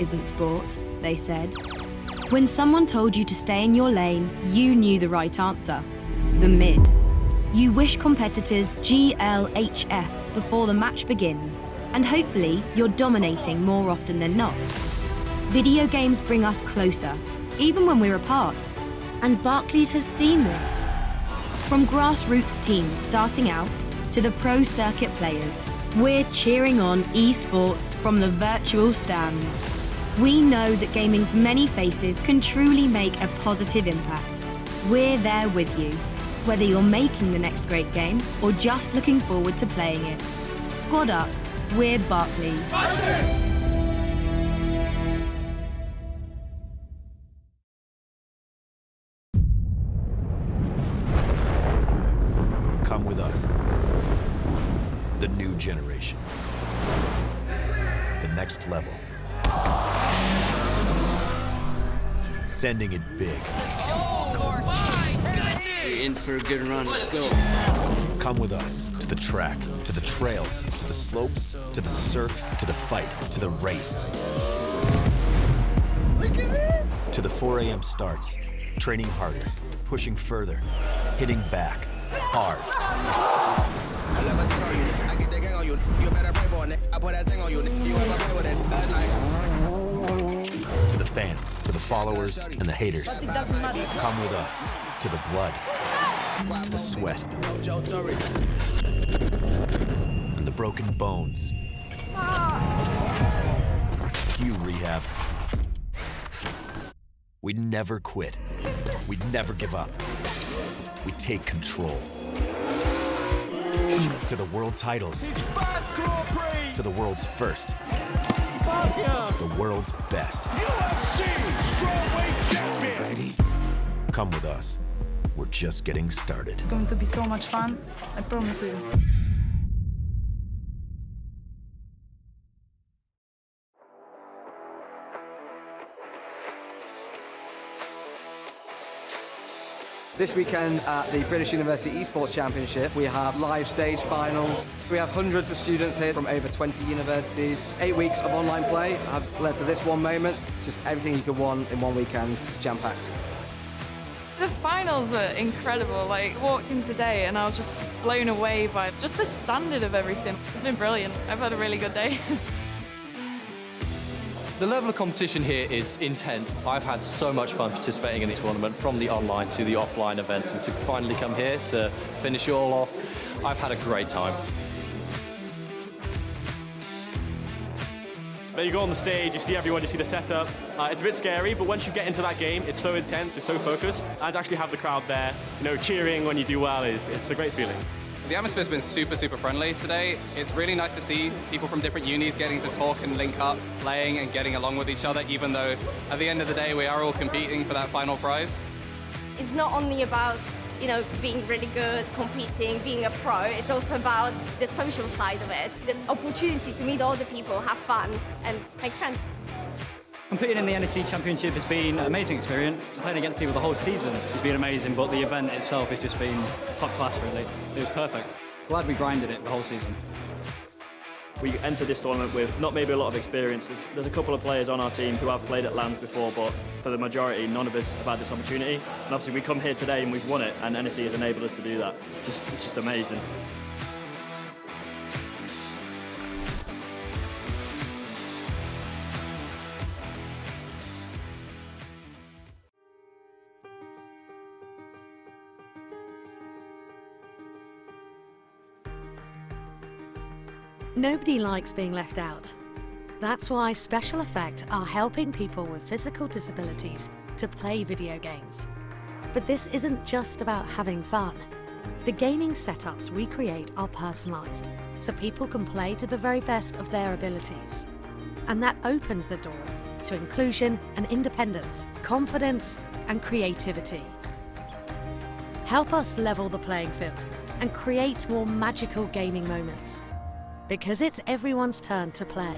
isn't sports, they said. When someone told you to stay in your lane, you knew the right answer. The mid. You wish competitors GLHF before the match begins, and hopefully you're dominating more often than not. Video games bring us closer, even when we're apart. And Barclays has seen this. From grassroots teams starting out to the pro circuit players, we're cheering on esports from the virtual stands. We know that gaming's many faces can truly make a positive impact. We're there with you, whether you're making the next great game or just looking forward to playing it. Squad up, we're Barclays. Come with us. The new generation. The next level. Sending it big. You're in for a good run, let's go. Come with us to the track, to the trails, to the slopes, to the surf, to the fight, to the race. Look at this! To the 4 a.m. starts, training harder, pushing further, hitting back, hard. I get the gang on you. You better pray for it. I put that thing on you. You ever play with it? To the fans, to the followers, and the haters. But it doesn't matter. Come with us to the blood, to the sweat, and the broken bones. You rehab. We never quit. We never give up. We take control. To the world titles. To the world's first. The world's best. UFC strawweight champion. Come with us. We're just getting started. It's going to be so much fun, I promise you. This weekend at the British University Esports Championship, we have live stage finals. We have hundreds of students here from over 20 universities. 8 weeks of online play have led to this one moment. Just everything you could want in one weekend is jam-packed. The finals were incredible. Like, walked in today and I was just blown away by just the standard of everything. It's been brilliant. I've had a really good day. The level of competition here is intense. I've had so much fun participating in the tournament, from the online to the offline events, and to finally come here to finish it all off, I've had a great time. Then you go on the stage, you see everyone, you see the setup. It's a bit scary, but once you get into that game, it's so intense, you're so focused. And to actually have the crowd there, cheering when you do well, it's a great feeling. The atmosphere's been super, super friendly today. It's really nice to see people from different unis getting to talk and link up, playing and getting along with each other, even though at the end of the day, we are all competing for that final prize. It's not only about, being really good, competing, being a pro. It's also about the social side of it. This opportunity to meet other people, have fun, and make friends. Competing in the NEC Championship has been an amazing experience. Playing against people the whole season has been amazing, but the event itself has just been top class, really. It was perfect. Glad we grinded it the whole season. We entered this tournament with not maybe a lot of experience. There's a couple of players on our team who have played at LANs before, but for the majority, none of us have had this opportunity. And obviously we come here today and we've won it, and NEC has enabled us to do that. It's just amazing. Nobody likes being left out. That's why Special Effect are helping people with physical disabilities to play video games. But this isn't just about having fun. The gaming setups we create are personalised, so people can play to the very best of their abilities. And that opens the door to inclusion and independence, confidence and creativity. Help us level the playing field and create more magical gaming moments. Because it's everyone's turn to play.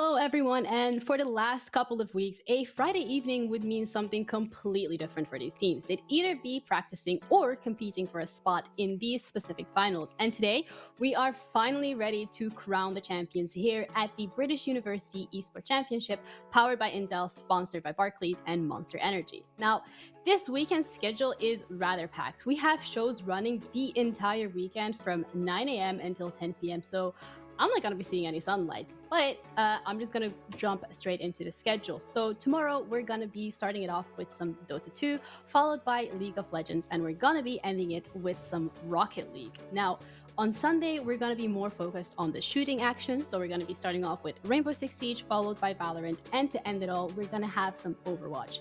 Hello, everyone, and for the last couple of weeks, a Friday evening would mean something completely different for these teams. They'd either be practicing or competing for a spot in these specific finals. And today, we are finally ready to crown the champions here at the British University Esports Championship, powered by Intel, sponsored by Barclays and Monster Energy. Now, this weekend's schedule is rather packed. We have shows running the entire weekend from 9 a.m. until 10 p.m., so I'm not going to be seeing any sunlight, but I'm just going to jump straight into the schedule. So tomorrow, we're going to be starting it off with some Dota 2, followed by League of Legends, and we're going to be ending it with some Rocket League. Now, on Sunday, we're going to be more focused on the shooting action, so we're going to be starting off with Rainbow Six Siege, followed by Valorant, and to end it all, we're going to have some Overwatch.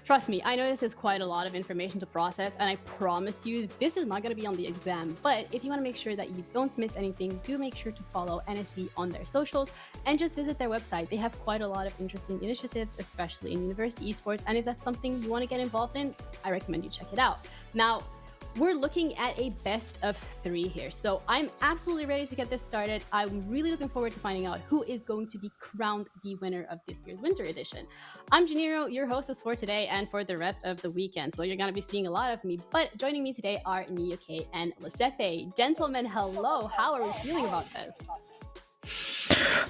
Trust me, I know this is quite a lot of information to process, and I promise you, this is not going to be on the exam. But if you want to make sure that you don't miss anything, do make sure to follow NSC on their socials and just visit their website. They have quite a lot of interesting initiatives, especially in university esports. And if that's something you want to get involved in, I recommend you check it out. Now, we're looking at a best of 3 here. So I'm absolutely ready to get this started. I'm really looking forward to finding out who is going to be crowned the winner of this year's winter edition. I'm Janiro, your hostess for today and for the rest of the weekend. So you're going to be seeing a lot of me. But joining me today are Nioke and Lesepe. Gentlemen, hello. How are we feeling about this?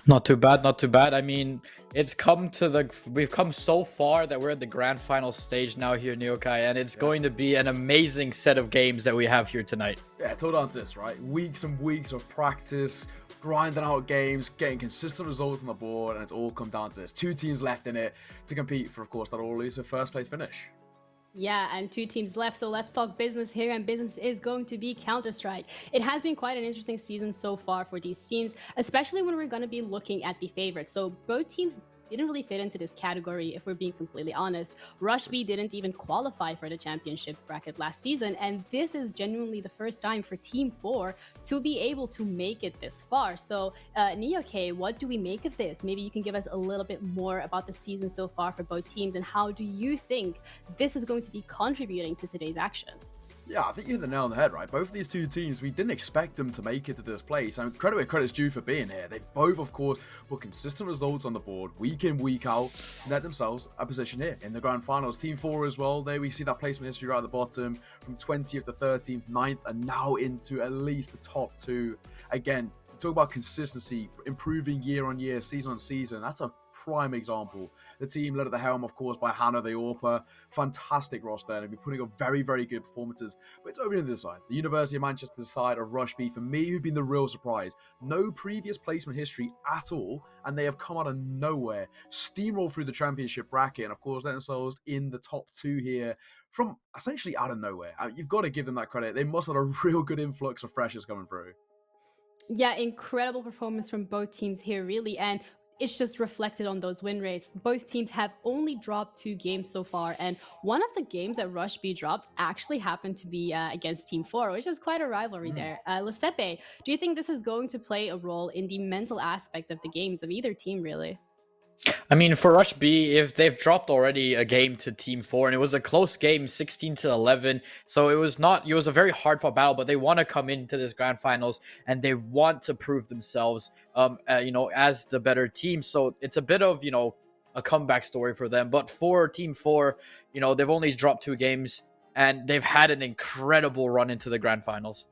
Not too bad, not too bad. I mean, we've come so far that we're at the grand final stage now here, Neokai, and it's going to be an amazing set of games that we have here tonight. Yeah, it's all down to this, right? Weeks and weeks of practice, grinding out games, getting consistent results on the board, and it's all come down to this. 2 teams left in it to compete for, of course, that all-elusive first place finish. Yeah, and 2 teams left, so let's talk business here, and business is going to be Counter-Strike. It has been quite an interesting season so far for these teams, especially when we're going to be looking at the favorites. So both teams didn't really fit into this category, if we're being completely honest. Rush B didn't even qualify for the championship bracket last season, and this is genuinely the first time for Team 4 to be able to make it this far. So, Nioke, what do we make of this? Maybe you can give us a little bit more about the season so far for both teams, and how do you think this is going to be contributing to today's action? Yeah, I think you hit the nail on the head, right? Both of these 2 teams, we didn't expect them to make it to this place. And credit where credit's due for being here. They've both, of course, put consistent results on the board, week in, week out, and let themselves a position here in the grand finals. Team 4 as well, there we see that placement history right at the bottom, from 20th to 13th, 9th, and now into at least the top 2. Again, talk about consistency, improving year on year, season on season. That's a prime example. The team led at the helm, of course, by Hannah the AWPer. Fantastic roster, and they'll be putting up very, very good performances. But it's over to the side. The University of Manchester side of Rush B, for me, who've been the real surprise. No previous placement history at all, and they have come out of nowhere, steamrolled through the championship bracket, and of course, let themselves in the top 2 here from essentially out of nowhere. You've got to give them that credit. They must have a real good influx of freshers coming through. Yeah, incredible performance from both teams here, really. And it's just reflected on those win rates. Both teams have only dropped 2 games so far, and one of the games that Rush B dropped actually happened to be against Team 4, which is quite a rivalry there. Lesepe, do you think this is going to play a role in the mental aspect of the games of either team, really? I mean, for Rush B, if they've dropped already a game to Team 4, and it was a close game, 16-11, so it was a very hard-fought battle, but they want to come into this grand finals, and they want to prove themselves, as the better team, so it's a bit of, a comeback story for them. But for Team 4, they've only dropped 2 games, and they've had an incredible run into the grand finals.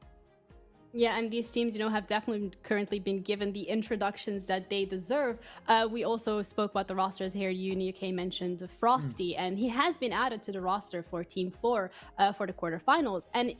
Yeah, and these teams, have definitely currently been given the introductions that they deserve. We also spoke about the rosters here. Nioke mentioned Frosty, and he has been added to the roster for Team 4 for the quarterfinals. And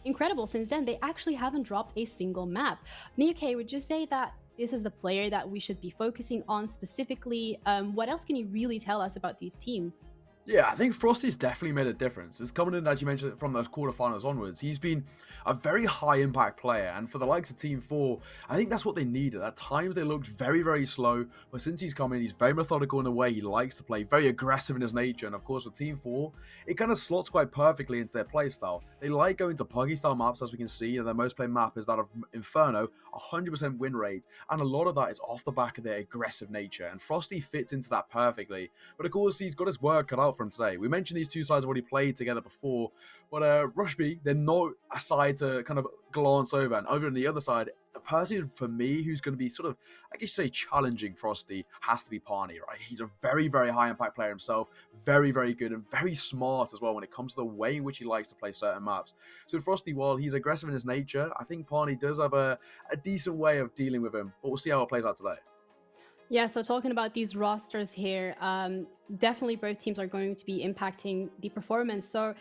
incredible, since then, they actually haven't dropped a single map. Nioke, would you say that this is the player that we should be focusing on specifically? What else can you really tell us about these teams? Yeah, I think Frosty's definitely made a difference. It's coming in, as you mentioned, from those quarterfinals onwards. He's been a very high impact player, and for the likes of Team 4, I think that's what they needed. At times they looked very, very slow, but since he's come in, he's very methodical in the way he likes to play, very aggressive in his nature, and of course for Team 4, it kind of slots quite perfectly into their play style. They like going to puggy style maps, as we can see, and their most played map is that of Inferno, 100% win rate, and a lot of that is off the back of their aggressive nature, and Frosty fits into that perfectly. But of course, he's got his work cut out for him today. We mentioned these 2 sides have already played together before, but Rush B, they're not a side to kind of glance over, and over on the other side, the person for me who's going to be sort of, I guess say, challenging Frosty has to be Pani, right? He's a very, very high impact player himself, very, very good and very smart as well when it comes to the way in which he likes to play certain maps. So Frosty, while he's aggressive in his nature, I think Pani does have a decent way of dealing with him, but we'll see how it plays out today. Yeah, so talking about these rosters here, definitely both teams are going to be impacting the performance. So,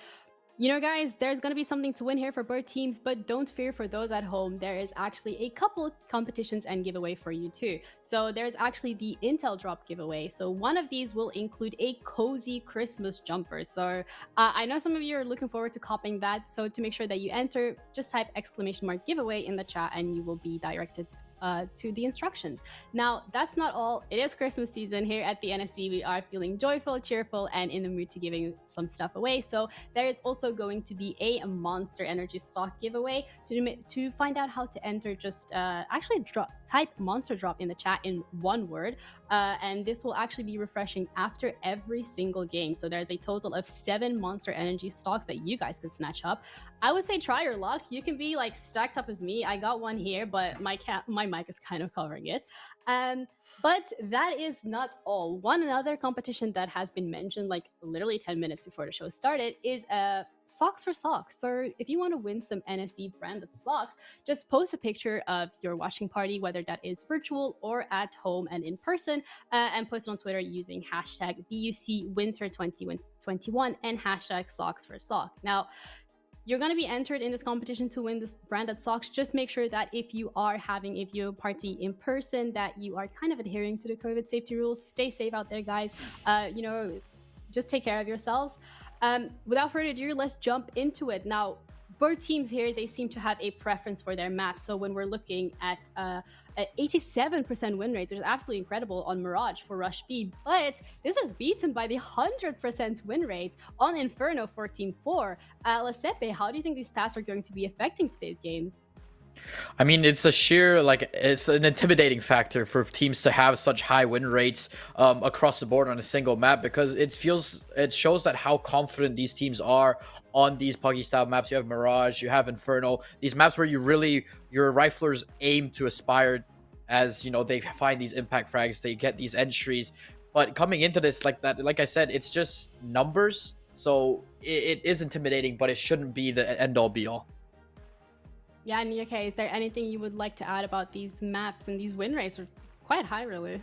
you know, guys, there's going to be something to win here for both teams, but don't fear for those at home. There is actually a couple competitions and giveaway for you too. So there's actually the Intel Drop giveaway. So one of these will include a cozy Christmas jumper. So I know some of you are looking forward to copying that. So to make sure that you enter, just type !giveaway in the chat and you will be directed to the instructions. Now, that's not all. It is Christmas season here at the NSC. We are feeling joyful, cheerful, and in the mood to giving some stuff away. So there is also going to be a Monster Energy stock giveaway. To find out how to enter, just type Monster Drop in the chat in one word. And this will actually be refreshing after every single game. So there's a total of 7 Monster Energy stocks that you guys can snatch up. I would say try your luck. You can be like stacked up as me. I got one here, but my mic is kind of covering it. But that is not all. One another competition that has been mentioned like literally 10 minutes before the show started is socks for socks. So if you want to win some NSC branded socks, just post a picture of your watching party, whether that is virtual or at home and in person, and post it on Twitter using hashtag BUC Winter 2021 and hashtag socks for sock. Now, you're going to be entered in this competition to win this branded socks. Just make sure that if you are having a viewing party in person, that you are kind of adhering to the COVID safety rules. Stay safe out there, guys. You know, just take care of yourselves. Without further ado, let's jump into it. Now, both teams here, they seem to have a preference for their maps. So when we're looking at 87% win rate, which is absolutely incredible on Mirage for Rush B, but this is beaten by the 100% win rate on Inferno for Team 4. Lesepe, how do you think these stats are going to be affecting today's games? I mean, it's it's an intimidating factor for teams to have such high win rates across the board on a single map, because it shows that how confident these teams are on these Puggy style maps. You have Mirage, you have Inferno, these maps where your riflers aim to aspire, as you know, they find these impact frags, they get these entries. But coming into this, like I said, it's just numbers, so it is intimidating, but it shouldn't be the end all be all. Yeah, and okay, is there anything you would like to add about these maps? And these win rates are quite high, really.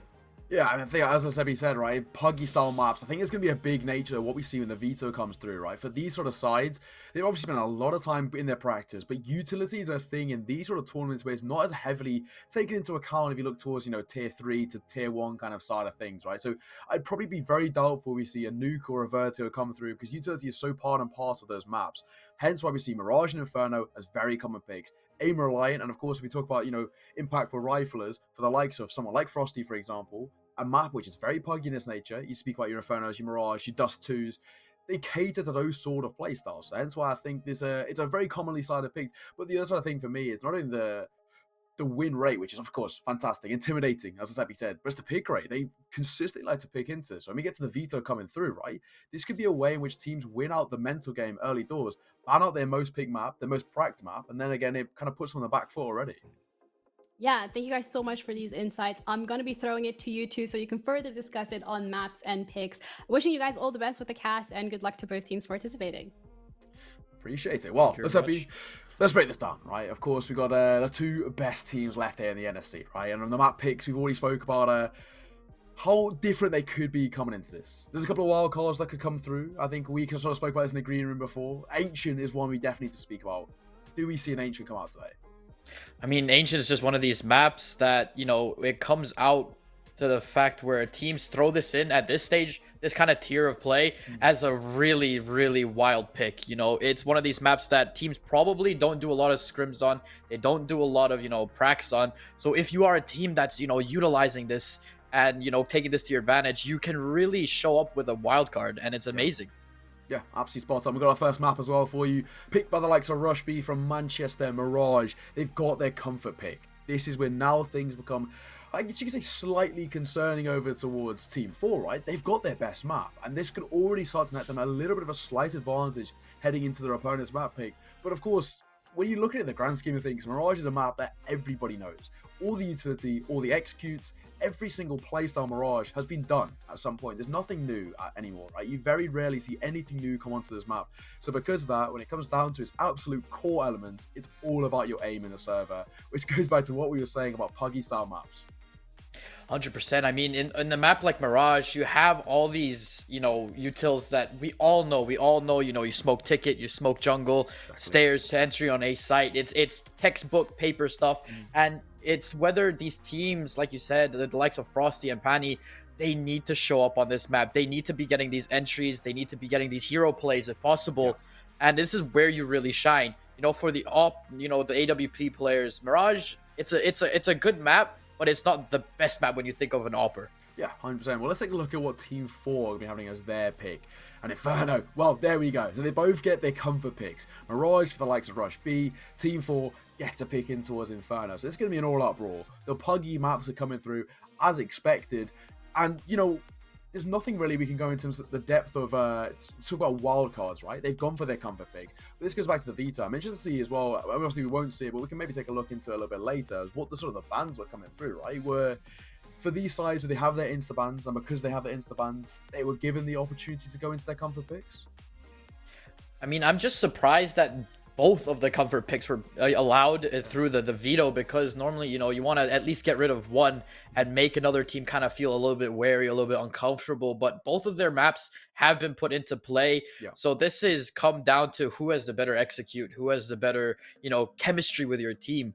Yeah, I think, as Sebi said, right, Puggy style maps, I think it's going to be a big nature of what we see when the veto comes through, right? For these sort of sides, they've obviously spent a lot of time in their practice, but utility is a thing in these sort of tournaments where it's not as heavily taken into account if you look towards, you know, tier 3 to tier 1 kind of side of things, right? So I'd probably be very doubtful we see a nuke or a vertigo come through, because utility is so part and parcel of those maps. Hence why we see Mirage and Inferno as very common picks. Aim reliant, and of course, if we talk about, you know, impactful riflers, for the likes of someone like Frosty, for example, a map which is very puggy in its nature. You speak about your Infernos, your Mirage, your Dust 2s. They cater to those sort of playstyles. So hence why I think it's a very commonly sided pick. But the other side of thing for me is not only the win rate, which is of course fantastic, intimidating, as Sebi said, but it's the pick rate. They consistently like to pick into. So when we get to the veto coming through, right, this could be a way in which teams win out the mental game early doors, ban out their most picked map, their most practiced map, and then again it kind of puts them on the back foot already. Yeah, thank you guys so much for these insights. I'm going to be throwing it to you too, so you can further discuss it on maps and picks. Wishing you guys all the best with the cast, and good luck to both teams participating. Appreciate it. Well, let's break this down, right? Of course, we've got the 2 best teams left here in the NSC, right? And on the map picks, we've already spoke about how different they could be coming into this. There's a couple of wild cards that could come through. I think we sort of spoke about this in the green room before. Ancient is one we definitely need to speak about. Do we see an Ancient come out today? I mean, Ancient is just one of these maps that, you know, it comes out to the fact where teams throw this in at this stage, this kind of tier of play, as a really, really wild pick. You know, it's one of these maps that teams probably don't do a lot of scrims on. They don't do a lot of, you know, pracs on. So if you are a team that's, you know, utilizing this and, you know, taking this to your advantage, you can really show up with a wild card, and it's amazing. Yeah, absolutely spot on. We've got our first map as well for you. Picked by the likes of Rush B from Manchester, Mirage. They've got their comfort pick. This is where now things become, I guess you could say, slightly concerning over towards Team 4, right? They've got their best map, and this could already start to net them a little bit of a slight advantage heading into their opponent's map pick. But of course, when you look at it in the grand scheme of things, Mirage is a map that everybody knows. All the utility, all the executes, every single playstyle Mirage has been done at some point. There's nothing new anymore, right? You very rarely see anything new come onto this map. So because of that, when it comes down to its absolute core elements, it's all about your aim in the server, which goes back to what we were saying about Puggy style maps. 100%. I mean, in the map like Mirage, you have all these, utils that we all know. We all know, you smoke ticket, you smoke jungle, stairs to entry on a site. It's textbook paper stuff. And it's whether these teams, like you said, the likes of Frosty and Panny, they need to show up on this map. They need to be getting these entries. They need to be getting these hero plays if possible. And this is where you really shine. For the the AWP players, Mirage, it's a good map, but it's not the best map when you think of an AWPer. Yeah, 100%. Well, let's take a look at what Team 4 will be having as their pick. And Inferno, well, there we go. So they both get their comfort picks. Mirage for the likes of Rush B. Team 4 get to pick in towards Inferno. So it's going to be an all-out brawl. The Puggy maps are coming through as expected. And, there's nothing really we can go in terms of the depth of talk about wild cards, right? They've gone for their comfort picks. But this goes back to the Vita. I'm interested to see as well. Obviously, we won't see it, but we can maybe take a look into it a little bit later. What the sort of the bans were coming through, right? For these sides, they have their insta bans, and because they have their insta bans, they were given the opportunity to go into their comfort picks. I mean, I'm just surprised that both of the comfort picks were allowed through the veto, because normally, you want to at least get rid of one and make another team kind of feel a little bit wary, a little bit uncomfortable. But both of their maps have been put into play. Yeah. So this is come down to who has the better execute, who has the better, chemistry with your team.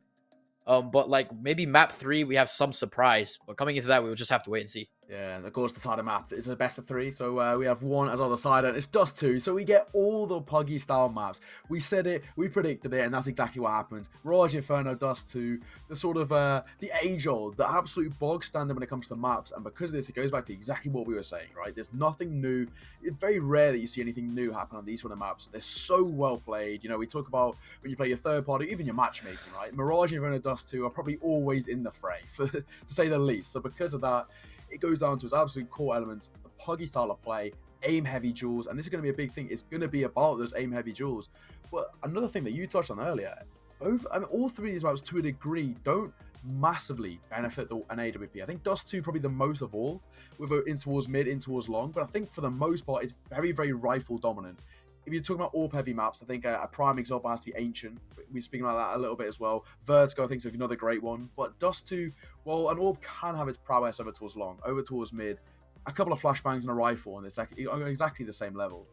But like maybe map 3, we have some surprise. But coming into that, we will just have to wait and see. Yeah, and of course the side of map is a best of 3, so we have one as other side, and it's Dust 2, so we get all the Puggy style maps. We said it, we predicted it, and that's exactly what happens. Mirage, Inferno, Dust 2, the sort of the age-old, the absolute bog standard when it comes to maps, and because of this, it goes back to exactly what we were saying, right? There's nothing new. It's very rare that you see anything new happen on these sort of maps. They're so well played. We talk about when you play your third party, even your matchmaking, right? Mirage, Inferno, Dust 2 are probably always in the fray, to say the least. So because of that, it goes down to its absolute core elements, the Puggy style of play, aim-heavy duels, and this is going to be a big thing. It's going to be about those aim-heavy duels. But another thing that you touched on earlier, all 3 of these maps, to a degree, don't massively benefit an AWP. I think Dust 2 probably the most of all, with in towards mid, in towards long, but I think for the most part, it's very, very rifle dominant. If you're talking about AWP-heavy maps, I think a prime example has to be Ancient. We're speaking about that a little bit as well. Vertigo, I think, is another great one. But Dust 2, well, an AWP can have its prowess over towards long, over towards mid, a couple of flashbangs and a rifle, and it's exactly the same level.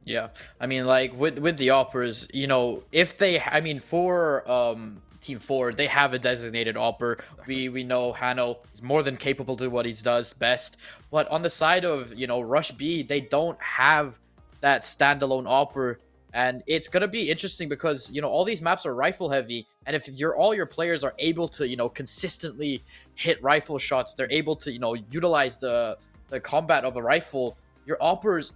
Yeah, I mean, like, with the AWPers, if they, for Team 4, they have a designated AWPer. We know Hano is more than capable to do what he does best. But on the side of, Rush B, they don't have that standalone AWPer, and it's gonna be interesting because all these maps are rifle heavy, and if all your players are able to consistently hit rifle shots, they're able to utilize the combat of a rifle, your AWPers,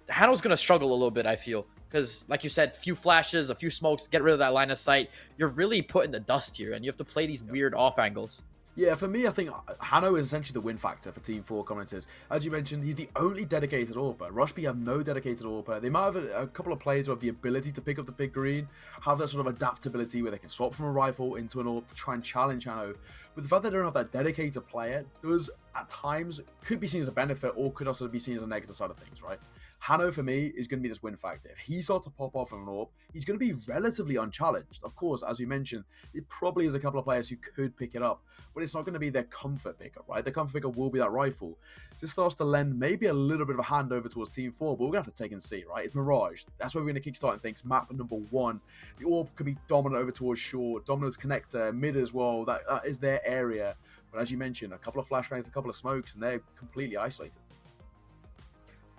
Hano's gonna struggle a little bit, I feel, because like you said, few flashes, a few smokes, get rid of that line of sight. You're really put in the dust here, and you have to play these weird off angles. Yeah, for me, I think Hano is essentially the win factor for Team 4 commenters. As you mentioned, he's the only dedicated AWPer. Rush B have no dedicated AWPer. They might have a couple of players who have the ability to pick up the big green, have that sort of adaptability where they can swap from a rifle into an AWP to try and challenge Hano. But the fact that they don't have that dedicated player does, at times, could be seen as a benefit or could also be seen as a negative side of things, right? Hano, for me, is going to be this win factor. If he starts to pop off on an AWP, he's going to be relatively unchallenged. Of course, as we mentioned, it probably is a couple of players who could pick it up, but it's not going to be their comfort picker, right? Their comfort picker will be that rifle. So this starts to lend maybe a little bit of a handover towards Team 4, but we're going to have to take and see, right? It's Mirage. That's where we're going to kickstart and things. Map number 1. The AWP could be dominant over towards short, dominant connector, mid as well. That is their area. But as you mentioned, a couple of flashbangs, a couple of smokes, and they're completely isolated.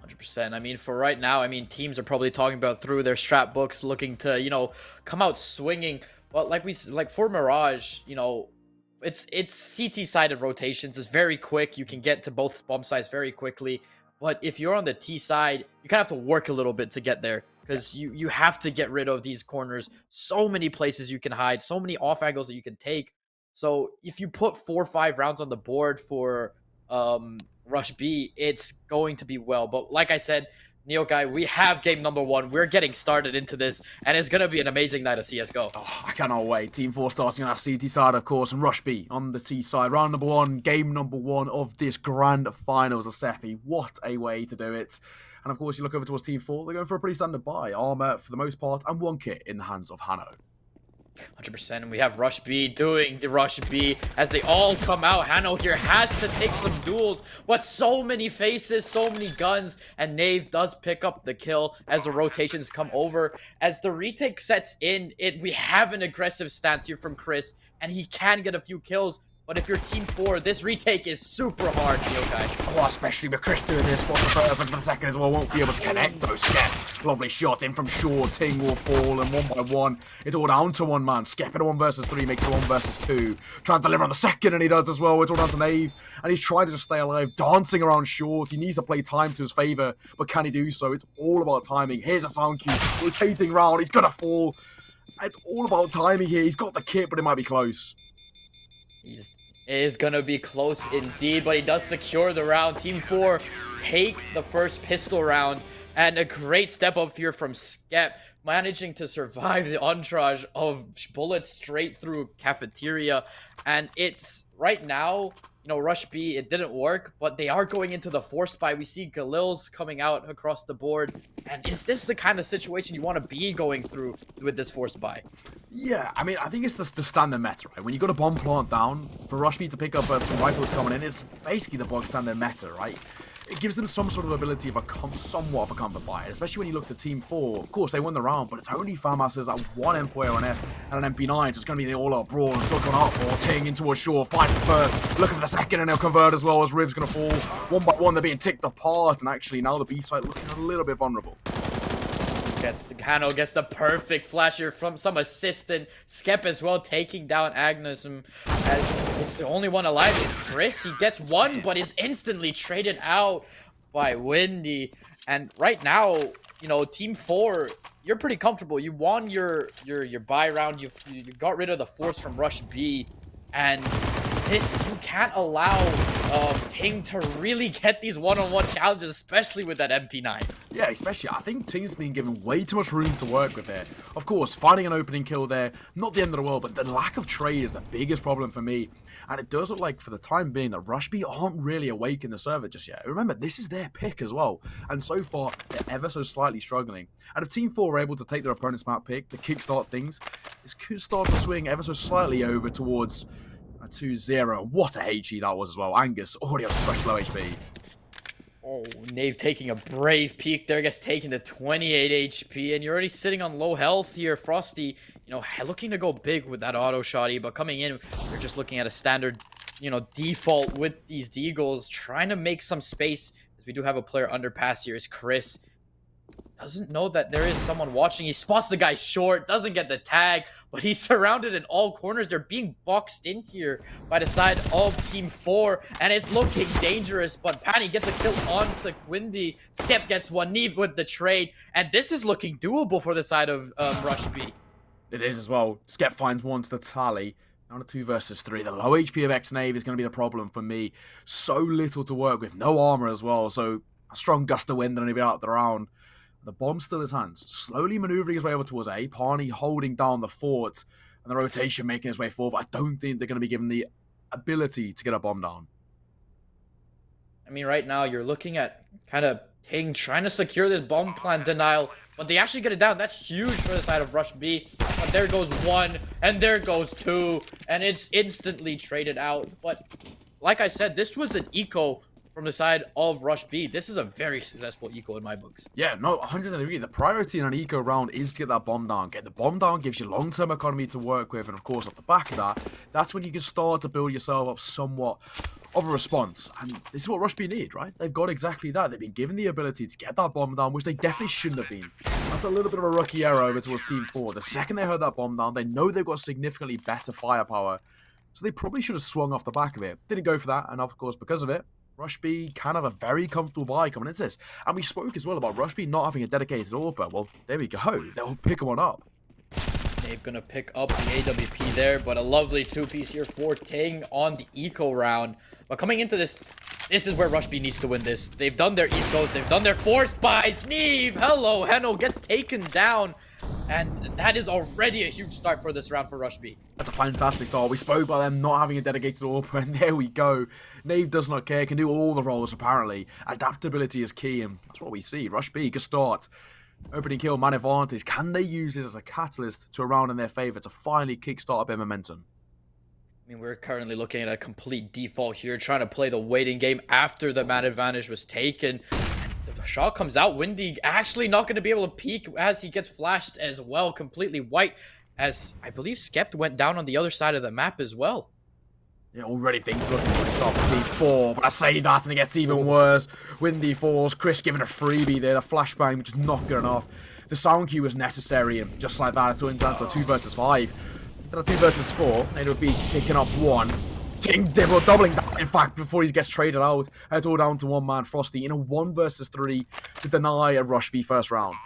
100%. For right now, teams are probably talking about through their strat books, looking to, come out swinging. But like for Mirage, it's CT-sided rotations. It's very quick. You can get to both bomb sides very quickly. But if you're on the T side, you kind of have to work a little bit to get there, because you have to get rid of these corners. So many places you can hide, so many off angles that you can take. So if you put 4 or 5 rounds on the board for Rush B, it's going to be well. But like I said, Neo Guy, we have game number 1. We're getting started into this, and it's going to be an amazing night of CSGO. Oh, I cannot wait. Team 4 starting on that CT side, of course, and Rush B on the T side. Round number 1, game number 1 of this grand finals of Seppi. What a way to do it. And of course, you look over towards Team 4, they're going for a pretty standard buy. Armor for the most part, and 1 kit in the hands of Hano. 100%, and we have Rush B doing the Rush B as they all come out. Hano here has to take some duels, but so many faces, so many guns, and Nave does pick up the kill as the rotations come over. As the retake sets in, we have an aggressive stance here from Chris, and he can get a few kills. But if you're Team 4, this retake is super hard, Yokai. Oh, especially with Chris doing this for the first and for the second as well. Won't be able to connect those. Skep, lovely shot in from short. Ting will fall, and 1 by 1. It's all down to 1 man. Skep in a 1 versus 3 makes it 1 versus 2. Trying to deliver on the second, and he does as well. It's all down to Nave, and he's trying to just stay alive, dancing around short. He needs to play time to his favor, but can he do so? It's all about timing. Here's a sound cue, rotating round. He's gonna fall. It's all about timing here. He's got the kit, but it might be close. It is going to be close indeed, but he does secure the round. Team 4 take the first pistol round, and a great step up here from Skep, managing to survive the entourage of bullets straight through cafeteria. And it's right now, you know, Rush B, it didn't work, but they are going into the force buy. We see Galil's coming out across the board. And is this the kind of situation you want to be going through with this force buy? Yeah, I mean, I think it's the standard meta, right? When you got a bomb plant down, for Rush B to pick up some rifles coming in, it's basically the bog standard meta, right? It gives them some sort of ability of somewhat of a comfort buy, especially when you look to Team 4. Of course, they won the round, but it's only Farmasters at 1 Emperor on F and an MP9, so it's going to be an all-out brawl. And Tuck on up, or Ting into a shore, fighting for first, looking for the second, and they'll convert as well as Riv's going to fall. 1 by 1, they're being ticked apart, and actually now the B side looking a little bit vulnerable. Hano gets the perfect flash here from some assistant. Skep as well taking down Agnes, as it's the only one alive is Chris. He gets 1, but is instantly traded out by Windy. And right now, you know, Team 4, you're pretty comfortable. You won your buy round. You got rid of the force from Rush B, and this, you can't allow Ting to really get these one-on-one challenges, especially with that MP9. Yeah, especially, I think Ting's been given way too much room to work with there. Of course, finding an opening kill there, not the end of the world, but the lack of trade is the biggest problem for me. And it does look like, for the time being, that Rush B aren't really awake in the server just yet. Remember, this is their pick as well. And so far, they're ever so slightly struggling. And if Team 4 are able to take their opponent's map pick to kickstart things, this could start to swing ever so slightly over towards a 2-0. What a HE that was as well. Angus already has such low HP. Oh, Nave taking a brave peek there, gets taken to 28 HP, and you're already sitting on low health here. Frosty, you know, looking to go big with that auto shotty, but coming in, we're just looking at a standard, you know, default with these deagles, trying to make some space, as we do have a player underpass here is Chris. Doesn't know that there is someone watching. He spots the guy short, doesn't get the tag, but he's surrounded in all corners. They're being boxed in here by the side of Team 4, and it's looking dangerous, but Patty gets a kill on the Windy. Skep gets 1, Neve with the trade, and this is looking doable for the side of Rush B. It is as well. Skep finds 1 to the tally. Down to 2 versus 3. The low HP of X-Nave is going to be the problem for me. So little to work with. No armor as well, so a strong gust of wind and he'll be out of the round. The bomb's still in his hands, slowly maneuvering his way over towards A. Parney holding down the fort, and the rotation making his way forward. I don't think they're going to be given the ability to get a bomb down. I mean, right now, you're looking at kind of Ting trying to secure this bomb plant denial, but they actually get it down. That's huge for the side of Rush B. But there goes 1, and there goes 2, and it's instantly traded out. But like I said, this was an eco from the side of Rush B. This is a very successful eco in my books. Yeah, no, 100% agree. The priority in an eco round is to get that bomb down. Get the bomb down gives you long-term economy to work with, and of course, off the back of that, that's when you can start to build yourself up somewhat of a response. And this is what Rush B need, right? They've got exactly that. They've been given the ability to get that bomb down, which they definitely shouldn't have been. That's a little bit of a rookie error over towards Team 4. The second they heard that bomb down, they know they've got significantly better firepower, so they probably should have swung off the back of it. Didn't go for that, and of course, because of it, Rush B can have a very comfortable buy coming into this. And we spoke as well about Rush B not having a dedicated AWP. Well, there we go. They'll pick one up. They're going to pick up the AWP there, but a lovely 2-piece here for Ting on the eco round. But coming into this, This is where Rush B needs to win this. They've done their ethos. They've done their force by Sneeve. Hello, Heno gets taken down. And that is already a huge start for this round for Rush B. That's a fantastic start. We spoke about them not having a dedicated AWP, and there we go. Nave does not care, can do all the roles apparently. Adaptability is key, and that's what we see. Rush B, good start. Opening kill, man advantage. Can they use this as a catalyst to a round in their favour to finally kickstart a bit of momentum? I mean, we're currently looking at a complete default here, trying to play the waiting game after the man advantage was taken. And the shot comes out. Windy actually not going to be able to peek as he gets flashed as well, completely white, as I believe Skept went down on the other side of the map as well. Yeah, already things looking pretty soft for Team 4, but I say that and it gets even worse. Windy falls, Chris giving a freebie there, the flashbang, which is not good enough. The sound cue was necessary, and just like that, it turns down to a 2 versus 5. Then a 2 versus 4, and it would be picking up 1. Doubling that, in fact, before he gets traded out. And it's all down to 1 man, Frosty, in a 1 versus 3 to deny a Rush B first round.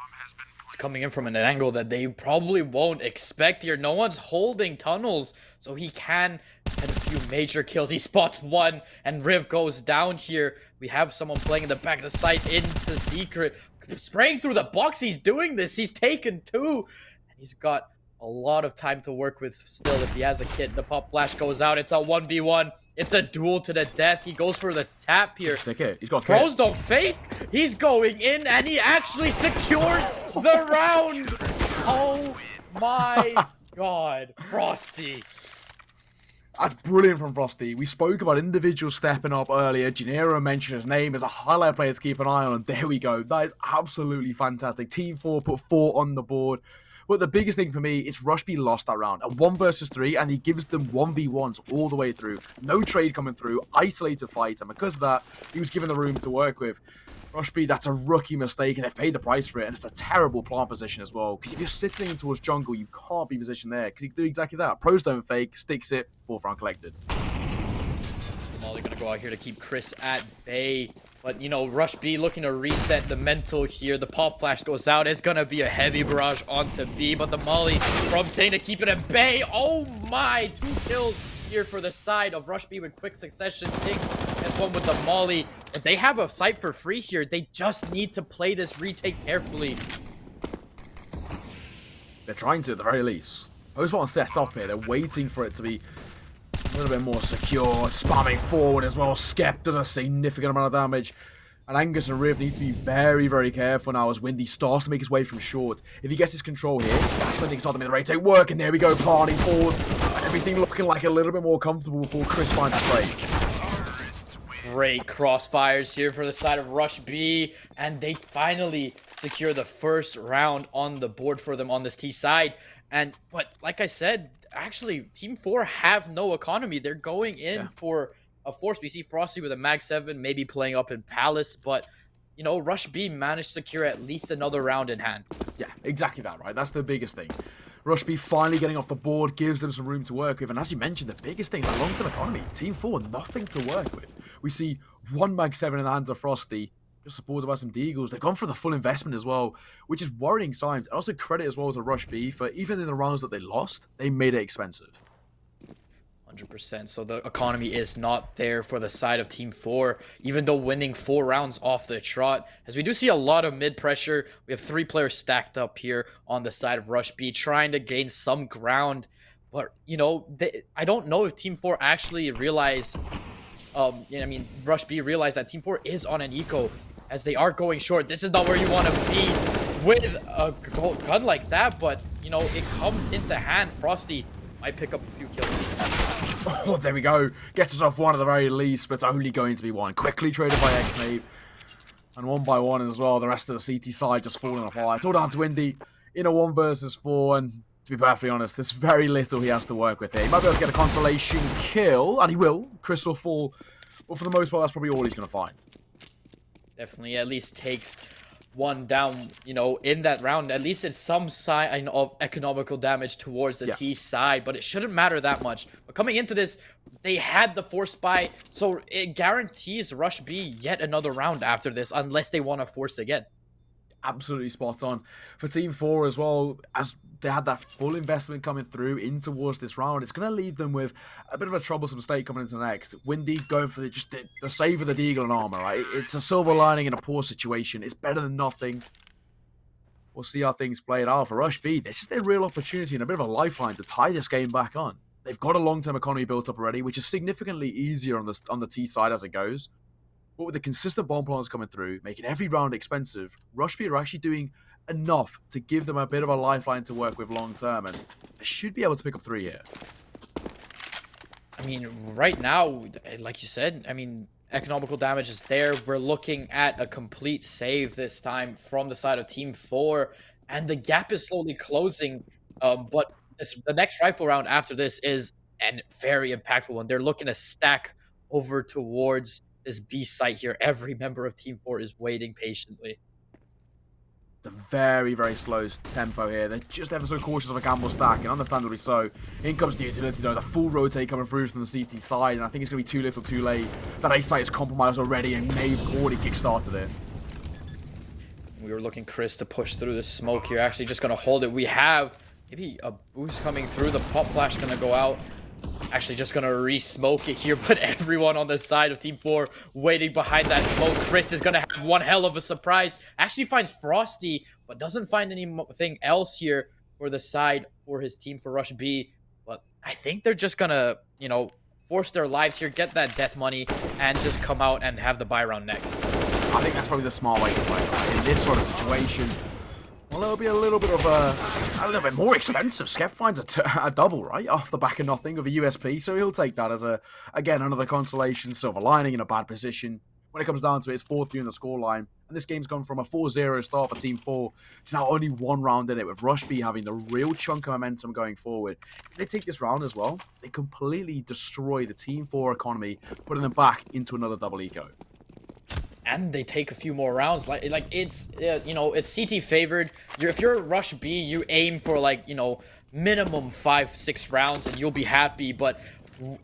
It's coming in from an angle that they probably won't expect here. No one's holding tunnels, so he can get a few major kills. He spots 1, and Riv goes down here. We have someone playing in the back of the site into secret. Spraying through the box, he's doing this. He's taken 2, and he's got a lot of time to work with still if he has a kit. The pop flash goes out. It's a 1v1. It's a duel to the death. He goes for the tap here. Stick it. He's got Pros don't fake. He's going in, and he actually secures the round. Oh my god. Frosty. That's brilliant from Frosty. We spoke about individuals stepping up earlier. Gennaro mentioned his name as a highlight player to keep an eye on. And there we go. That is absolutely fantastic. Team 4 put 4 on the board. But the biggest thing for me is Rush B lost that round. A 1 versus 3, and he gives them 1v1s all the way through. No trade coming through, isolated fight, and because of that, he was given the room to work with. Rush B, that's a rookie mistake, and they've paid the price for it, and it's a terrible plant position as well. Because if you're sitting towards jungle, you can't be positioned there, because you can do exactly that. Pros don't fake, sticks it, 4th round collected. Molly gonna go out here to keep Chris at bay. But, you know, Rush B looking to reset the mental here. The pop flash goes out. It's going to be a heavy barrage onto B. But the Molly from Tane to keep it at bay. Oh my! 2 kills here for the side of Rush B with quick succession. Ting has one with the Molly. If they have a site for free here, they just need to play this retake carefully. They're trying to, at the very least. Most want to set up here. They're waiting for it to be a little bit more secure, spamming forward as well. Skep does a significant amount of damage. And Angus and Riv need to be very, very careful now as Windy starts to make his way from short. If he gets his control here, that's when things start to make the rate take work. And there we go, planting forward. Everything looking like a little bit more comfortable before Chris finds a break. Great crossfires here for the side of Rush B. And they finally secure the first round on the board for them on this T side. But like I said, actually, Team 4 have no economy. They're going in for a force. We see Frosty with a Mag 7, maybe playing up in Palace, but, you know, Rush B managed to secure at least another round in hand. Yeah, exactly that, right? That's the biggest thing. Rush B finally getting off the board gives them some room to work with, and as you mentioned, the biggest thing is the long-term economy. Team 4, nothing to work with. We see 1 Mag 7 in the hands of Frosty, just supported by some Deagles. They've gone for the full investment as well, which is worrying signs. And also credit as well to Rush B for even in the rounds that they lost, they made it expensive. 100%. So the economy is not there for the side of Team 4, even though winning 4 rounds off the trot. As we do see a lot of mid pressure, we have 3 players stacked up here on the side of Rush B, trying to gain some ground. But, you know, I don't know if Team 4 actually realize, Rush B realized that Team 4 is on an eco, as they are going short. This is not where you want to be with a gun like that, but, you know, it comes into hand. Frosty might pick up a few kills. Oh, there we go. Gets us off 1 at the very least, but it's only going to be 1. Quickly traded by X-Nave. And 1 by 1 as well. The rest of the CT side just falling apart. It's all down to Windy in a 1 versus 4, and to be perfectly honest, there's very little he has to work with here. He might be able to get a consolation kill, and he will. Chris will fall. But for the most part, that's probably all he's going to find. Definitely at least takes 1 down, you know, in that round. At least it's some sign of economical damage towards the T side, but it shouldn't matter that much. But coming into this, they had the force buy, so it guarantees Rush B yet another round after this, unless they want to force again. absolutely spot on. For Team 4 as well, as they had that full investment coming through in towards this round, it's going to leave them with a bit of a troublesome state coming into the next. Windy going for the save of the Deagle and armor, right? It's a silver lining in a poor situation. It's better than nothing. We'll see how things play out. For Rush B, this is their real opportunity and a bit of a lifeline to tie this game back on. They've got a long-term economy built up already, which is significantly easier on the T side as it goes. But with the consistent bomb plants coming through, making every round expensive, Rush B are actually doing enough to give them a bit of a lifeline to work with long-term, and they should be able to pick up 3 here. I mean, right now, like you said, I mean, economical damage is there. We're looking at a complete save this time from the side of Team 4, and the gap is slowly closing. But the next rifle round after this is a very impactful one. They're looking to stack over towards this B site here. Every member of Team 4 is waiting patiently. It's a very, very slow tempo here. They're just ever so cautious of a gamble stack, and understandably so. In comes the utility, though. The full rotate coming through from the CT side, and I think it's going to be too little too late. That A site is compromised already, and Nave's already kickstarted it. We were looking Chris to push through the smoke here. Actually just going to hold it. We have maybe a boost coming through. The pop flash going to go out. Actually just going to re-smoke it here, but everyone on the side of Team 4 waiting behind that smoke. Chris is going to have one hell of a surprise. Actually finds Frosty, but doesn't find anything else here for the side for his team for Rush B. But I think they're just going to, you know, force their lives here, get that death money, and just come out and have the buy round next. I think that's probably the smart way to play it. In this sort of situation, well, it'll be a little bit more expensive. Skep finds a double, right, off the back of nothing of a USP, so he'll take that as again, another consolation, silver lining in a bad position. When it comes down to it, it's 4-3 in the scoreline, and this game's gone from a 4-0 start for Team 4 to now only one round in it, with Rush B having the real chunk of momentum going forward. If they take this round as well, they completely destroy the Team 4 economy, putting them back into another double eco. And they take a few more rounds. Like it's, you know, it's CT favored. If you're Rush B, you aim for, like, you know, minimum 5-6 rounds and you'll be happy. But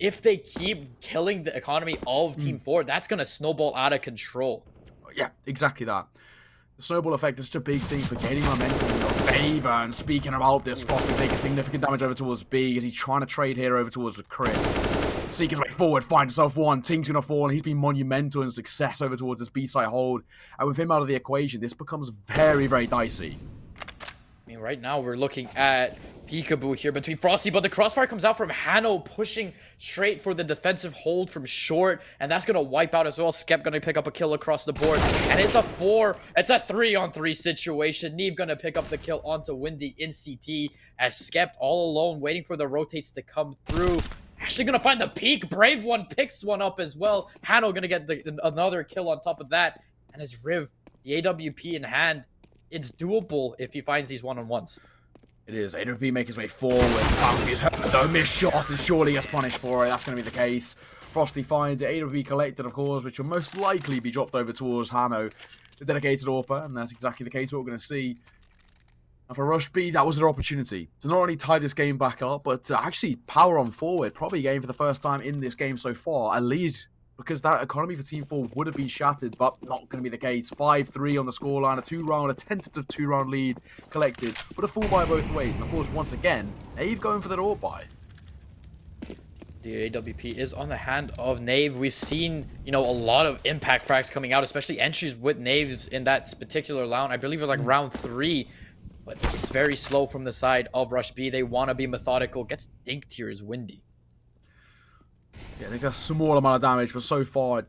if they keep killing the economy of Team 4, that's going to snowball out of control. Yeah, exactly that. The snowball effect is such a big thing for gaining momentum in your favor. And speaking about this, Fox can take a significant damage over towards B. Is he trying to trade here over towards Chris? Seek his way forward, finds himself one. Tink's going to fall, and he's been monumental in success over towards this B-side hold. And with him out of the equation, this becomes very, very dicey. I mean, right now we're looking at peekaboo here between Frosty, but the crossfire comes out from Hanno, pushing straight for the defensive hold from short, and that's going to wipe out as well. Skep going to pick up a kill across the board, and it's a 3-on-3 situation. Neve going to pick up the kill onto Windy in CT, as Skep all alone, waiting for the rotates to come through. Actually going to find the peak. Brave one picks one up as well. Hanno going to get another kill on top of that. And his Riv, the AWP in hand, it's doable if he finds these one-on-ones. It is. AWP make his way forward. No missed shot, and surely gets punished for it. That's going to be the case. Frosty finds it. AWP collected, of course, which will most likely be dropped over towards Hanno, the dedicated AWPer, and that's exactly the case what we're going to see. And for Rush B, that was their opportunity to not only tie this game back up, but to actually power on forward, probably getting for the first time in this game so far, a lead, because that economy for Team 4 would have been shattered, but not going to be the case. 5-3 on the scoreline, a tentative two-round lead collected, but a full buy both ways. And of course, once again, Nave going for that AWP buy. The AWP is on the hand of Nave. We've seen, you know, a lot of impact frags coming out, especially entries with Naves in that particular round. I believe it was like round 3. But it's very slow from the side of Rush B. They want to be methodical. Gets dinked here is Windy. Yeah, there's a small amount of damage, but so far,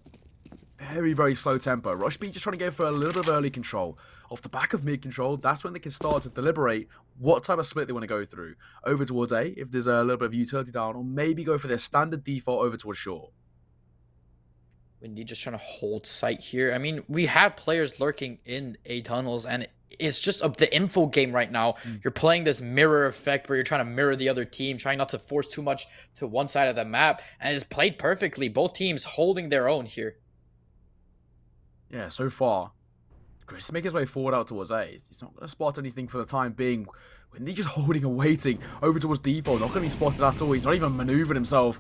very, very slow tempo. Rush B just trying to go for a little bit of early control. Off the back of mid control, that's when they can start to deliberate what type of split they want to go through. Over towards A, if there's a little bit of utility down, or maybe go for their standard default over towards short. Windy just trying to hold sight here. I mean, we have players lurking in A tunnels, and it's just the info game right now. You're playing this mirror effect where you're trying to mirror the other team, trying not to force too much to one side of the map, and it's played perfectly. Both teams holding their own here. Yeah, so far, Chris making his way forward out towards A. He's not going to spot anything for the time being. Windy just holding and waiting over towards default. Not going to be spotted at all. He's not even maneuvering himself.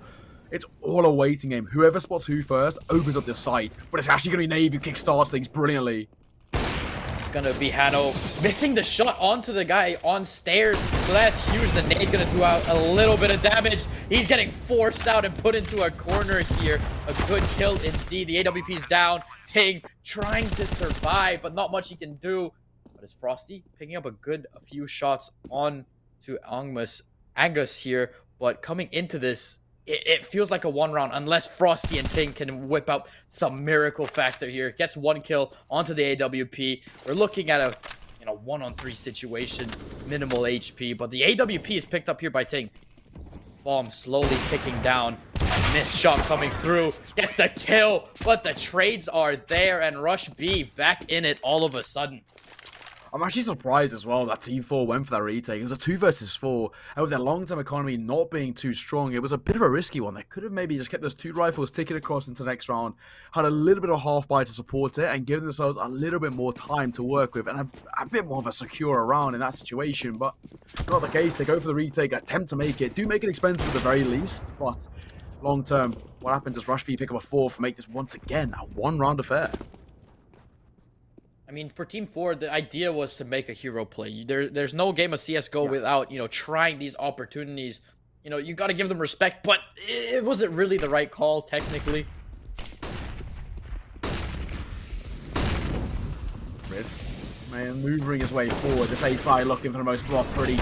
It's all a waiting game. Whoever spots who first opens up this site, but it's actually going to be Nave who kickstarts things brilliantly. gonna be Hano missing the shot onto the guy on stairs. So that's huge. The nade gonna do out a little bit of damage. He's getting forced out and put into a corner here. A good kill indeed. The AWP's down. Ting trying to survive, but not much he can do. But it's Frosty picking up a few shots on to Angus here. But coming into this, it feels like a one round unless Frosty and Ting can whip out some miracle factor here. Gets one kill onto the AWP. We're looking at a 1-on-3 situation, minimal HP, but the AWP is picked up here by Ting. Bomb slowly ticking down. Missed shot coming through. Gets the kill, but the trades are there, and Rush B back in it all of a sudden. I'm actually surprised as well that Team 4 went for that retake. It was a 2 versus 4, and with their long-term economy not being too strong, it was a bit of a risky one. They could have maybe just kept those 2 rifles ticking across into the next round, had a little bit of half-buy to support it, and given themselves a little bit more time to work with, and a bit more of a secure round in that situation, but not the case. They go for the retake, attempt to make it, do make it expensive at the very least, but long-term, what happens is Rush B pick up a 4th, make this once again a one-round affair. I mean, for Team 4, the idea was to make a hero play. There's no game of CSGO without, trying these opportunities. You got to give them respect, but it wasn't really the right call, technically. Maneuvering his way forward. This A side looking for the most pretty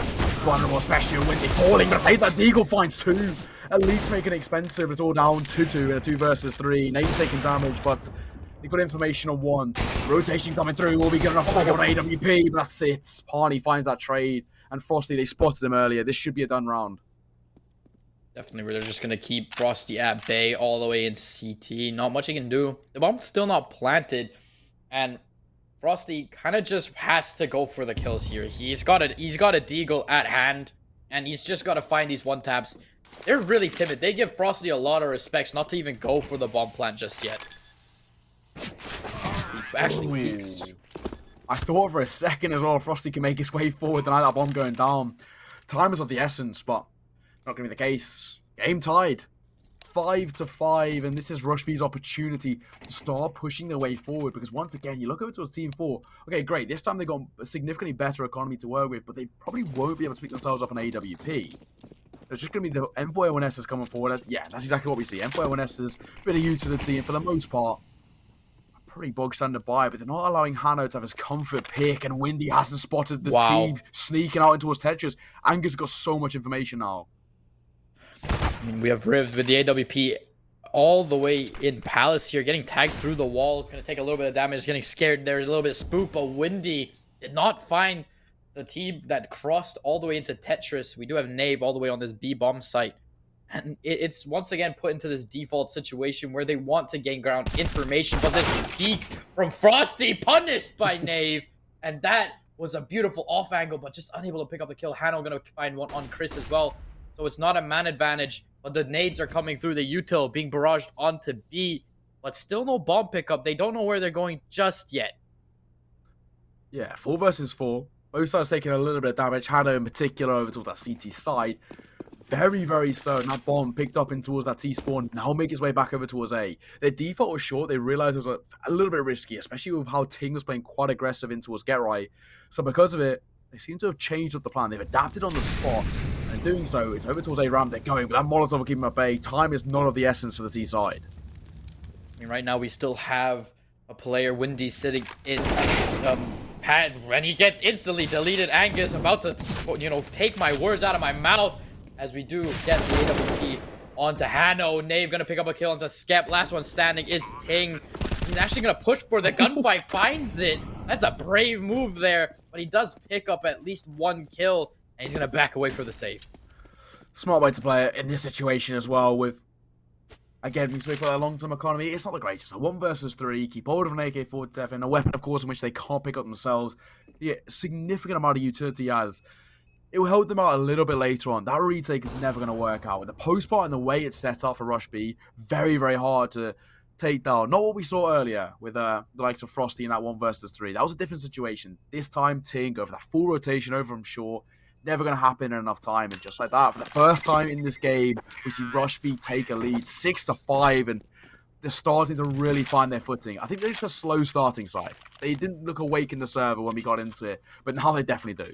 vulnerable, especially when they're falling. But I say that Deagle finds 2, at least making it expensive. It's all down 2-2 in a 2 versus 3. Nate taking damage, but they got information on 1. Rotation coming through. Will be good enough to pick up an AWP, but that's it. Parney finds that trade, and Frosty, they spotted him earlier. This should be a done round. Definitely, they're just going to keep Frosty at bay all the way in CT. Not much he can do. The bomb's still not planted, and Frosty kind of just has to go for the kills here. He's got a deagle at hand, and he's just got to find these one taps. They're really timid. They give Frosty a lot of respects not to even go for the bomb plant just yet. Actually, I thought for a second as well Frosty can make his way forward deny that bomb going down. Time is of the essence, but not going to be the case. Game tied. 5-5, and this is Rush B's opportunity to start pushing their way forward, because once again, you look over towards Team 4. Okay, great. This time they got a significantly better economy to work with, but they probably won't be able to pick themselves up an AWP. There's just going to be the M4A1Ss coming forward. Yeah, that's exactly what we see. M4A1Ss, bit of utility, and for the most part, pretty bog standard buy, but they're not allowing Hano to have his comfort pick, and Windy hasn't spotted the team sneaking out into towards Tetris. Angus got so much information now. I mean, we have Riv with the AWP all the way in Palace here, getting tagged through the wall. Going to take a little bit of damage, getting scared. There's a little bit of spook, but Windy did not find the team that crossed all the way into Tetris. We do have Nave all the way on this B-bomb site. And it's once again put into this default situation where they want to gain ground information, but this peek from Frosty punished by Nave. And that was a beautiful off angle, but just unable to pick up the kill. Hano going to find one on Chris as well. So it's not a man advantage, but the nades are coming through the util, being barraged onto B, but still no bomb pickup. They don't know where they're going just yet. Yeah, 4 versus 4. Both sides taking a little bit of damage. Hano in particular over towards that CT side. Very, very slow. And that bomb picked up in towards that T-spawn. Now make his way back over towards A. Their default was short. They realized it was a little bit risky, especially with how Ting was playing quite aggressive in towards Get Right. So because of it, they seem to have changed up the plan. They've adapted on the spot. And in doing so, it's over towards A ramp. They're going, but that Molotov will keep them at bay. Time is not of the essence for the T side. I mean, right now we still have a player, Windy, sitting in pad, and he gets instantly deleted. Angus about to, take my words out of my mouth as we do get the AWP onto Hano. Nave gonna pick up a kill onto Skep. Last one standing is Ting. He's actually gonna push for the gunfight, finds it. That's a brave move there, but he does pick up at least one kill, and he's gonna back away for the save. Smart way to play it in this situation as well. With again, we speak about their long-term economy. It's not the greatest. A 1 versus 3, keep hold of an AK-47, a weapon, of course, in which they can't pick up themselves. Yeah, significant amount of utility as it will help them out a little bit later on. That retake is never going to work out. With the post part and the way it's set up for Rush B, very, very hard to take down. Not what we saw earlier with the likes of Frosty in that 1 versus 3. That was a different situation. This time, Ting go for that full rotation over from shore. Never going to happen in enough time. And just like that, for the first time in this game, we see Rush B take a lead 6-5. And they're starting to really find their footing. I think they're just a slow starting side. They didn't look awake in the server when we got into it, but now they definitely do.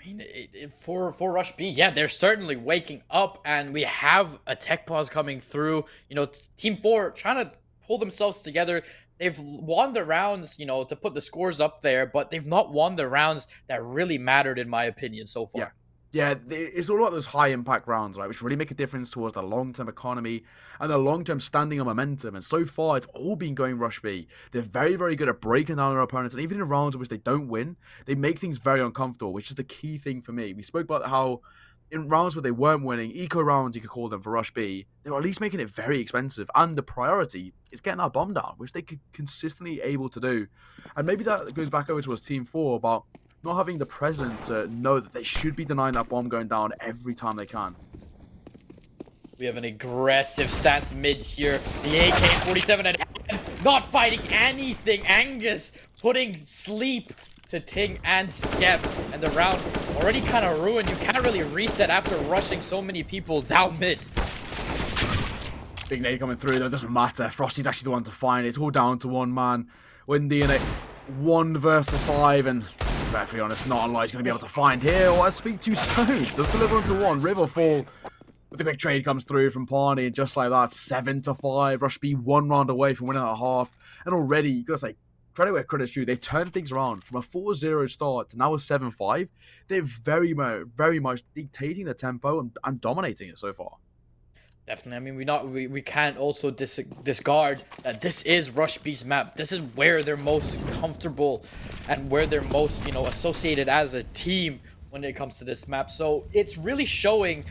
I mean, for Rush B, yeah, they're certainly waking up, and we have a tech pause coming through. You know, Team 4 trying to pull themselves together. They've won the rounds, you know, to put the scores up there, but they've not won the rounds that really mattered, in my opinion, so far. Yeah, it's all about those high-impact rounds, right, which really make a difference towards the long-term economy and the long-term standing and momentum. And so far, it's all been going Rush B. They're very, very good at breaking down their opponents, and even in rounds in which they don't win, they make things very uncomfortable, which is the key thing for me. We spoke about how in rounds where they weren't winning, eco rounds, you could call them, for Rush B, they were at least making it very expensive. And the priority is getting that bomb down, which they could consistently able to do. And maybe that goes back over towards Team 4 about not having the president to know that they should be denying that bomb going down every time they can. We have an aggressive stance mid here. The AK-47 and not fighting anything. Angus putting sleep to Ting and Skep. And the round already kind of ruined. You can't really reset after rushing so many people down mid. Big nade coming through, though. It doesn't matter. Frosty's actually the one to find it. It's all down to one man. Windy in it. 1 versus 5, and let's be honest, not a lot he's going to be able to find here. Or I speak too soon. Does deliver onto 1. Riverfall with a quick trade comes through from Parney, and just like that, 7-5. Rush B 1 round away from winning at half. And already, you got to say, credit where credit's due. They've turned things around from a 4-0 start to now a 7-5. They're very much dictating the tempo and dominating it so far. Definitely. I mean, we can't also discard that this is Rush B's map. This is where they're most comfortable and where they're most, you know, associated as a team when it comes to this map. So it's really showing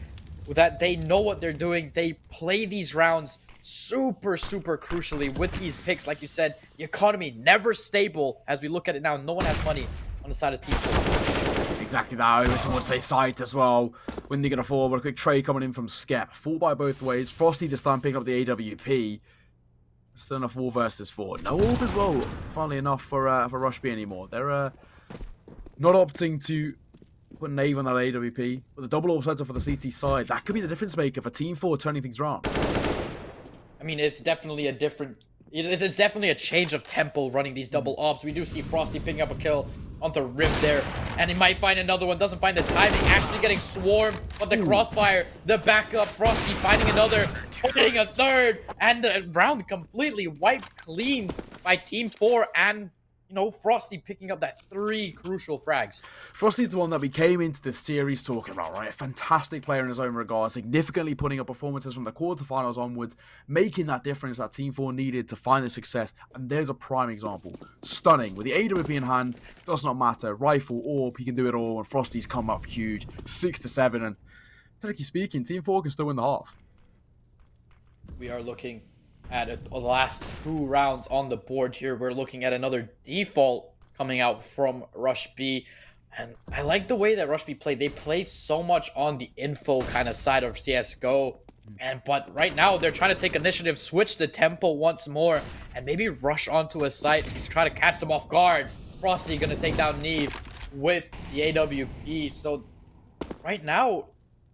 that they know what they're doing. They play these rounds super crucially with these picks. Like you said, the economy never stable as we look at it now. No one has money on the side of Team 4. Exactly that. Over towards their site as well. When they're going to fall, but a quick trade coming in from Skep. Full by both ways. Frosty this time picking up the AWP. Still in a 4 versus 4. No orb as well, funnily enough, for Rush B anymore. They're not opting to put an AVE on that AWP. With a double orb setup for the CT side, that could be the difference maker for Team 4 turning things around. I mean, it's definitely a different... It's definitely a change of tempo running these double ops. We do see Frosty picking up a kill onto Rip there, and he might find another one. Doesn't find the timing, actually getting swarmed, but the crossfire, the backup, Frosty finding another, putting a third, and the round completely wiped clean by Team 4, and, you know, Frosty picking up that 3 crucial frags. Frosty's the one that we came into this series talking about, right? A fantastic player in his own regard, significantly putting up performances from the quarterfinals onwards, making that difference that Team 4 needed to find the success. And there's a prime example. Stunning. With the AWP in hand, does not matter. Rifle, orb, he can do it all. And Frosty's come up huge. 6-7. And technically speaking, Team 4 can still win the half. We are looking at the last 2 rounds on the board here. We're looking at another default coming out from Rush B. And I like the way that Rush B played. They play so much on the info kind of side of CSGO. But right now, they're trying to take initiative, switch the tempo once more, and maybe rush onto a site to try to catch them off guard. Frosty going to take down Neve with the AWP. So right now,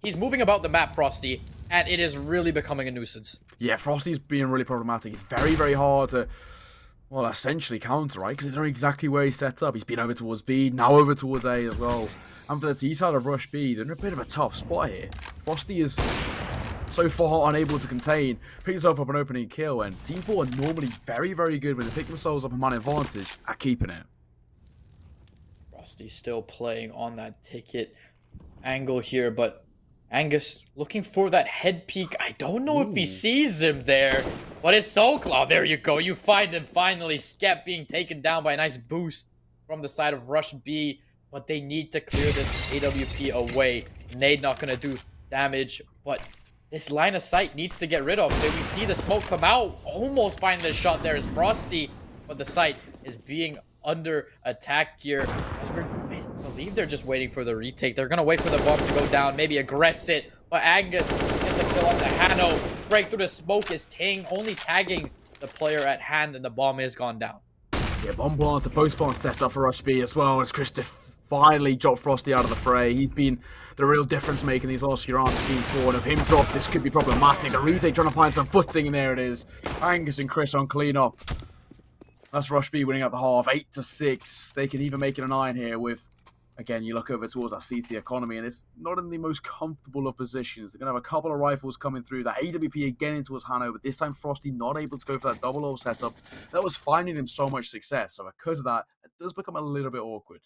he's moving about the map, Frosty, and it is really becoming a nuisance. Yeah, Frosty's being really problematic. He's very hard to, well, essentially counter, right? Because they know exactly where he's set up. He's been over towards B, now over towards A as well. And for the T side of Rush B, they're in a bit of a tough spot here. Frosty is so far unable to contain, pick himself up an opening kill, and Team 4 are normally very good when they pick themselves up a man advantage at keeping it. Frosty still playing on that ticket angle here, but Angus looking for that head peek. I don't know if he sees him there, but it's so close. Oh, there you go. You find him finally. Skep being taken down by a nice boost from the side of Rush B, but they need to clear this AWP away. Nade not going to do damage, but this line of sight needs to get rid of. Then we see the smoke come out. Almost find the shot there is Frosty, but the site is being under attack here. I believe they're just waiting for the retake. They're going to wait for the bomb to go down, maybe aggress it. But Angus gets the kill on the Hano. Spraying through the smoke is Ting, only tagging the player at hand, and the bomb is gone down. Yeah, bomb plant, a post plant set up for Rush B as well. As Christoph finally dropped Frosty out of the fray. He's been the real difference maker in these last few rounds of Team 4, and if him drop, this could be problematic. A retake trying to find some footing, and there it is. Angus and Chris on cleanup. That's Rush B winning at the half, 8-6. They can even make it a 9 here with, again, you look over towards that CT economy, and it's not in the most comfortable of positions. They're going to have a couple of rifles coming through. That AWP again into his Hano, but this time Frosty not able to go for that double ult setup. That was finding them so much success. So because of that, it does become a little bit awkward.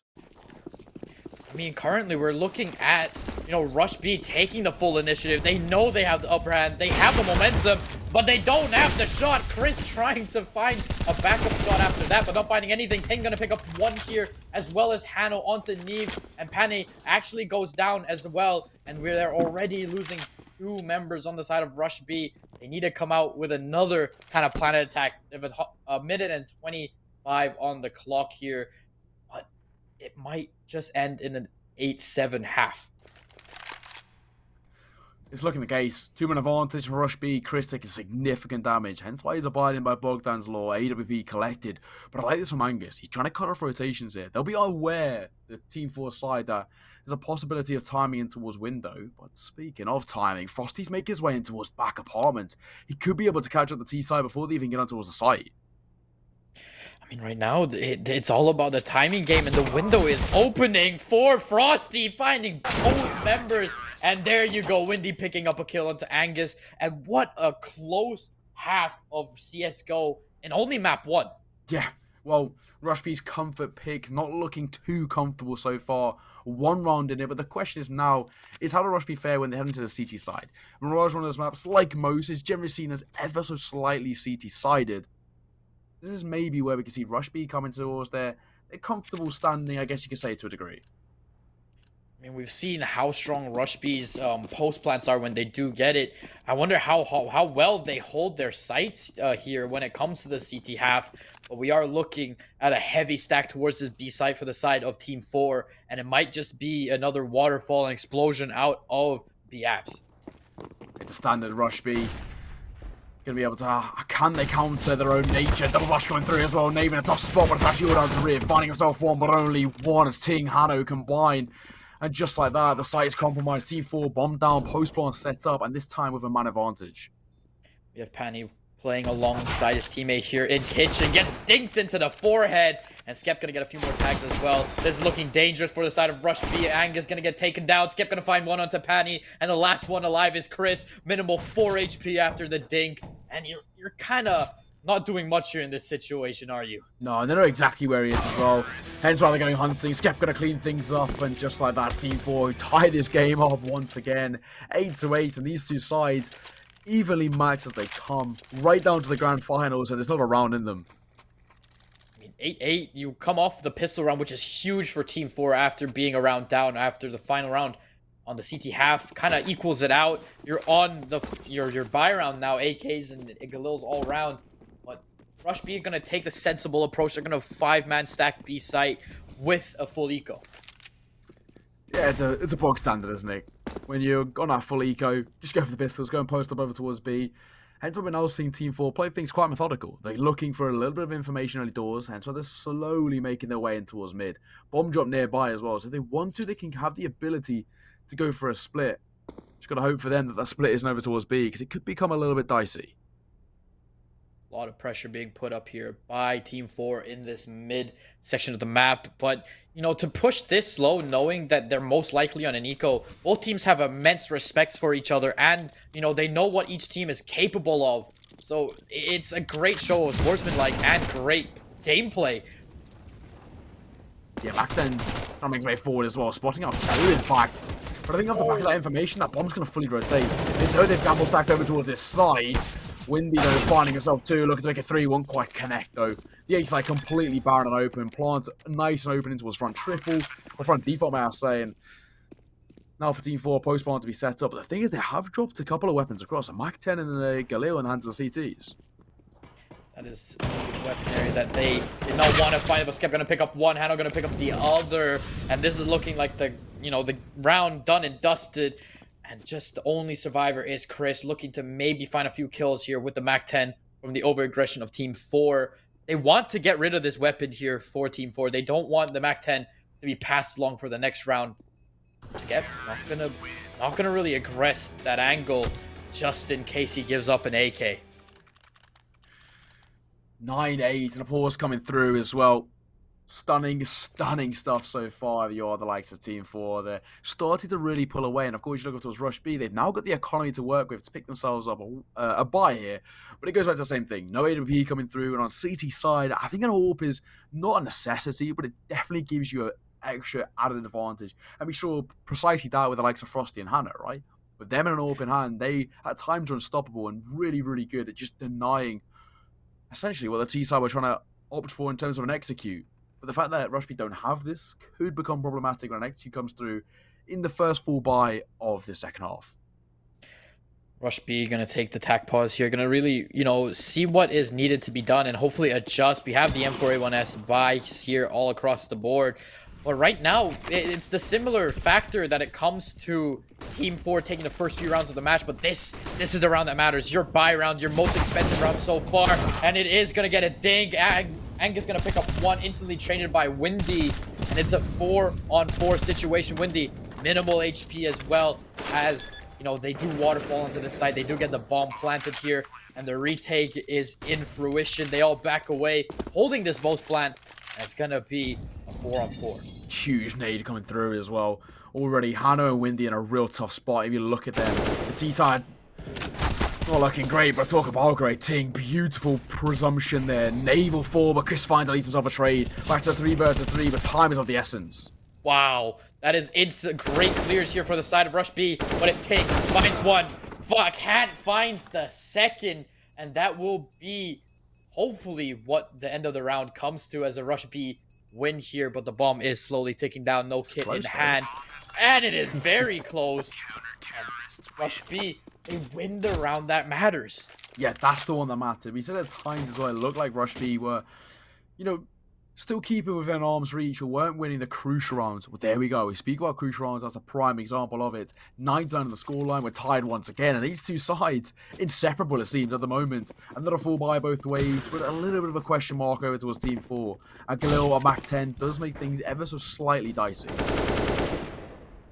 I mean, currently we're looking at, Rush B taking the full initiative. They know they have the upper hand. They have the momentum, but they don't have the shot. Chris trying to find a backup shot after that, but not finding anything. Ting gonna pick up one here, as well as Hano onto Neve, and Pani actually goes down as well. And we're already losing 2 members on the side of Rush B. They need to come out with another kind of planet attack. They have a minute and 25 on the clock here. It might just end in an 8-7 half. It's looking the case. 2-man advantage for Rush B. Chris taking significant damage, hence why he's abiding by Bogdan's law. AWP collected. But I like this from Angus. He's trying to cut off rotations here. They'll be aware, the Team 4 side, that there's a possibility of timing in towards window. But speaking of timing, Frosty's making his way in towards back apartment. He could be able to catch up the T side before they even get on towards the site. I mean, right now, it's all about the timing game, and the window is opening for Frosty, finding both members. And there you go, Windy picking up a kill onto Angus. And what a close half of CSGO in only map 1. Yeah, well, Rush B's comfort pick, not looking too comfortable so far. 1 round in it, but the question is now, is how do Rush B fare when they head into the CT side? Mirage, one of those maps, like most, is generally seen as ever so slightly CT-sided. This is maybe where we can see Rush B coming towards their comfortable standing, I guess you could say, to a degree. I mean, we've seen how strong Rush B's post plants are when they do get it. I wonder how well they hold their sights here when it comes to the CT half. But we are looking at a heavy stack towards this B side for the side of Team 4. And it might just be another waterfall and explosion out of the apps. It's a standard Rush B. Going to be able to, can they counter their own nature? Double rush coming through as well. Nave in a tough spot, but Tashi down to rear, finding himself one, but only one as Ting, Hano combine. And just like that, the site is compromised. Team 4 bomb down, post plan set up, and this time with a man advantage. We have Pani playing alongside his teammate here in Kitchen. Gets dinked into the forehead. And Skep gonna get a few more tags as well. This is looking dangerous for the side of Rush B. Angus gonna get taken down. Skep gonna find one onto Pani. And the last one alive is Chris. Minimal 4 HP after the dink. And you're kind of not doing much here in this situation, are you? No, and they know exactly where he is as well. Hence why they're going hunting. Skep gonna clean things up. And just like that, Team 4 tie this game up once again. 8-8. And these two sides evenly matched as they come. Right down to the grand finals. And there's not a round in them. 8-8, you come off the pistol round, which is huge for Team 4 after being a round down after the final round on the CT half. Kind of equals it out. You're on your buy round now, AKs and Galils all around. But Rush B are going to take the sensible approach. They're going to 5-man stack B site with a full eco. Yeah, it's a bog standard, isn't it? When you're on that full eco, just go for the pistols, go and post up over towards B. Hence why we're now seeing Team 4 play things quite methodical. They're looking for a little bit of information early doors, hence why they're slowly making their way in towards mid. Bomb drop nearby as well, so if they want to, they can have the ability to go for a split. Just got to hope for them that that split isn't over towards B, because it could become a little bit dicey. A lot of pressure being put up here by Team 4 in this mid section of the map. But, to push this slow, knowing that they're most likely on an eco, both teams have immense respect for each other. And, they know what each team is capable of. So it's a great show of sportsmanlike and great gameplay. Yeah, back then, trying to make his way forward as well. Spotting out 2, in fact. But I think off the back of that information, that bomb's going to fully rotate. They know they've double stacked over towards this side. Windy, though, finding himself 2, looking to make a 3, won't quite connect, though. The A side completely barren and open. Plant nice and open into his front triple, or front default, may I say. And now for Team 4, post plant to be set up. But the thing is, they have dropped a couple of weapons across. A Mac 10 and a Galil in the hands of the CTs. That is a weapon area that they did not want to find, but Skep going to pick up one, Hano going to pick up the other. And this is looking like the round done and dusted. And just the only survivor is Chris, looking to maybe find a few kills here with the MAC-10 from the over-aggression of Team 4. They want to get rid of this weapon here for Team 4. They don't want the MAC-10 to be passed along for the next round. Skep not gonna really aggress that angle just in case he gives up an AK. 9-8 and a pause coming through as well. Stunning stuff so far. You are the likes of Team 4. They're starting to really pull away. And of course, you look towards Rush B. They've now got the economy to work with to pick themselves up a buy here. But it goes back to the same thing. No AWP coming through. And on CT side, I think an AWP is not a necessity, but it definitely gives you an extra added advantage. And we saw precisely that with the likes of Frosty and Hannah, right? With them in an open hand, they at times are unstoppable and really, really good at just denying essentially what the T side were trying to opt for in terms of an execute. But the fact that Rush B don't have this could become problematic when an execute comes through in the first full buy of the second half. Rush B going to take the tack pause here. Going to really, see what is needed to be done and hopefully adjust. We have the M4A1S buys here all across the board. But right now, it's the similar factor that it comes to Team 4 taking the first few rounds of the match. But this is the round that matters. Your buy round, your most expensive round so far. And it is going to get a ding. Angus going to pick up one, instantly traded by Windy. And it's a 4-on-4 situation. Windy, minimal HP as well as, they do waterfall onto the side. They do get the bomb planted here. And the retake is in fruition. They all back away, holding this both plant. It's going to be a 4-on-4. Huge nade coming through as well. Already, Hannah and Windy in a real tough spot. If you look at them, the T-side not looking great, but talk about great team. Beautiful presumption there. Naval 4, but Chris finds at least himself a trade. Back to 3 versus 3, but time is of the essence. Wow. That is instant. Great clears here for the side of Rush B, but it's Ting finds one. Cat finds the second, and that will be hopefully what the end of the round comes to as a Rush B win here, but the bomb is slowly ticking down. No kit in hand, and it is very close. Rush B, they win the round that matters. Yeah, that's the one that mattered. We said at times as well, it looked like Rush B were, still keeping within arm's reach, but weren't winning the crucial rounds. Well, there we go. We speak about crucial rounds. That's a prime example of it. 9 down on the scoreline. We're tied once again. And these two sides, inseparable it seems at the moment. Another full buy both ways, but a little bit of a question mark over towards Team 4. And Galil on Mac 10 does make things ever so slightly dicey.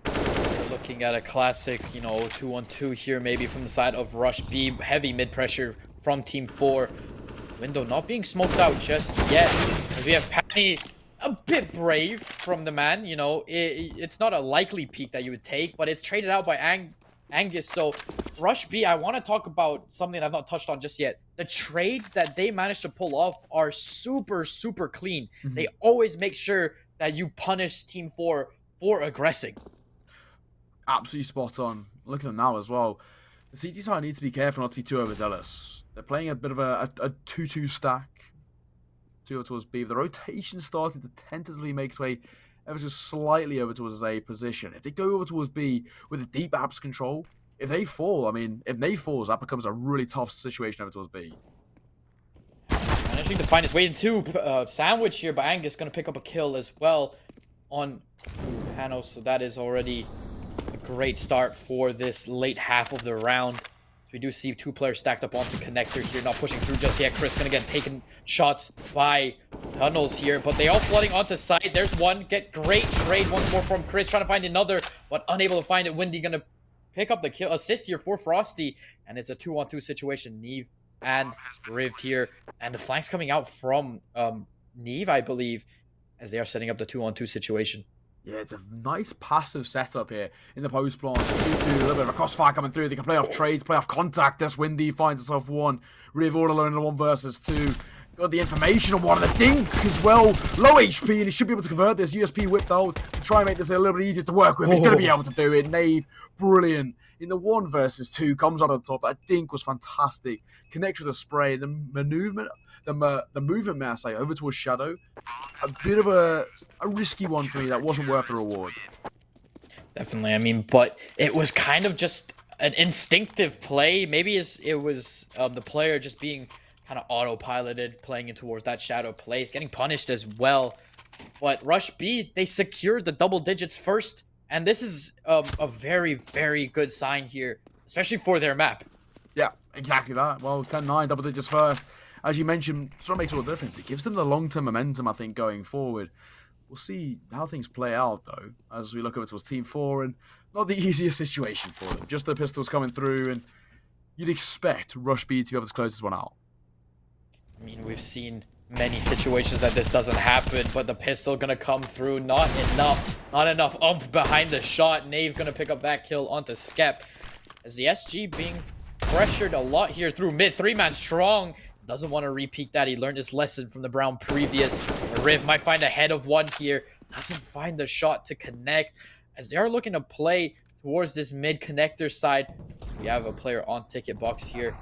We're looking at a classic, 2-on-2 here, maybe from the side of Rush B. Heavy mid-pressure from Team 4. Window not being smoked out just yet. We have Patty, a bit brave from the man. It's not a likely peak that you would take, but it's traded out by Angus. So Rush B, I want to talk about something I've not touched on just yet. The trades that they managed to pull off are super, super clean. They always make sure that you punish Team 4 for aggressing. Absolutely spot on. Look at them now as well. The CT side needs to be careful not to be too overzealous. They're playing a bit of a 2-2 stack. 2 towards B. The rotation started to tentatively make its way ever so slightly over towards A position. If they go over towards B with a deep apps control, if they fall, if they falls, that becomes a really tough situation over towards B. Managing to find his way into sandwich here, but Angus going to pick up a kill as well on Hano. So that is already a great start for this late half of the round. We do see 2 players stacked up onto connector here, not pushing through just yet. Chris gonna get taken shots by tunnels here, but they all flooding onto site. There's one. Get great trade once more from Chris, trying to find another, but unable to find it. Windy gonna pick up the kill assist here for Frosty, and it's a 2-on-2 situation. Neve and Riv here, and the flanks coming out from Neve, I believe, as they are setting up the 2-on-2 situation. Yeah, it's a nice passive setup here in the post plant. 2-2, a little bit of a crossfire coming through. They can play off trades, play off contact. As Windy finds himself one. Riv all alone in a 1 versus 2. Got the information on one, and the dink as well. Low HP, and he should be able to convert this. USP whipped out to try and make this a little bit easier to work with. He's going to be able to do it. Nave, brilliant. In the 1 versus 2, comes out on the top. That dink was fantastic. Connects with the spray. The movement, may I say, over to a shadow. A bit of a risky one for me that wasn't worth the reward. Definitely, but it was kind of just an instinctive play. Maybe it was the player just being kind of autopiloted, playing in towards that shadow place, getting punished as well. But Rush B, they secured the double digits first, and this is a very, very good sign here, especially for their map. Yeah, exactly that. Well, 10-9, double digits first. As you mentioned, sort of makes all the difference. It gives them the long-term momentum, I think, going forward. We'll see how things play out, though, as we look over towards Team 4, and not the easiest situation for them. Just the pistols coming through, and you'd expect Rush B to be able to close this one out. I mean, we've seen many situations that this doesn't happen, but the pistol gonna come through. Not enough oomph behind the shot. Nave gonna pick up that kill onto Skep. As the SG being pressured a lot here through mid. 3-man strong. Doesn't want to repeat that. He learned his lesson from the Brown previous. The Riv might find a head of one here. Doesn't find the shot to connect. As they are looking to play towards this mid connector side. We have a player on ticket box here.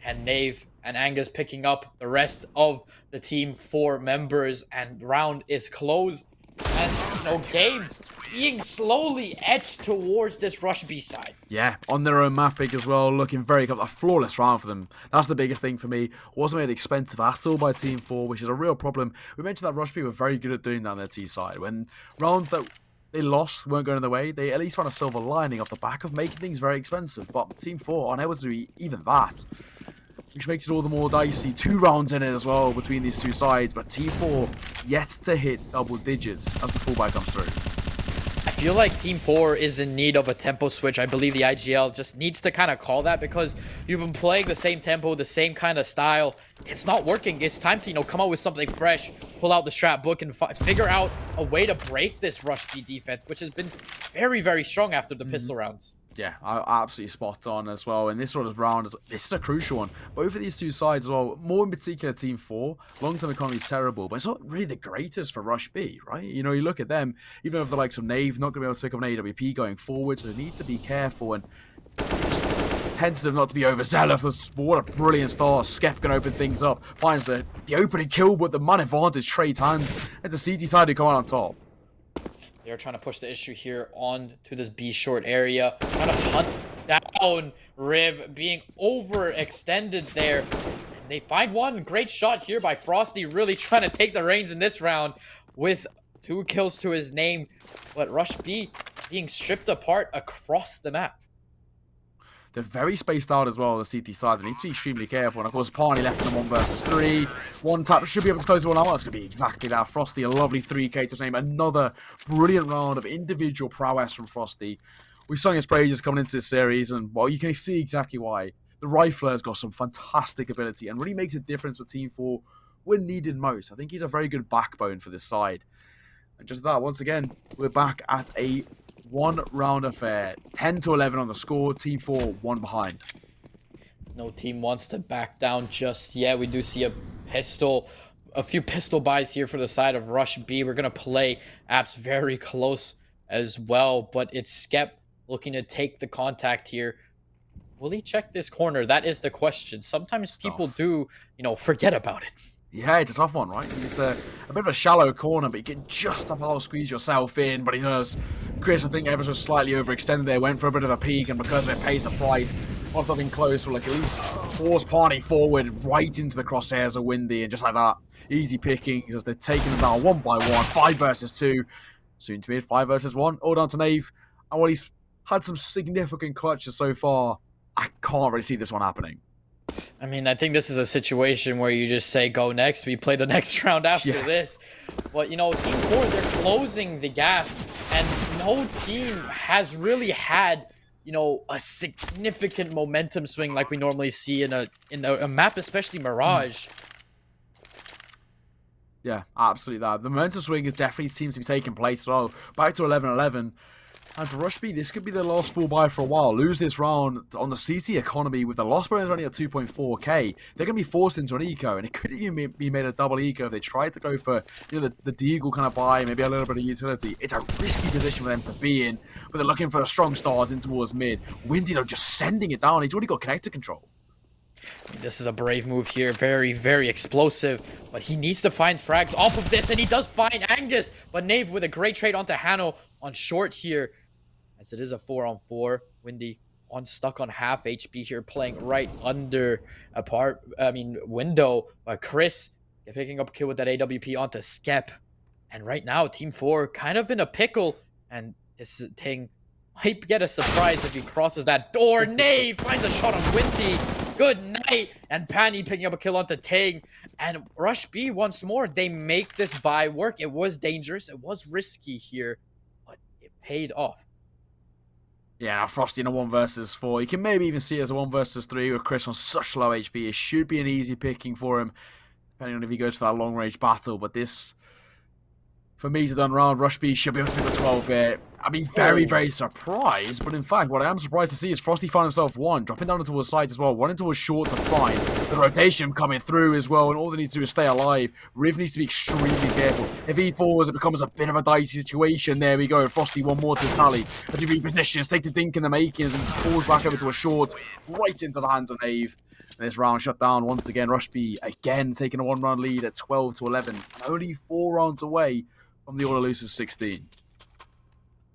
And Nave and Angus picking up the rest of the Team 4 members. And round is closed. And, game being slowly edged towards this Rush B side. Yeah, on their own map pick as well, looking very good. A flawless round for them. That's the biggest thing for me. Wasn't made expensive at all by Team 4, which is a real problem. We mentioned that Rush B were very good at doing that on their T side. When rounds that they lost weren't going their way, they at least found a silver lining off the back of making things very expensive. But Team 4 aren't able to do even that, which makes it all the more dicey. 2 rounds in it as well between these two sides, but Team 4 yet to hit double digits as the fullback comes through. I feel like Team 4 is in need of a tempo switch. I believe the IGL just needs to kind of call that, because you've been playing the same tempo, the same kind of style. It's not working. It's time to, come up with something fresh, pull out the strat book, and figure out a way to break this Rush B defense, which has been very, very strong after the pistol rounds. Yeah, absolutely spot on as well. And this sort of round, this is a crucial one. Both of these two sides as well, more in particular Team 4, long-term economy is terrible, but it's not really the greatest for Rush B, right? You look at them, even if the likes of Nave, not going to be able to pick up an AWP going forward, so they need to be careful and tentative not to be overzealous. What a brilliant start. Skep can open things up, finds the opening kill, but the man advantage trade hands, and the CT side who come out on top. They're trying to push the issue here on to this B short area. Trying to hunt down Riv, being overextended there. And they find one. Great shot here by Frosty, really trying to take the reins in this round with 2 kills to his name. But Rush B being stripped apart across the map. They're very spaced out as well, the CT side. They need to be extremely careful. And of course, Parney left in 1 versus 3. One tap should be able to close one out. That's going to be exactly that. Frosty, a lovely 3K to his name. Another brilliant round of individual prowess from Frosty. We've sung his praises coming into this series, and, well, you can see exactly why. The Rifler has got some fantastic ability and really makes a difference for Team 4 when needed most. I think he's a very good backbone for this side. And just that, once again, we're back at a 1-round affair. 10-11 on the score. Team 4 1 behind. No team wants to back down just yet. We do see a few pistol buys here for the side of Rush B. We're going to play Apps very close as well, but it's Skep looking to take the contact here. Will he check this corner? That is the question. Sometimes people do, forget about it. Yeah, it's a tough one, right? It's a bit of a shallow corner, but you can just about squeeze yourself in. But he does. Chris, I think, ever so slightly overextended there, went for a bit of a peak, and because of it pays the price, wants something close, will at least force Parney forward right into the crosshairs of Windy, and just like that, easy pickings as they're taking them down 1 by 1, 5 versus 2, soon to be 5 versus 1, all down to Nave. And while he's had some significant clutches so far, I can't really see this one happening. I mean, I think this is a situation where you just say, go next. We play the next round after this. But, Team 4, they're closing the gap. And no team has really had, a significant momentum swing like we normally see in a map, especially Mirage. Yeah, absolutely that. The momentum swing definitely seems to be taking place as well. Back to 11-11. And for Rush B, this could be their last full buy for a while. Lose this round on the CT economy with the loss bonus only at 2.4k. They're going to be forced into an eco, and it could even be made a double eco if they try to go for the Deagle kind of buy, maybe a little bit of utility. It's a risky position for them to be in, but they're looking for a strong start in towards mid. Windy, though, just sending it down. He's already got connector control. This is a brave move here. Very, very explosive. But he needs to find frags off of this, and he does find Angus. But Nave with a great trade onto Hano on short here. As it is a 4-on-4. Windy stuck on half HP here, playing right under window. But Chris picking up a kill with that AWP onto Skep. And right now, Team 4 kind of in a pickle. And this thing might get a surprise if he crosses that door. Nave finds a shot on Windy. Good night. And Panny picking up a kill onto Ting. And Rush B once more. They make this buy work. It was dangerous. It was risky here. But it paid off. Yeah, now Frosty in a 1 versus 4. You can maybe even see it as a 1 versus 3 with Chris on such low HP. It should be an easy picking for him, depending on if he goes for that long-range battle. But this, for me, is a done round. Rush B should be able to pick a 12 here. I mean, very surprised. But in fact, what I am surprised to see is Frosty found himself 1, dropping down into a side as well. 1 into a short to find. The rotation coming through as well. And all they need to do is stay alive. Riv needs to be extremely careful. If he falls, it becomes a bit of a dicey situation. There we go. Frosty 1 more to tally. As he repositions, takes a dink in the makings and falls back over to a short. Right into the hands of Nave. And this round shut down once again. Rush B again taking a 1-round lead at 12-11. And only 4 rounds away from the all-elusive 16.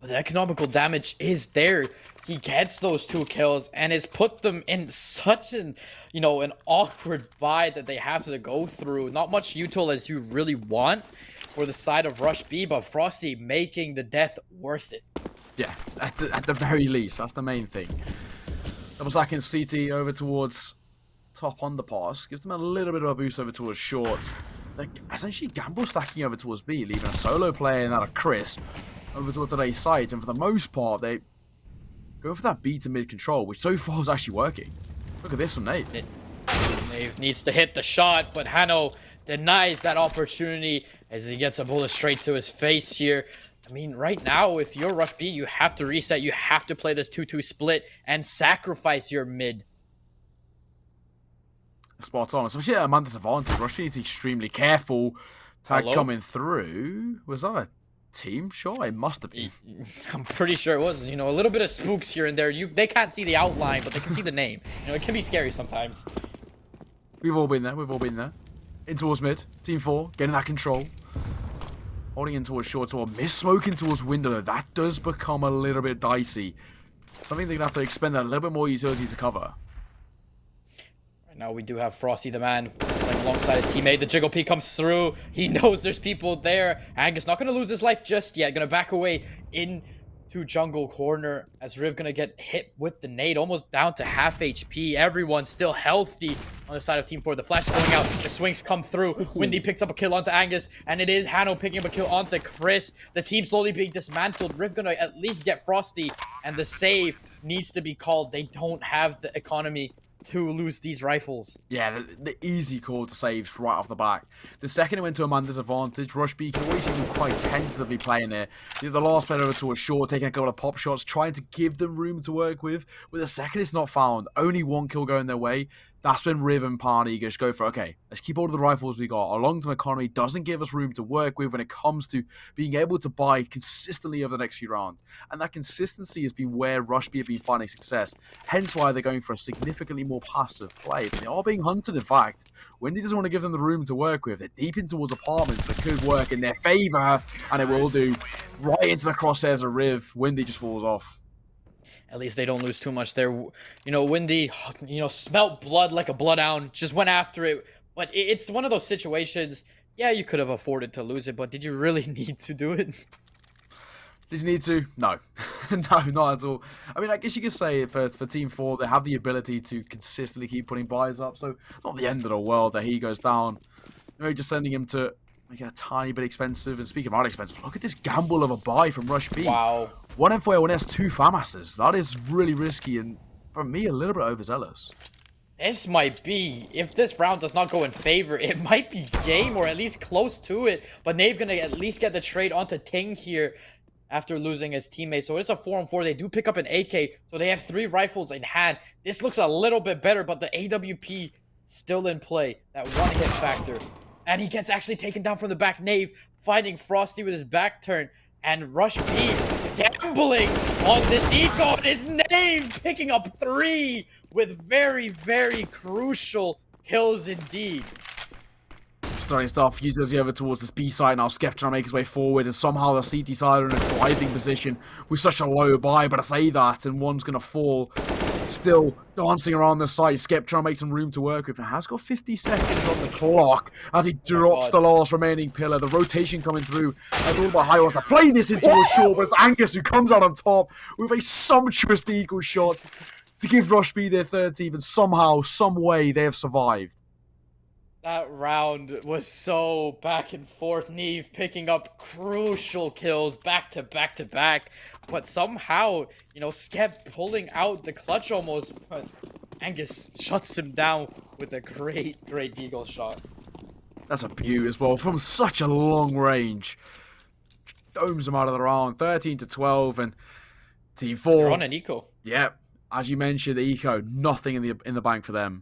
The economical damage is there. He gets those 2 kills and it's put them in such an, an awkward buy that they have to go through. Not much util as you really want for the side of Rush B, but Frosty making the death worth it. Yeah, at the very least, that's the main thing. Double stacking CT over towards top underpass. Gives them a little bit of a boost over towards short. They're essentially gamble stacking over towards B, leaving a solo player in that of Chris over towards today's site, and for the most part, they go for that B to mid control, which so far is actually working. Look at this from Nate. Nate needs to hit the shot, but Hano denies that opportunity as he gets a bullet straight to his face here. I mean, right now, if you're Rush B, you have to reset. You have to play this 2-2 split and sacrifice your mid. Spot on, especially at Amanda's advantage. Rush B is extremely careful. Tag coming through. Was that a team shot? It must have been. I'm pretty sure it was. A little bit of spooks here and there. They can't see the outline, but they can see the name. It can be scary sometimes. We've all been there. In towards mid. Team 4, getting that control. Holding in towards short, or miss smoking towards window. That does become a little bit dicey. Something they're going to have to expend a little bit more utility to cover. Right now we do have Frosty the man alongside his teammate. The Jiggle P comes through. He knows there's people there. Angus not going to lose his life just yet. Going to back away into jungle corner as Riv going to get hit with the nade. Almost down to half HP. Everyone still healthy on the side of Team 4. The flash is going out. The swings come through. Windy picks up a kill onto Angus. And it is Hano picking up a kill onto Chris. The team slowly being dismantled. Riv going to at least get Frosty. And the save needs to be called. They don't have the economy to lose these rifles. Yeah, the easy call to save right off the back. The second it went to Amanda's advantage, Rush B can always see them quite tentatively playing there. The last player over to a short, taking a couple of pop shots, trying to give them room to work with. With the second it's not found, only 1 kill going their way. That's when Riv and Parney just go for, okay, let's keep all of the rifles we got. Our long-term economy doesn't give us room to work with when it comes to being able to buy consistently over the next few rounds. And that consistency has been where Rush B have been finding success. Hence why they're going for a significantly more passive play. But they are being hunted, in fact. Wendy doesn't want to give them the room to work with. They're deep in towards apartments that could work in their favor, and it will do. Right into the crosshairs of Riv. Wendy just falls off. At least they don't lose too much there. Windy, smelt blood like a bloodhound. Just went after it. But it's one of those situations, yeah, you could have afforded to lose it, but did you really need to do it? Did you need to? No. No, not at all. I mean, I guess you could say for Team 4, they have the ability to consistently keep putting buys up, so not the end of the world that he goes down. Just sending him to make it a tiny bit expensive. And speaking about expensive, look at this gamble of a buy from Rush B. Wow. 1 M4, 1S, 2 FAMASs. That is really risky and, for me, a little bit overzealous. This might be, if this round does not go in favor, it might be game or at least close to it. But Nave going to at least get the trade onto Ting here after losing his teammate. So it's a 4-on-4. They do pick up an AK, so they have 3 rifles in hand. This looks a little bit better, but the AWP still in play. That 1-hit factor. And he gets actually taken down from the back. Nave finding Frosty with his back turn. And Rush B gambling on this eco. And it's Nave picking up 3 with very, very crucial kills indeed. Starting stuff, uses the over towards this B side now. Skep trying to make his way forward, and somehow the CT side are in a driving position with such a low buy. But I say that, and one's going to fall. Still dancing around the site. Skep trying to make some room to work with, and has got 50 seconds on the clock as he drops the last remaining pillar. The rotation coming through. And all about High wants to play this into a short, but it's Angus who comes out on top with a sumptuous deagle shot. to give Rush B their third team, and somehow, some way, they have survived. That round was so back and forth. Neve picking up crucial kills back to back to back. But somehow, you know, Skep pulling out the clutch almost. But Angus shuts him down with a great deagle shot. That's a beaut as well. From such a long range. Domes him out of the round. 13-12. And Team 4. They're on an eco. Yep. As you mentioned, the eco. Nothing in the bank for them.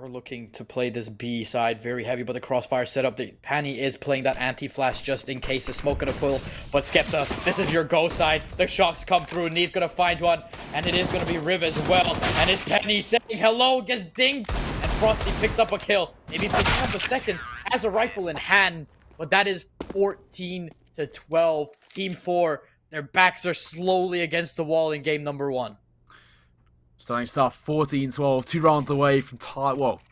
We're looking to play this B side very heavy, but the crossfire setup. The Panny is playing that anti-flash just in case the smoke gonna pull. But Skepta, this is your go side. The shocks come through. Neve's gonna find one, and it is gonna be Riv as well. And it's Penny saying hello, gets dinged, and Frosty picks up a kill. Maybe picks up a second, has a rifle in hand, but that is 14-12. Team 4, their backs are slowly against the wall in game number 1. Starting stuff, 14-12, 2 rounds away from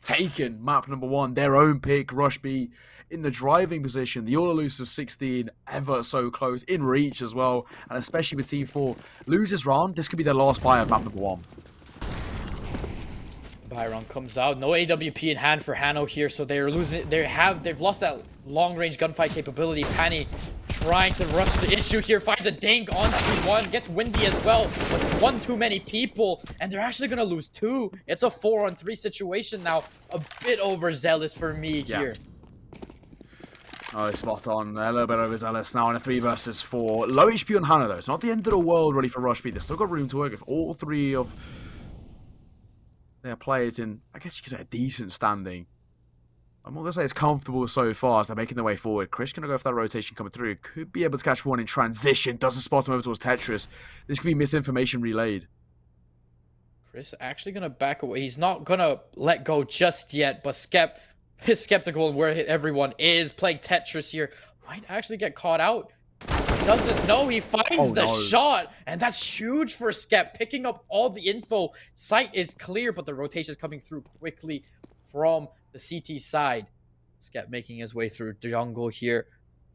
taken map number 1, their own pick, Rush B in the driving position. The all elusive 16, ever so close, in reach as well, and especially with Team 4. Lose this round, this could be their last buy of map number 1. Byron comes out, no AWP in hand for Hano here, so they're losing. They've lost that long range gunfight capability. Panny trying to rush the issue here, finds a dink onto one, gets windy as well, but one too many people, and they're actually gonna lose 2. It's a 4-on-3 situation now, a bit overzealous for me here. Oh, spot on. A little bit overzealous now in a 3 versus 4. Low HP on Hannah though. It's not the end of the world really for Rush B. They've still got room to work with all 3 of their players in, I guess you could say, a decent standing. I'm not going to say it's comfortable so far as they're making their way forward. Chris going to go for that rotation coming through. Could be able to catch one in transition. Doesn't spot him over towards Tetris. This could be misinformation relayed. Chris actually going to back away. He's not going to let go just yet, but Skep is skeptical of where everyone is. Playing Tetris here. Might actually get caught out. Doesn't know. He finds the shot, and that's huge for Skep. Picking up all the info. Sight is clear, but the rotation is coming through quickly from the CT side. Skep making his way through the jungle here.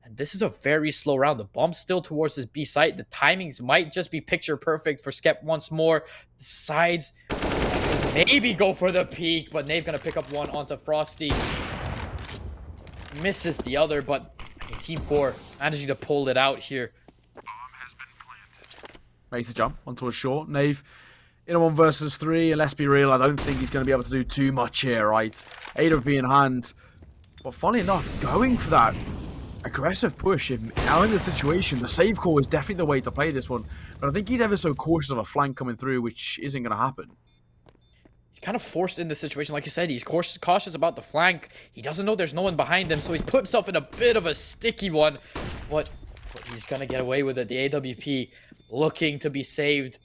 And this is a very slow round. The bomb's still towards this B site. The timings might just be picture perfect for Skep once more. The sides maybe go for the peak, but Nave gonna pick up one onto Frosty. Misses the other, but Team 4 managing to pull it out here. Makes the jump onto a short. Nave in a 1 versus 3, and let's be real, I don't think he's going to be able to do too much here, right? AWP in hand. But funnily enough, going for that aggressive push, if now in this situation, the save call is definitely the way to play this one. But I think he's ever so cautious of a flank coming through, which isn't going to happen. He's kind of forced in this situation. Like you said, he's cautious about the flank. He doesn't know there's no one behind him, so he's put himself in a bit of a sticky one. But he's going to get away with it. The AWP looking to be saved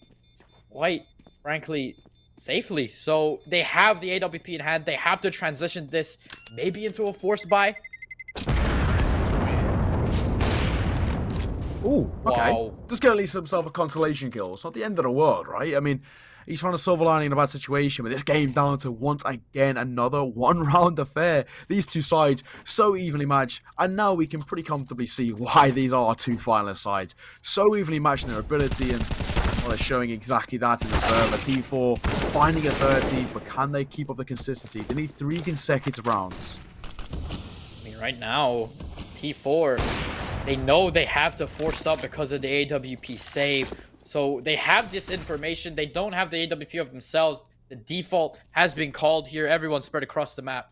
quite frankly safely. So they have the AWP in hand. They have to transition this maybe into a forced buy. Ooh, okay. Wow. Just get at least himself a consolation kill. It's not the end of the world, right? I mean, he's trying to silver lining in a bad situation, but this game down to once again another 1-round affair. These 2 sides so evenly matched, and now we can pretty comfortably see why these are our 2 finalist sides. So evenly matched in their ability, and well, they're showing exactly that in the server. Team 4 finding a 30, but can they keep up the consistency? They need 3 consecutive rounds. I mean, right now, T4, they know they have to force up because of the AWP save. So they have this information. They don't have the AWP of themselves. The default has been called here. Everyone's spread across the map.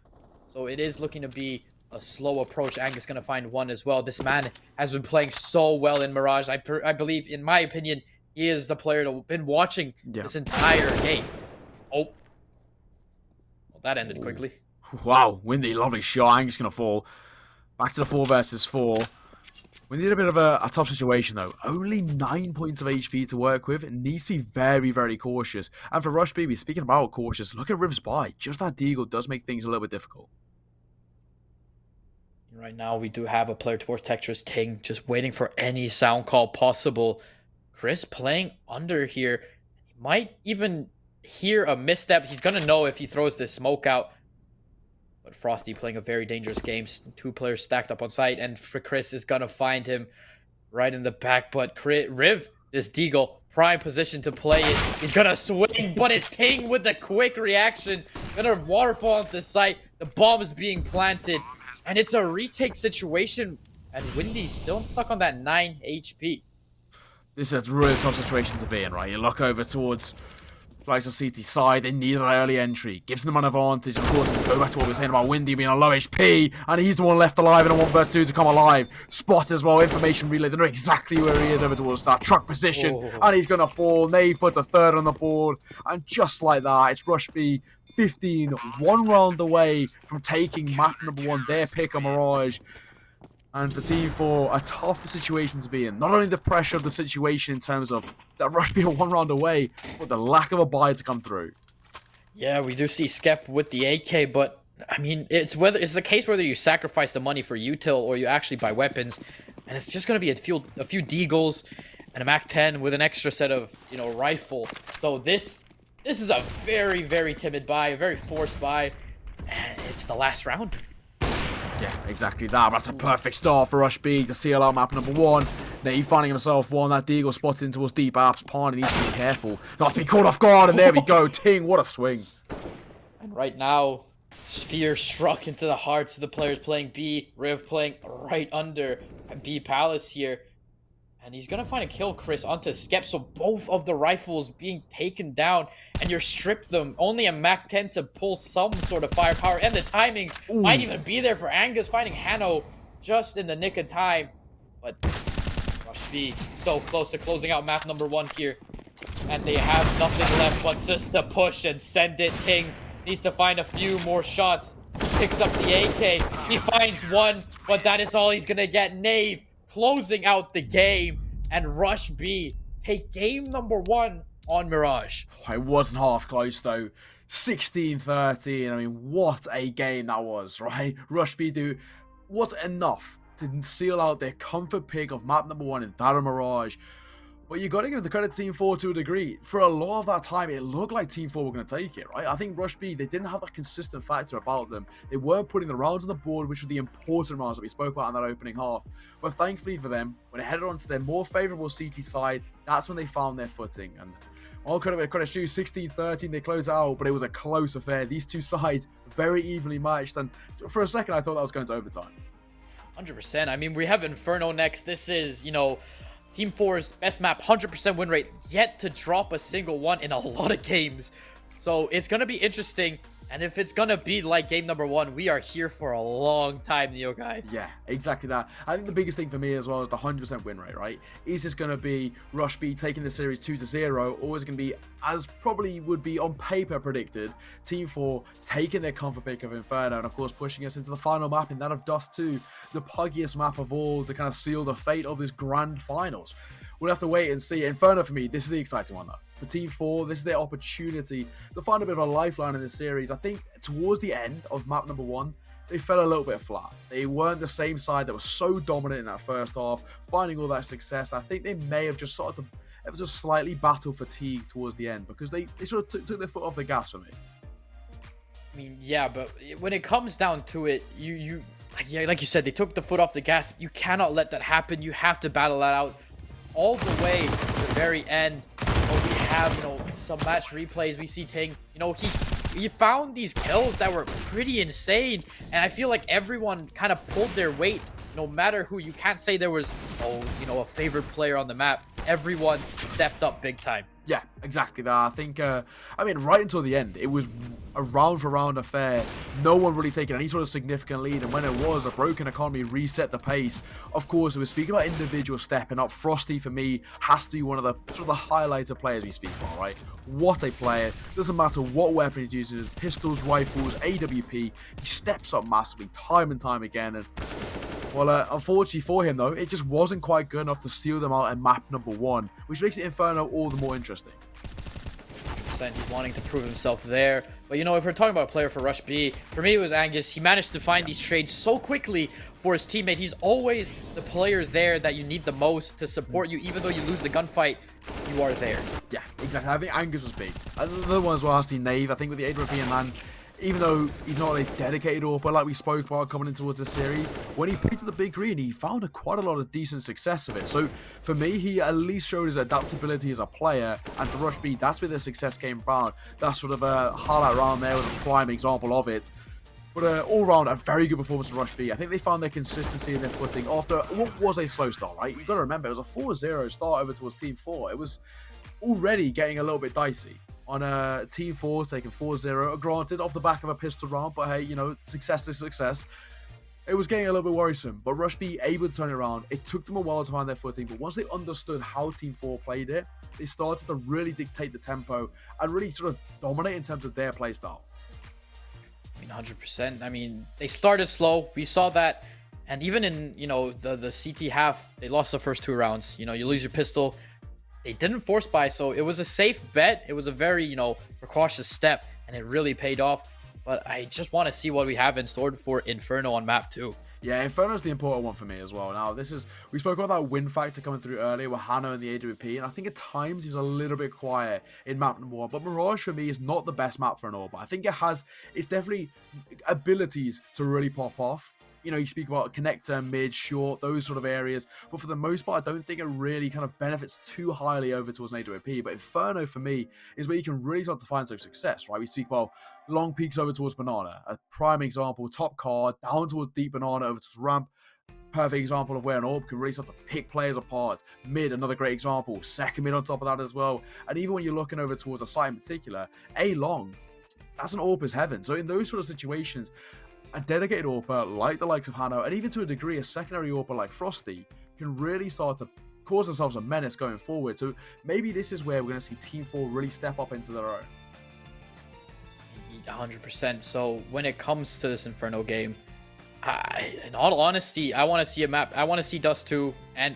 So it is looking to be a slow approach. Angus going to find one as well. This man has been playing so well in Mirage. I believe, in my opinion, he is the player that's been watching this entire game. Oh. Well, that ended quickly. Wow, Windy, lovely shot. Angus going to fall. Back to the 4 versus 4. We need a bit of a tough situation, though. Only 9 points of HP to work with. It needs to be very, very cautious. And for Rush BB, speaking about cautious, look at Riv's buy. Just that deagle does make things a little bit difficult. Right now, we do have a player towards Tetris Ting, just waiting for any sound call possible. Chris playing under here. He might even hear a misstep. He's going to know if he throws this smoke out. But Frosty playing a very dangerous game. 2 players stacked up on site. And for Chris is going to find him right in the back. But Riv, this deagle, prime position to play it. He's gonna swing, but it's Ting with the quick reaction. Gonna waterfall into sight. The bomb is being planted, and it's a retake situation. And Windy's still stuck on that 9 HP. This is a really tough situation to be in, right? You look over towards likes of CT side, they need an early entry, gives them an advantage. Of course, go back to what we were saying about Windy being a low HP, and he's the one left alive in a 1v2 to come alive. Spot as well, information relay, they know exactly where he is over towards that truck position, and he's gonna fall. Nave puts a third on the board, and just like that, it's Rush B 15, 1 round away from taking map number 1, their pick on Mirage. And for Team 4, a tough situation to be in. Not only the pressure of the situation in terms of that Rush being 1 round away, but the lack of a buy to come through. Yeah, we do see Skep with the AK, but I mean, it's the case whether you sacrifice the money for util or you actually buy weapons, and it's just going to be a few deagles and a MAC-10 with an extra set of, you know, rifle. So this is a very, very timid buy, a very forced buy, and it's the last round. Yeah, exactly that. That's a perfect start for Rush B to seal out map number 1. Now he's finding himself one. That Deagle spots in towards deep apps. Parney needs to be careful not to be caught off guard. And there we go. Ting, what a swing. And right now, Sphere struck into the hearts of the players playing B. Riv playing right under B Palace here. And he's going to find a kill, Chris, onto Skep. So both of the rifles being taken down. And you're stripped them. Only a MAC-10 to pull some sort of firepower. And the timing might even be there for Angus finding Hano just in the nick of time. But Rush B so close to closing out map number 1 here. And they have nothing left but just to push and send it. Ting needs to find a few more shots. Picks up the AK. He finds one, but that is all he's going to get. Nave closing out the game, and Rush B take game number 1 on Mirage. It wasn't half close though. 16-13. I mean, what a game that was, right? Rush B do what enough to seal out their comfort pick of map number 1 in that of Mirage. But you got to give the credit to Team 4 to a degree. For a lot of that time, it looked like Team 4 were going to take it, right? I think Rush B, they didn't have that consistent factor about them. They weren't putting the rounds on the board, which were the important rounds that we spoke about in that opening half. But thankfully for them, when they headed on to their more favourable CT side, that's when they found their footing. And all credit where credit's due, 16-13, they close out, but it was a close affair. These two sides very evenly matched, and for a second, I thought that was going to overtime. 100%. I mean, we have Inferno next. This is, you know, Team 4's best map, 100% win rate, yet to drop a single one in a lot of games. So it's going to be interesting. And if it's going to be like game number 1, we are here for a long time, Neo Guy. Yeah, exactly that. I think the biggest thing for me as well is the 100% win rate, right? Is this going to be Rush B taking the series 2-0, or is it going to be, as probably would be on paper predicted, Team 4 taking their comfort pick of Inferno, and of course pushing us into the final map in that of Dust 2, the puggiest map of all to kind of seal the fate of this grand finals. We'll have to wait and see. Inferno, for me, this is the exciting one, though. For Team 4, this is their opportunity to find a bit of a lifeline in this series. I think towards the end of map number 1, they fell a little bit flat. They weren't the same side that was so dominant in that first half, finding all that success. I think they may have just sort of just slightly battle fatigue towards the end, because they sort of took their foot off the gas for me. I mean, yeah, but when it comes down to it, like you said, they took the foot off the gas. You cannot let that happen. You have to battle that out all the way to the very end. We have, you know, some match replays. We see Ting, you know, he found these kills that were pretty insane, and I feel like everyone kind of pulled their weight. No matter who, you can't say there was, you know, a favorite player on the map. Everyone stepped up big time. Yeah, exactly that. I think, I mean, right until the end, it was a round-for-round affair. No one really taking any sort of significant lead, and when it was, a broken economy reset the pace. Of course, we were speaking about individual stepping up. Frosty, for me, has to be one of the sort of the highlights of players we speak about, right? What a player. Doesn't matter what weapon he uses, pistols, rifles, AWP. He steps up massively, time and time again, and well, unfortunately for him, though, it just wasn't quite good enough to seal them out in map number 1, which makes it Inferno all the more interesting. He's wanting to prove himself there. But, you know, if we're talking about a player for Rush B, for me it was Angus. He managed to find these trades so quickly for his teammate. He's always the player there that you need the most to support you. Even though you lose the gunfight, you are there. Yeah, exactly. I think Angus was big. Another one as well has to be Nave. I think with the AWP and LAN, even though he's not a dedicated AWPer like we spoke about coming in towards this series, when he picked up the big green, he found quite a lot of decent success of it. So for me, he at least showed his adaptability as a player, and for Rush B, that's where the success came from. That's sort of a highlight round there with a prime example of it. But all round, a very good performance from Rush B. I think they found their consistency in their footing after what was a slow start, right? You've got to remember, it was a 4-0 start over towards Team 4. It was already getting a little bit dicey. On Team 4 taking 4-0, granted, off the back of a pistol round, but hey, you know, success is success. It was getting a little bit worrisome, but Rush B able to turn it around. It took them a while to find their footing, but once they understood how Team 4 played it, they started to really dictate the tempo and really sort of dominate in terms of their play style. I mean, 100%. I mean, they started slow. We saw that. And even in, you know, the CT half, they lost the first 2 rounds. You know, you lose your pistol. They didn't force buy, so it was a safe bet. It was a very, you know, precautious step, and it really paid off. But I just want to see what we have in store for Inferno on map 2. Yeah, Inferno's the important one for me as well. Now, we spoke about that win factor coming through earlier with Hano and the AWP, and I think at times he was a little bit quiet in map number 1. But Mirage for me is not the best map for an AWP. I think it's definitely abilities to really pop off. You know, you speak about connector, mid, short, those sort of areas. But for the most part, I don't think it really kind of benefits too highly over towards an AWP. But Inferno, for me, is where you can really start to find some success, right? We speak about long peaks over towards Banana. A prime example, top card, down towards deep Banana, over towards ramp. Perfect example of where an AWP can really start to pick players apart. Mid, another great example. Second mid on top of that as well. And even when you're looking over towards a site in particular, A long, that's an AWPer's heaven. So in those sort of situations, a dedicated AWPer like the likes of Hano, and even to a degree a secondary AWPer like Frosty, can really start to cause themselves a menace going forward. So maybe this is where we're going to see Team 4 really step up into their own. 100%. So when it comes to this Inferno game, in all honesty, I want to see a map. I want to see Dust 2. And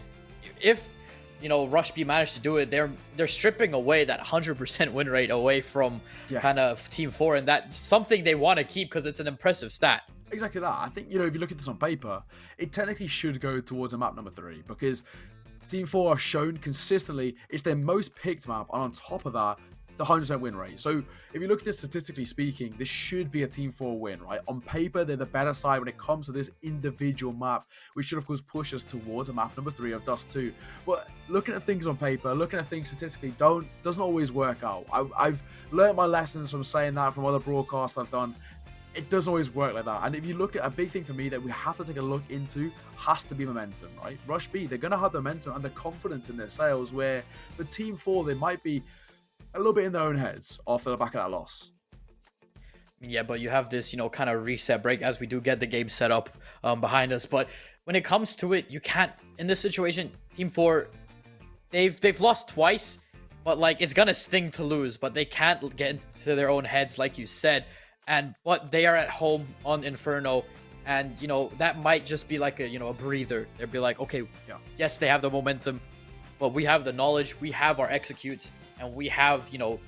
if, you know, Rush B managed to do it, they're stripping away that 100% win rate away from kind of Team 4, and that's something they want to keep because it's an impressive stat. Exactly that. I think, you know, if you look at this on paper, it technically should go towards a map number 3 because Team 4 have shown consistently it's their most picked map, and on top of that, the 100% win rate. So if you look at this statistically speaking, this should be a Team 4 win, right? On paper, they're the better side when it comes to this individual map, which should of course push us towards a map number 3 of Dust 2. But looking at things on paper, looking at things statistically, doesn't always work out. I've learned my lessons from saying that from other broadcasts I've done. It doesn't always work like that. And if you look at a big thing for me that we have to take a look into has to be momentum, right? Rush B, they're going to have the momentum and the confidence in their sales, where for Team 4, they might be a little bit in their own heads after the back of that loss. Yeah, but you have this, you know, kind of reset break as we do get the game set up behind us. But when it comes to it, you can't, in this situation, Team 4, they've lost twice, but like it's gonna sting to lose, but they can't get into their own heads like you said. But they are at home on Inferno, and you know that might just be like a breather. They'll be like, okay, yes, they have the momentum, but we have the knowledge, we have our executes, and we have, you know,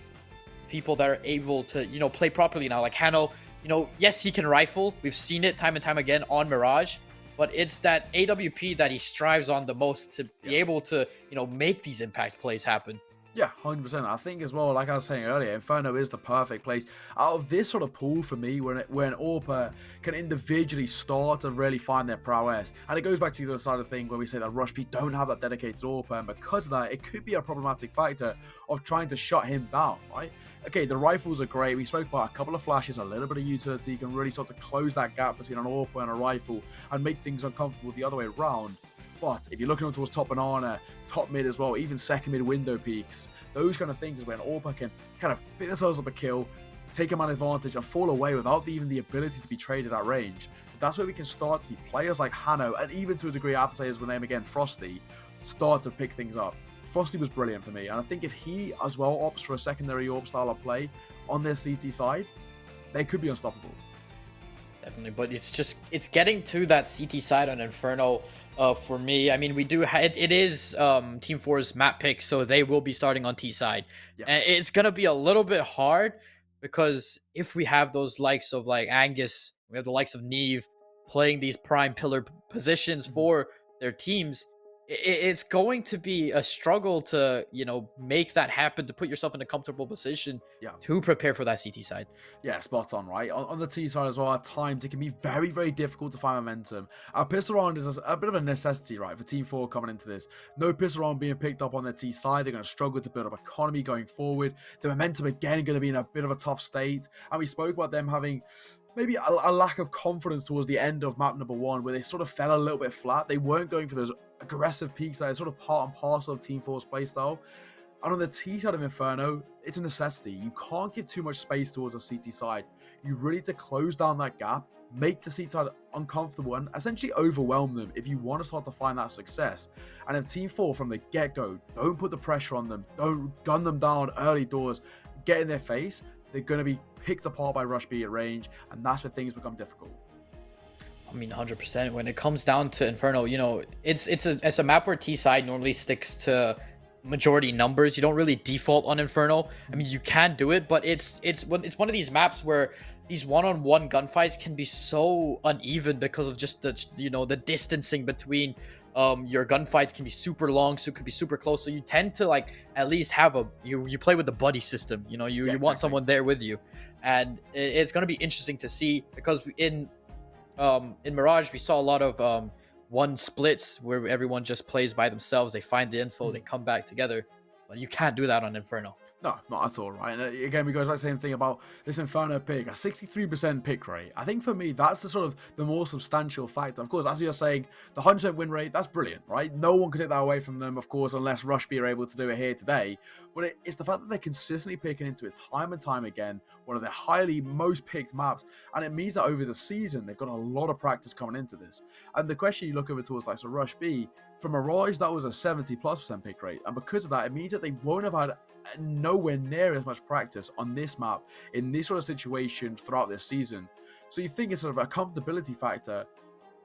people that are able to, you know, play properly now. Like Hano, you know, yes, he can rifle. We've seen it time and time again on Mirage, but it's that AWP that he strives on the most to be able to, you know, make these impact plays happen. Yeah, 100%. I think as well, like I was saying earlier, Inferno is the perfect place out of this sort of pool for me when an AWPer can individually start to really find their prowess. And it goes back to the other side of the thing where we say that Rush B don't have that dedicated AWPer, and because of that, it could be a problematic factor of trying to shut him down, right? Okay, the rifles are great. We spoke about a couple of flashes, a little bit of utility. You can really start to close that gap between an AWPer and a rifle and make things uncomfortable the other way around. But if you're looking towards top banana, top mid as well, even second mid window peaks, those kind of things is when AWPer can kind of pick themselves up a kill, take them on advantage, and fall away without even the ability to be traded at range. That's where we can start to see players like Hano, and even to a degree, I have to say his name again, Frosty, start to pick things up. Frosty was brilliant for me, and I think if he as well opts for a secondary AWP style of play on their CT side, they could be unstoppable. Definitely, but it's getting to that CT side on Inferno. For me, I mean, we do it is Team 4's map pick, so they will be starting on T side. And it's gonna be a little bit hard because if we have those likes of like Angus, we have the likes of Neve playing these prime pillar positions for their teams, it's going to be a struggle to, make that happen, to put yourself in a comfortable position to prepare for that CT side. Yeah, spot on, right? On the T side as well, at times it can be very, very difficult to find momentum. Our pistol round is a bit of a necessity, right, for Team 4 coming into this. No pistol round being picked up on their T side. They're going to struggle to build up economy going forward. The momentum, again, going to be in a bit of a tough state. And we spoke about them having maybe a lack of confidence towards the end of map number 1, where they sort of fell a little bit flat. They weren't going for those aggressive peaks that is sort of part and parcel of Team 4's playstyle. And on the T side of Inferno, it's a necessity. You can't give too much space towards the CT side. You really need to close down that gap, make the CT side uncomfortable, and essentially overwhelm them if you want to start to find that success. And if Team 4 from the get-go don't put the pressure on them, don't gun them down early doors, get in their face, they're going to be picked apart by Rush B at range, and that's where things become difficult. I mean, 100%. When it comes down to Inferno, it's a map where T side normally sticks to majority numbers. You don't really default on Inferno. I mean, you can do it, but it's one of these maps where these one-on-one gunfights can be so uneven because of just the distancing between your gunfights can be super long, so it could be super close. So you tend to at least have you play with the buddy system. You want someone there with you, and it's going to be interesting to see, because in Mirage we saw a lot of one splits where everyone just plays by themselves. They find the info, they come back together, but you can't do that on Inferno. No, not at all, right? And again, we go to the same thing about this Inferno pick, a 63% pick rate. I think for me, that's the more substantial factor. Of course, as you're saying, the 100% win rate, that's brilliant, right? No one can take that away from them, of course, unless Rush B are able to do it here today. But it's the fact that they're consistently picking into it time and time again, one of their most picked maps, and it means that over the season, they've got a lot of practice coming into this. And the question you look over towards Rush B, for Mirage, that was a 70+% pick rate, and because of that, it means that they won't have had nowhere near as much practice on this map in this sort of situation throughout this season. So you think it's sort of a comfortability factor.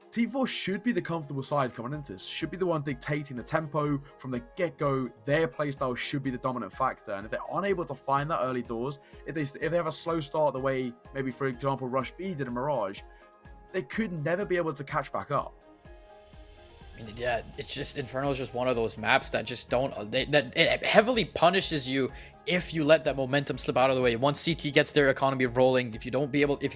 Team 4 should be the comfortable side coming into this, should be the one dictating the tempo from the get-go. Their playstyle should be the dominant factor, and if they're unable to find that early doors, if they have a slow start the way maybe, for example, Rush B did in Mirage, they could never be able to catch back up. I mean, yeah, it's just Inferno is just one of those maps that just it heavily punishes you if you let that momentum slip out of the way. Once CT gets their economy rolling, if you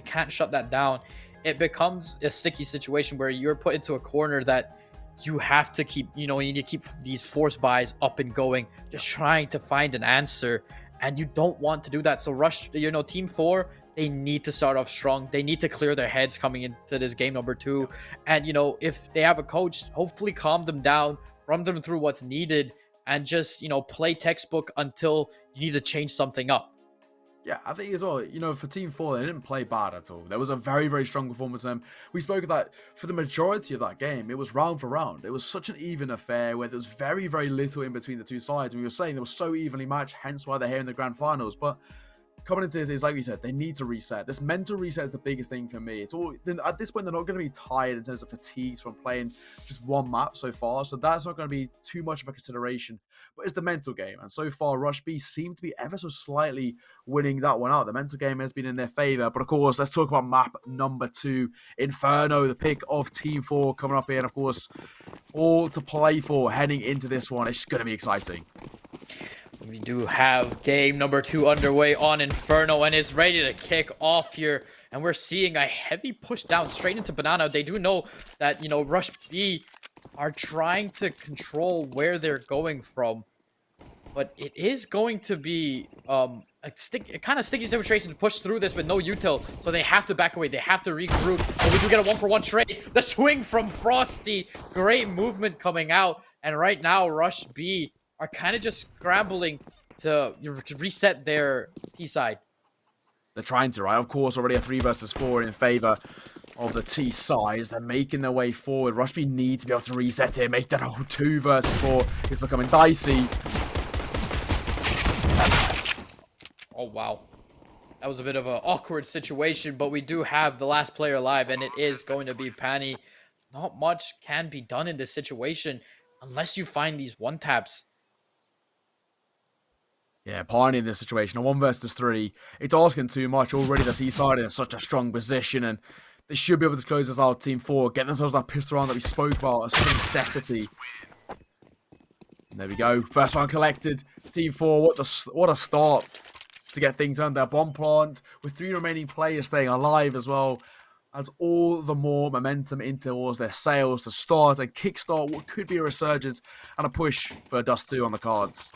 can't shut that down, it becomes a sticky situation where you're put into a corner that you have to keep, you need to keep these force buys up and going, just trying to find an answer, and you don't want to do that. So Rush, Team 4, they need to start off strong. They need to clear their heads coming into this game number 2. And, if they have a coach, hopefully calm them down, run them through what's needed, and just, play textbook until you need to change something up. Yeah, I think as well, for Team 4, they didn't play bad at all. There was a very, very strong performance from them. We spoke of that for the majority of that game. It was round for round. It was such an even affair where there was very, very little in between the two sides. And we were saying they were so evenly matched, hence why they're here in the grand finals. But coming into this, is like we said, they need to reset. This mental reset is the biggest thing for me. It's all at this point, they're not going to be tired in terms of fatigues from playing just one map so far, so that's not going to be too much of a consideration. But it's the mental game, and so far Rush B seem to be ever so slightly winning that one out. The mental game has been in their favor. But of course, let's talk about map number 2, Inferno, the pick of Team 4 coming up here, and of course, all to play for heading into this one. It's going to be exciting. We do have game number 2 underway on Inferno, and it's ready to kick off here. And we're seeing a heavy push down straight into Banana. They do know that, Rush B are trying to control where they're going from. But it is going to be a kind of sticky situation to push through this with no util. So they have to back away. They have to regroup. But we do get a 1-for-1 trade. The swing from Frosty. Great movement coming out. And right now, Rush B are kind of just scrambling to reset their T side. They're trying to, right? Of course, already a 3 versus 4 in favor of the T side. They're making their way forward. Rush B need to be able to reset it, make that whole 2 versus 4. It's becoming dicey. Oh, wow. That was a bit of an awkward situation, but we do have the last player alive, and it is going to be Pani. Not much can be done in this situation unless you find these one-taps. Yeah, Pani in this situation, a 1 versus 3. It's asking too much. Already the T side in such a strong position, and they should be able to close this out. Team 4, get themselves that pistol round that we spoke about, a necessity. And there we go. First one collected. Team 4, what a start to get things under. Bomb plant with 3 remaining players staying alive as well. Adds all the more momentum in towards their sails to start and kickstart what could be a resurgence and a push for Dust 2 on the cards.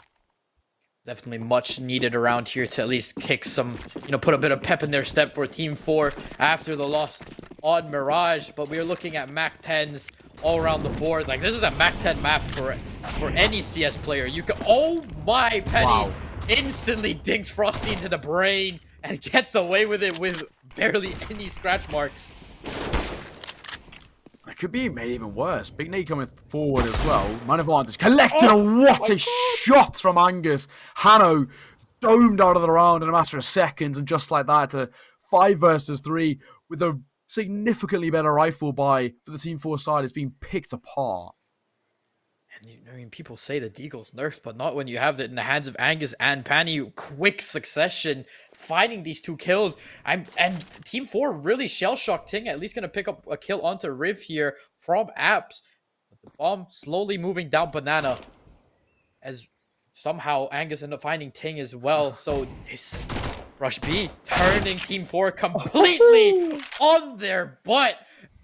Definitely much needed around here to at least kick some, put a bit of pep in their step for Team 4 after the loss on Mirage. But we're looking at Mac 10s all around the board. Like, this is a Mac 10 map for any CS player. You can, oh my, Penny instantly dinks Frosty into the brain and gets away with it with barely any scratch marks. It could be made even worse. Big Nate coming forward as well. Man advantage collected, and what a shot from Angus. Hanno domed out of the round in a matter of seconds, and just like that, to 5 versus 3 with a significantly better rifle buy for the Team 4 side is being picked apart. And I mean, people say the Deagle's nerfed, but not when you have it in the hands of Angus and Panny. Quick succession, finding these 2 kills. And Team 4 really shell-shocked Ting, at least going to pick up a kill onto Riv here from Apps. But the bomb slowly moving down Banana, as somehow Angus ended up finding Ting as well. So this Rush B turning Team 4 completely on their butt.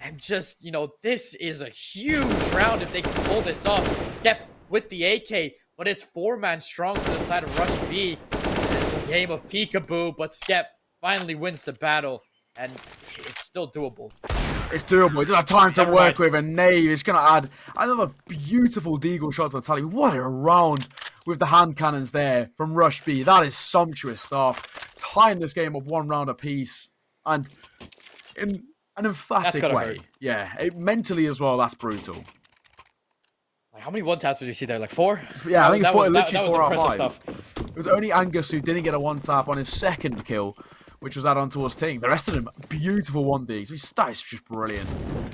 And just, this is a huge round if they can pull this off. Skep with the AK, but it's 4-man strong to the side of Rush B. It's a game of peekaboo, but Skep finally wins the battle, and it's still doable. It's doable. He doesn't have time to work with, and Nave is going to add another beautiful Deagle shot to the tally. What a round with the hand cannons there from Rush B. That is sumptuous stuff. Tying this game of 1 round apiece, and in an emphatic way. Hurt. Yeah, mentally as well, that's brutal. Like, how many 1-taps did you see there? Like 4? Yeah, I think that literally 4 out of 5. Stuff. It was only Angus who didn't get a 1-tap on his second kill, which was that on towards Ting. The rest of them, beautiful 1Ds. His stat is just brilliant.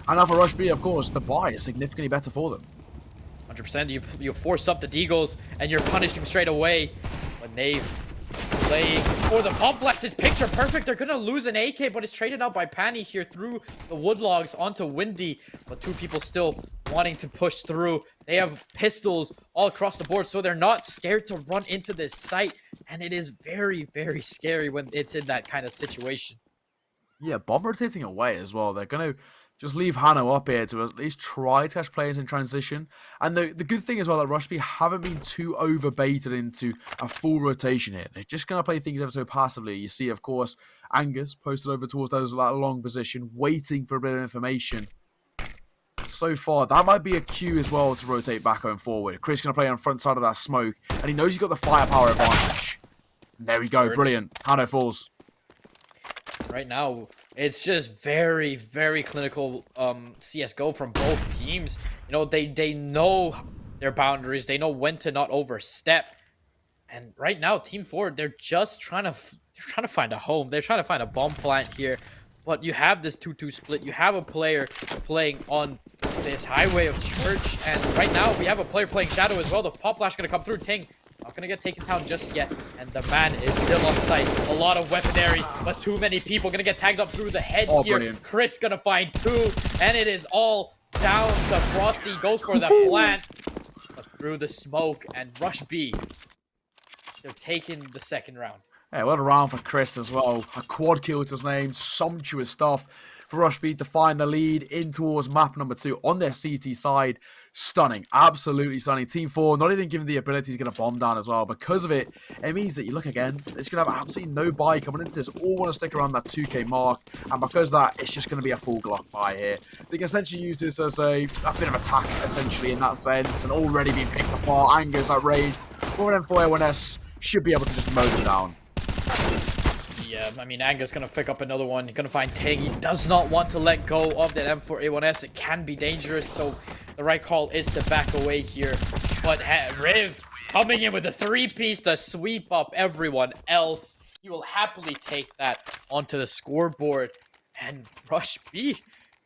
And now for Rush B, of course, the buy is significantly better for them. 100%. You force up the Deagles, and you're punishing straight away. But Nave playing for the complex is picture perfect. They're gonna lose an AK, but it's traded out by Panny here through the woodlogs onto Windy. But 2 people still wanting to push through. They have pistols all across the board, so they're not scared to run into this site. And it is very, very scary when it's in that kind of situation. Yeah, bomb rotating away as well. They're gonna just leave Hanno up here to at least try to catch players in transition. And the good thing as well that Rush B haven't been too overbaited into a full rotation here. They're just going to play things ever so passively. You see, of course, Angus posted over towards that long position, waiting for a bit of information. So far, that might be a cue as well to rotate back going forward. Chris going to play on the front side of that smoke, and he knows he's got the firepower advantage. And there we go, brilliant. Hanno falls. Right now, it's just very, very clinical CSGO from both teams. They know their boundaries. They know when to not overstep. And right now, Team 4, they're just trying to find a home. They're trying to find a bomb plant here. But you have this 2-2 split. You have a player playing on this highway of Church. And right now, we have a player playing Shadow as well. The pop flash going to come through. Ting not going to get taken down just yet. And the man is still on site. A lot of weaponry, but too many people. Going to get tagged up through the head here. Brilliant. Chris going to find 2. And it is all down to Frosty. Goes for the plant. But through the smoke. And Rush B, they're taking the second round. Yeah, what a round for Chris as well. A quad kill to his name. Sumptuous stuff for Rush B to find the lead in towards map number 2 on their CT side. Stunning. Absolutely stunning. Team 4 not even given the ability to get a bomb down as well. Because of it, it means that you look again, it's going to have absolutely no buy coming into this. All want to stick around that 2k mark. And because of that, it's just going to be a full Glock buy here. They can essentially use this as a bit of attack, essentially, in that sense. And already being picked apart. Anger's at range. 4M4A1S should be able to just mow them down. Yeah, I mean, Anger's going to pick up another one. He's going to find Ting. He does not want to let go of that M4A1S. It can be dangerous, so the right call is to back away here. But Riv coming in with a 3-piece to sweep up everyone else. He will happily take that onto the scoreboard. And Rush B,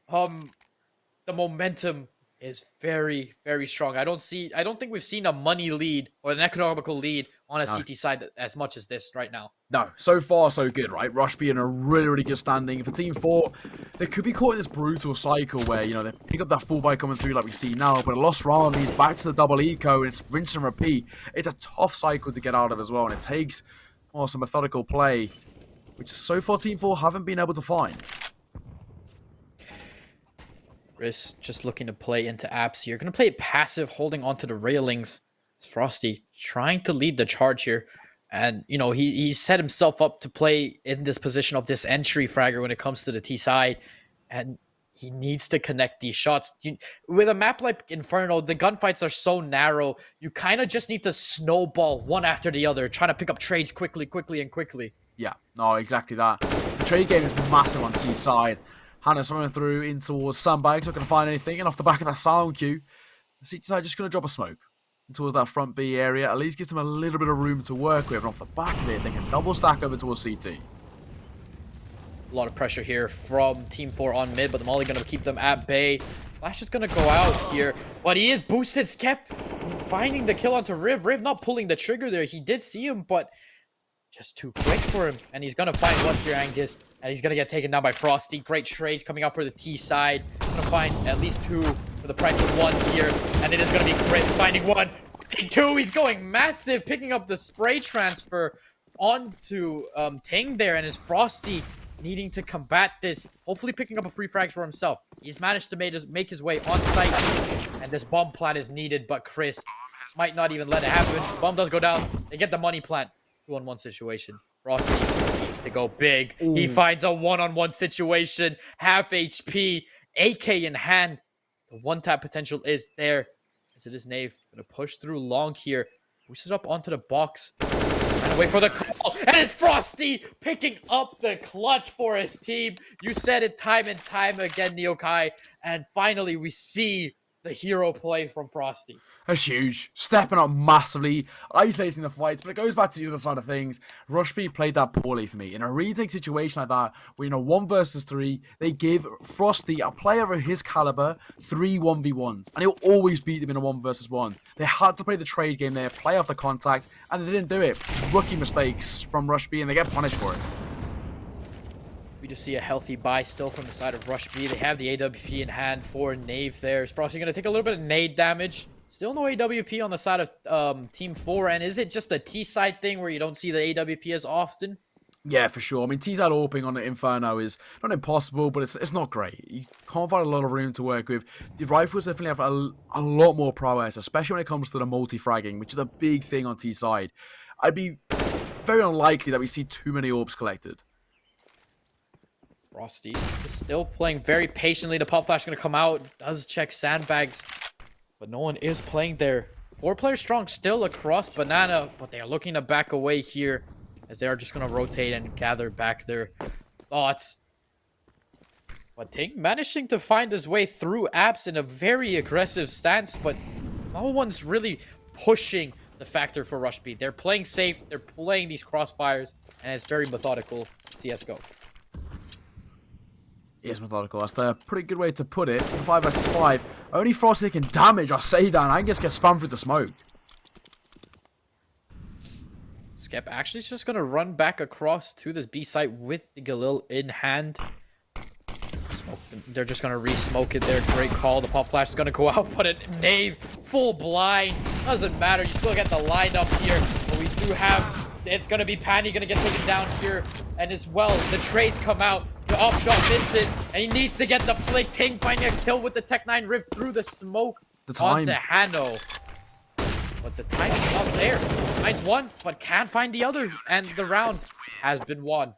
the momentum is very, very strong. I don't think we've seen a money lead or an economical lead on a CT side as much as this right now. No, so far so good, right? Rush being a really, really good standing. For Team 4, they could be caught in this brutal cycle where, you know, they pick up that full buy coming through like we see now, but a lost round leads back to the double eco, and it's rinse and repeat. It's a tough cycle to get out of as well, and it takes some methodical play, which so far Team 4 haven't been able to find. Chris just looking to play into apps here. Going to play it passive, holding onto the railings. Frosty trying to lead the charge here. And, you know, he set himself up to play in this position of this entry fragger when it comes to the T side. And he needs to connect these shots. With a map like Inferno, the gunfights are so narrow. You kind of just need to snowball one after the other, trying to pick up trades quickly. Yeah, no, exactly that. The trade game is massive on T side. Hannah's running through in towards Sandbags, not going to find anything. And off the back of that sound cue, the CT side just going to drop a smoke towards that front B area. At least gives them a little bit of room to work with. And off the back of it, they can double stack over towards CT. A lot of pressure here from Team 4 on mid, but the Molly going to keep them at bay. Flash is going to go out here, but he is boosted. Skep finding the kill onto Riv. Riv not pulling the trigger there. He did see him, but just too quick for him. And he's going to find one here, Angus. And he's going to get taken down by Frosty. Great trades coming out for the T side. Going to find at least 2 for the price of 1 here. And it is going to be Chris finding 1. 2. He's going massive, picking up the spray transfer onto Ting there. And it's Frosty needing to combat this. Hopefully picking up a free frag for himself. He's managed to make his way on site. And this bomb plant is needed. But Chris might not even let it happen. Bomb does go down. They get the money plant. 2-on-1 situation. Frosty needs to go big. Ooh. He finds a 1-on-1 situation. Half HP. AK in hand. The one-tap potential is there. As it is Nave. Gonna push through long here. Boosted up onto the box. And wait for the call. And it's Frosty picking up the clutch for his team. You said it time and time again, Neokai. And finally we see the hero play from Frosty. That's huge. Stepping up massively, isolating the fights, but it goes back to the other side of things. Rushby played that poorly for me. In a retake situation like that, where, you know, 1 versus 3, they give Frosty, a player of his caliber, 3 1v1s. And he'll always beat them in a 1 versus 1. They had to play the trade game there, play off the contact, and they didn't do it. It's rookie mistakes from Rushby, and they get punished for it. We do see a healthy buy still from the side of Rush B. They have the AWP in hand for Nave there. Is Frosty going to take a little bit of nade damage? Still no AWP on the side of Team 4. And is it just a T-side thing where you don't see the AWP as often? Yeah, for sure. I mean, T-side AWPing on the Inferno is not impossible, but it's not great. You can't find a lot of room to work with. The rifles definitely have a lot more prowess, especially when it comes to the multi-fragging, which is a big thing on T-side. I'd be very unlikely that we see too many orbs collected. Frosty is still playing very patiently. The pop flash going to come out. Does check sandbags. But no one is playing there. 4 players strong still across Banana. But they are looking to back away here. As they are just going to rotate and gather back their thoughts. But Ting managing to find his way through apps in a very aggressive stance. But no one's really pushing the factor for Rush B. They're playing safe. They're playing these crossfires. And it's very methodical CSGO. Is methodical. That's a pretty good way to put it. 5 versus 5. Only Frosty can damage. I say that. And Angus gets spammed through the smoke. Skep actually is just going to run back across to this B site with the Galil in hand. They're just going to re-smoke it there. Great call. The pop flash is going to go out, but Nave full blind. Doesn't matter. You still get the lineup here. But we do have... It's going to be Panny going to get taken down here. And as well, the trades come out. The off shot misses. And he needs to get the flick. Ting finding a kill with the Tech 9 Rift through the smoke onto Hano. But the time is not there. Finds one, but can't find the other. And the round has been won.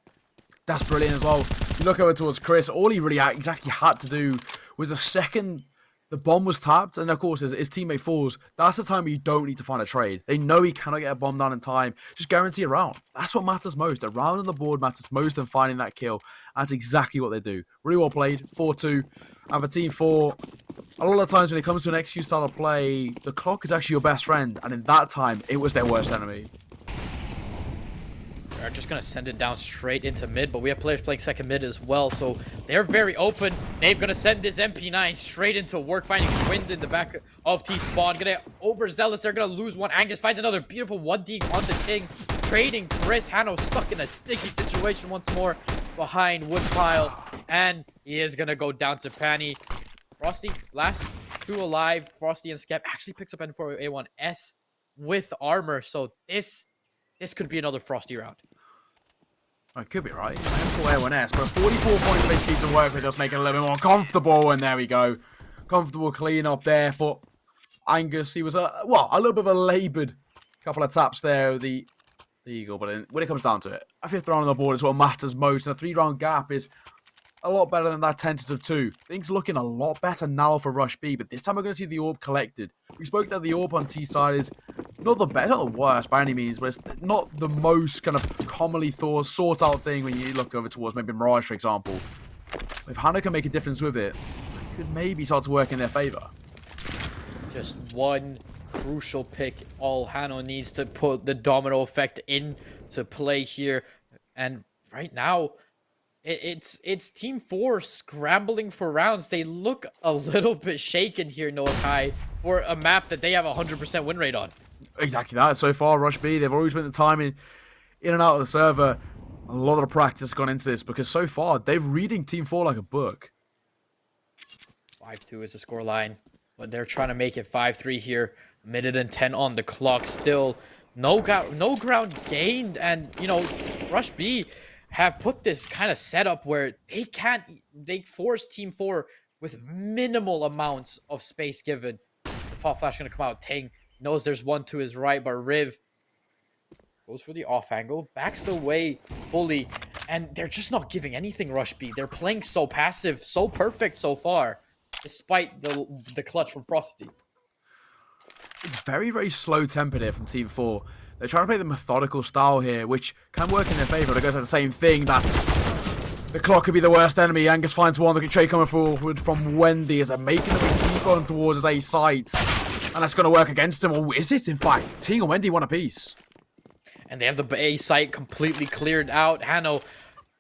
That's brilliant as well. You look over towards Chris. All he really exactly had to do was a second... The bomb was tapped, and of course, his teammate falls. That's the time where you don't need to find a trade. They know he cannot get a bomb down in time. Just guarantee a round. That's what matters most. A round on the board matters most than finding that kill. That's exactly what they do. Really well played. 4-2. And for Team 4, a lot of times when it comes to an XQ style of play, the clock is actually your best friend. And in that time, it was their worst enemy. They're are just going to send it down straight into mid, but we have players playing second mid as well, so they're very open. Nave going to send his MP9 straight into work, finding Wind in the back of T-Spawn. Going to overzealous, they're going to lose one. Angus finds another beautiful 1D on the King, trading Chris. Hano stuck in a sticky situation once more behind Woodpile, and he is going to go down to Panny. Frosty, last two alive. Frosty and Skep actually picks up N4A1S with armor, so this could be another Frosty round. Oh, it could be, right? M4A1S, but 44 points of HP to work with, just making it a little bit more comfortable, and there we go. Comfortable clean up there for Angus. He was, a little bit of a laboured couple of taps there with the Eagle, but when it comes down to it, a 5th round on the board is what matters most, and a 3-round gap is a lot better than that tentative 2. Things looking a lot better now for Rush B, but this time we're going to see the orb collected. We spoke that the orb on T side is not the best, not the worst by any means, but it's not the most kind of commonly sought out thing when you look over towards maybe Mirage, for example. If Hannah can make a difference with it, it could maybe start to work in their favour. Just one crucial pick. All Hano needs to put the domino effect into play here, and right now, it's Team 4 scrambling for rounds. They look a little bit shaken here, Noah Kai, for a map that they have a 100% win rate on. Exactly that. So far, Rush B, they've always spent the time in and out of the server. A lot of the practice has gone into this because so far, they're reading Team 4 like a book. 5-2 is the scoreline, but they're trying to make it 5-3 here. A minute and 10 on the clock. Still, no ground gained, and, you know, Rush B have put this kind of setup where they force Team 4 with minimal amounts of space given. The pop flash going to come out. Ting knows there's one to his right, but Riv goes for the off angle, backs away fully, and they're just not giving anything, Rush B. They're playing so passive, so perfect so far, despite the clutch from Frosty. It's very, very slow-tempered here from Team 4. They're trying to play the methodical style here, which can work in their favour, but it goes at the same thing. That the clock could be the worst enemy. Angus finds one. Look at Trey coming forward from Wendy as they're making the big keep on towards his A site. And that's going to work against him. Or is it, in fact? Ting and Wendy won a piece. And they have the A site completely cleared out. Hano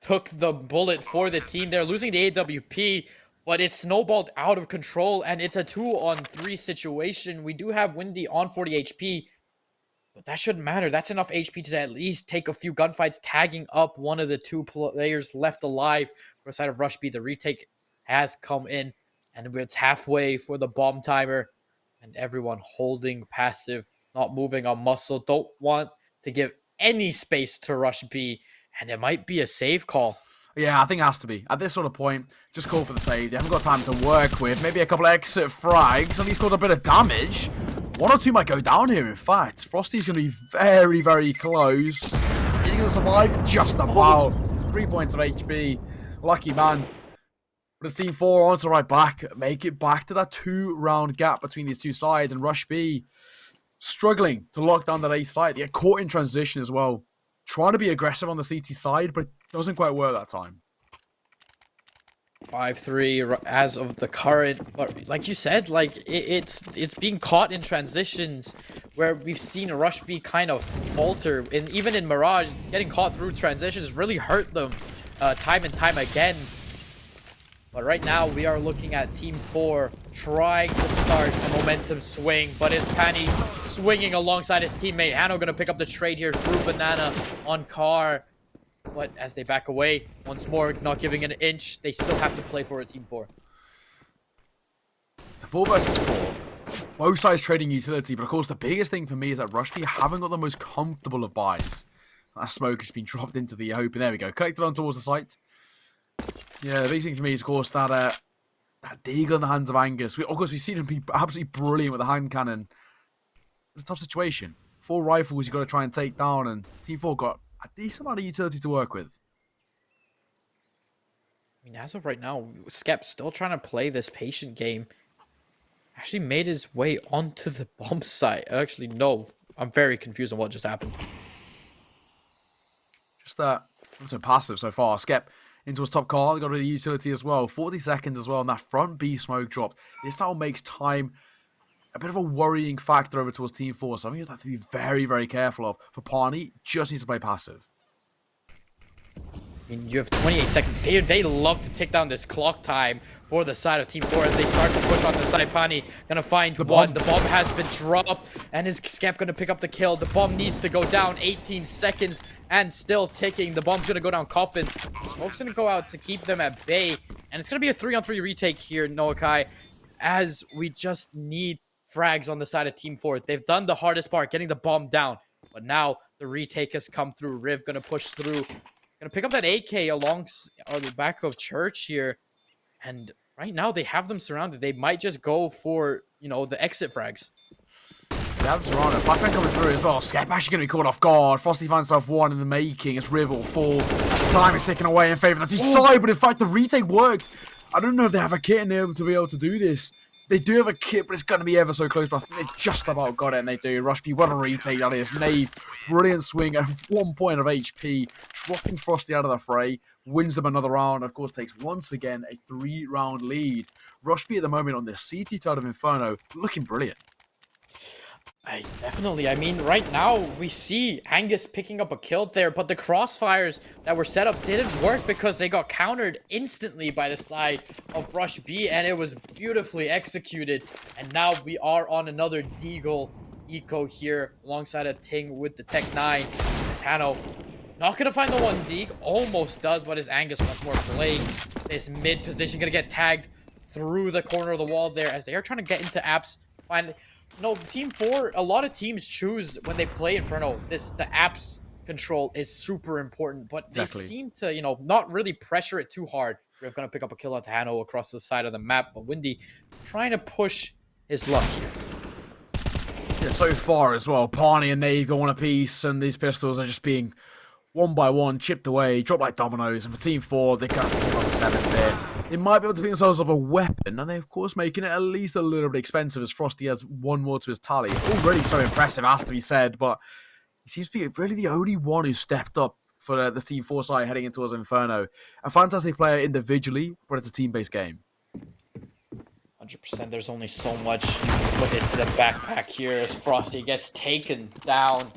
took the bullet for the team. They're losing the AWP, but it's snowballed out of control, and it's a 2-on-3 situation. We do have Wendy on 40 HP, but that shouldn't matter. That's enough HP to at least take a few gunfights, tagging up one of the 2 players left alive for the side of Rush B. The retake has come in, and it's halfway for the bomb timer, and everyone holding passive, not moving a muscle. Don't want to give any space to Rush B, and it might be a save call. Yeah, I think it has to be. At this sort of point, just call for the save. You haven't got time to work with. Maybe a couple of exit frags, and he's caused a bit of damage. 1 or 2 might go down here, in fact. Frosty's going to be very, very close. He's going to survive just about. 3 points of HP. Lucky man. But it's Team 4 on to right back. Make it back to that 2-round gap between these two sides. And Rush B struggling to lock down that A side. They get caught in transition as well. Trying to be aggressive on the CT side, but it doesn't quite work that time. 5-3 as of the current, but like you said, like it's being caught in transitions where we've seen Rush B kind of falter, and even in Mirage, getting caught through transitions really hurt them time and time again. But right now we are looking at Team 4 trying to start a momentum swing, but it's Panny swinging alongside his teammate. Hano gonna pick up the trade here through Banana on Car. But as they back away, once more, not giving an inch, they still have to play for a Team 4. The 4 versus 4. Both sides trading utility, but of course the biggest thing for me is that Rush B haven't got the most comfortable of buys. That smoke has been dropped into the open. There we go. Collected on towards the site. Yeah, the biggest thing for me is, of course, that deagle in the hands of Angus. Of course, we've seen him be absolutely brilliant with the hand cannon. It's a tough situation. 4 rifles you've got to try and take down, and Team 4 got a decent amount of utility to work with. I mean, as of right now, Skep still trying to play this patient game. Actually made his way onto the bomb site. Actually, no. I'm very confused on what just happened. Just that, so passive so far. Skep into his top car. They got a utility as well. 40 seconds as well, and that front B smoke dropped. This now makes time a bit of a worrying factor over towards Team 4. Something you have to be very, very careful of. For Parney, just needs to play passive. I mean, you have 28 seconds. They love to take down this clock time for the side of Team 4 as they start to push on the side. Pani gonna find one. The bomb has been dropped, and is Skep gonna pick up the kill? The bomb needs to go down. 18 seconds and still ticking. The bomb's gonna go down Coffin. Smoke's gonna go out to keep them at bay, and it's gonna be a 3-on-3 retake here, Noakai, as we just need frags on the side of Team 4. They've done the hardest part, getting the bomb down, but now the retake has come through. Riv gonna push through. Gonna pick up that AK along the back of Church here. And right now they have them surrounded. They might just go for, you know, the exit frags. They have them surrounded. Flashbang coming through as well. Skep actually going to be caught off guard. Frosty finds himself one in the making. It's Riv will fall. Time is taken away in favor of the T side, but in fact the retake worked. I don't know if they have a kit in there to be able to do this. They do have a kit, but it's going to be ever so close. But I think they just about got it, and they do. Rushby, what a retake that is. Nave, brilliant swing at 1 point of HP, dropping Frosty out of the fray, wins them another round. Of course, takes once again a 3-round lead. Rushby at the moment on the CT side of Inferno, looking brilliant. Definitely. I mean, right now we see Angus picking up a kill there, but the crossfires that were set up didn't work because they got countered instantly by the side of Rush B, and it was beautifully executed. And now we are on another Deagle eco here alongside a Ting with the Tech 9. As Hano not gonna find the one Deag, almost does, but as Angus once more playing this mid position, gonna get tagged through the corner of the wall there as they are trying to get into apps. Finally. No, Team 4, a lot of teams choose when they play Inferno, the apps control is super important, but they seem to, you know, not really pressure it too hard. We're going to pick up a kill on Hano across the side of the map, but Windy trying to push his luck here. Yeah, so far as well, Parney and Nave go on a piece, and these pistols are just being one by one chipped away, dropped like dominoes, and for Team 4, they can't pick on the 7th there. They might be able to pick themselves up a weapon, and they're, of course, making it at least a little bit expensive as Frosty has one more to his tally. Already so impressive, has to be said, but he seems to be really the only one who stepped up for the Team 4 side heading into Inferno. A fantastic player individually, but it's a team-based game. 100%. There's only so much you can put into the backpack here as Frosty gets taken down.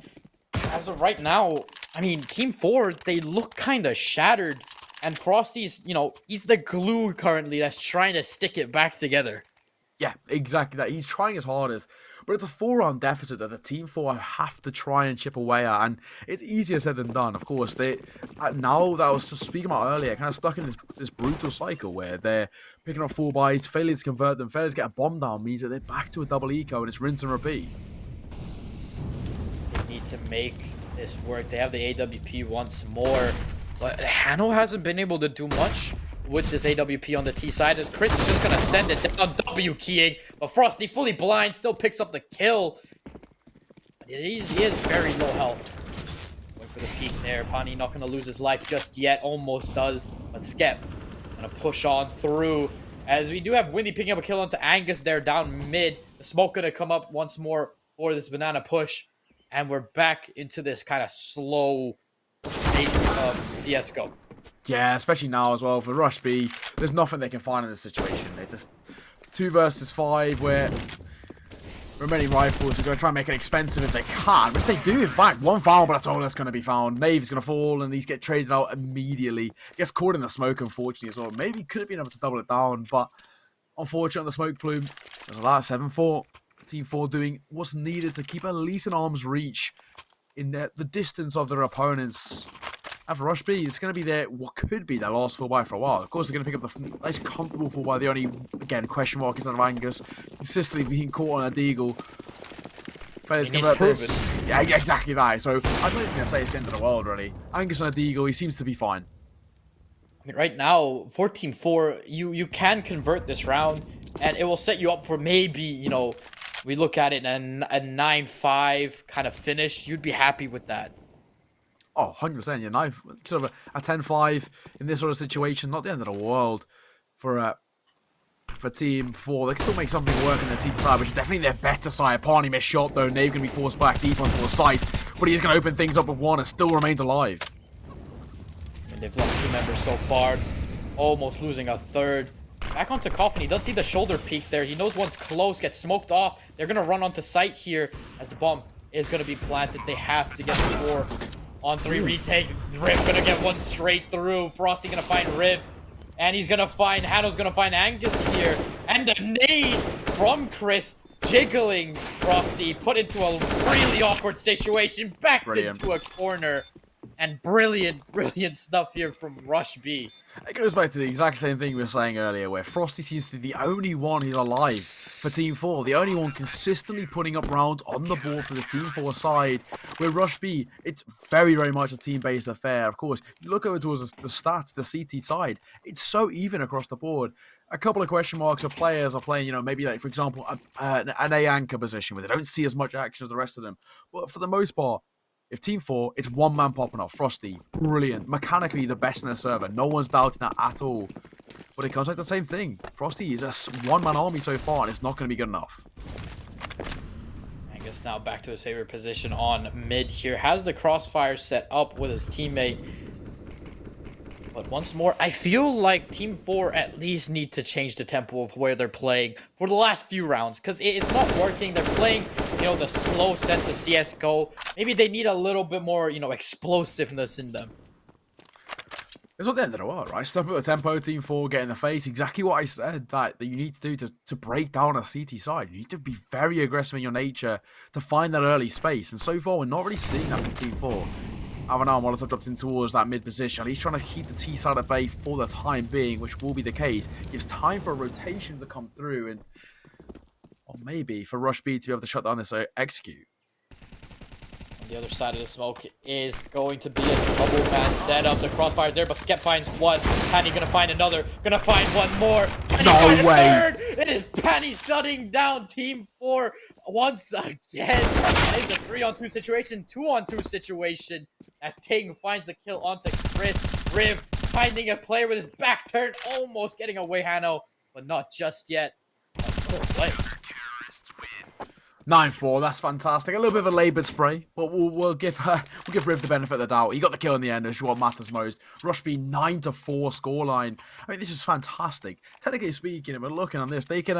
As of right now, I mean, Team 4, they look kind of shattered. And Frosty's, you know, he's the glue currently that's trying to stick it back together. Yeah, exactly that. He's trying his hardest. But it's a 4-round deficit that the Team 4 have to try and chip away at. And it's easier said than done. Of course, they now that I was speaking about earlier, kind of stuck in this brutal cycle where they're picking up 4 buys, failing to convert them, failing to get a bomb down means that they're back to a double eco and it's rinse and repeat. They need to make this work. They have the AWP once more. But Hano hasn't been able to do much with this AWP on the T side as Chris is just going to send it down W keying. But Frosty fully blind, still picks up the kill. But he is very low health. Going for the peek there. Pani not going to lose his life just yet. Almost does. But Skep going to push on through. As we do have Windy picking up a kill onto Angus there down mid. The smoke going to come up once more for this banana push. And we're back into this kind of slow pace of CSGO. Yeah, especially now as well for Rush B. There's nothing they can find in this situation. It's just 2 versus 5 where remaining rifles are going to try and make it expensive if they can, which they do in fact. 1 foul, but that's all that's going to be found. Nave's going to fall and these get traded out immediately. Gets caught in the smoke unfortunately as well. Maybe could have been able to double it down, but unfortunately on the smoke plume, there's a lot of 7-4. Team 4 doing what's needed to keep at least an arm's reach in the distance of their opponents. And for Rush B, it's going to be what could be their last 4-buy for a while. Of course, they're going to pick up the nice comfortable 4-buy. The only, again, question mark is on Angus. Consistently being caught on a Deagle. Failures convert this. Yeah, exactly that. So, I'm not even going to say it's the end of the world, really. Angus on a Deagle, he seems to be fine. I mean, right now, 14-4, you can convert this round, and it will set you up for maybe, you know, we look at it in a 9-5 kind of finish. You'd be happy with that. Oh, 100%. Yeah, sort of a 10-5 in this sort of situation. Not the end of the world for Team 4. They can still make something work on their seat side, which is definitely their better side. Parney missed shot, though. Nave going to be forced back deep onto the site. But he's going to open things up with 1 and still remains alive. And they've lost 2 members so far. Almost losing a 3rd. Back onto Coffin. He does see the shoulder peek there. He knows one's close. Gets smoked off. They're going to run onto site here as the bomb is going to be planted. They have to get the 4 On 3 retake. Rib gonna get one straight through. Frosty gonna find Rib. And he's gonna find, Hano's gonna find Angus here. And a nade from Chris. Jiggling Frosty. Put into a really awkward situation. Backed into a corner. And brilliant stuff here from Rush B. It goes back to the exact same thing we were saying earlier, where Frosty seems to be the only one who's alive for Team 4. The only one consistently putting up rounds on the board for the Team 4 side. With Rush B, it's very much a team-based affair. Of course, you look over towards the stats, the CT side, it's so even across the board. A couple of question marks of players are playing, maybe like, for example, an A anchor position where they don't see as much action as the rest of them. But for the most part, if Team 4, it's one man popping off. Frosty, brilliant. Mechanically, the best in the server. No one's doubting that at all. But it comes like the same thing. Frosty is a one-man army so far, and it's not going to be good enough. Angus now back to his favorite position on mid here. Has the crossfire set up with his teammate. But once more, I feel like Team 4 at least need to change the tempo of where they're playing for the last few rounds. Because it's not working. They're playing, the slow sets of CSGO. Maybe they need a little bit more, explosiveness in them. It's not the end of the world, right? Step up the tempo, Team 4, get in the face. Exactly what I said that you need to do to break down a CT side. You need to be very aggressive in your nature to find that early space. And so far, we're not really seeing that from Team 4. Avanar Molotov drops in towards that mid position. He's trying to keep the T side at bay for the time being, which will be the case. Gives time for a rotation to come through and, or maybe for Rush B to be able to shut down this execute. On the other side of the smoke is going to be a double man setup. The crossfire's there, but Skep finds one. Panny gonna find another. Gonna find one more. No way. Third. It is Panny shutting down Team 4 once again. It's a 3-on-2 situation, 2-on-2 situation. As Ting finds the kill onto Chris. Riv finding a player with his back turned, almost getting away Hano, but not just yet. Good play. 9-4, that's fantastic. A little bit of a laboured spray, but we'll give Riv the benefit of the doubt. He got the kill in the end, which is what matters most. Rush B 9-4 scoreline. I mean, this is fantastic. Technically speaking, but looking on this, they can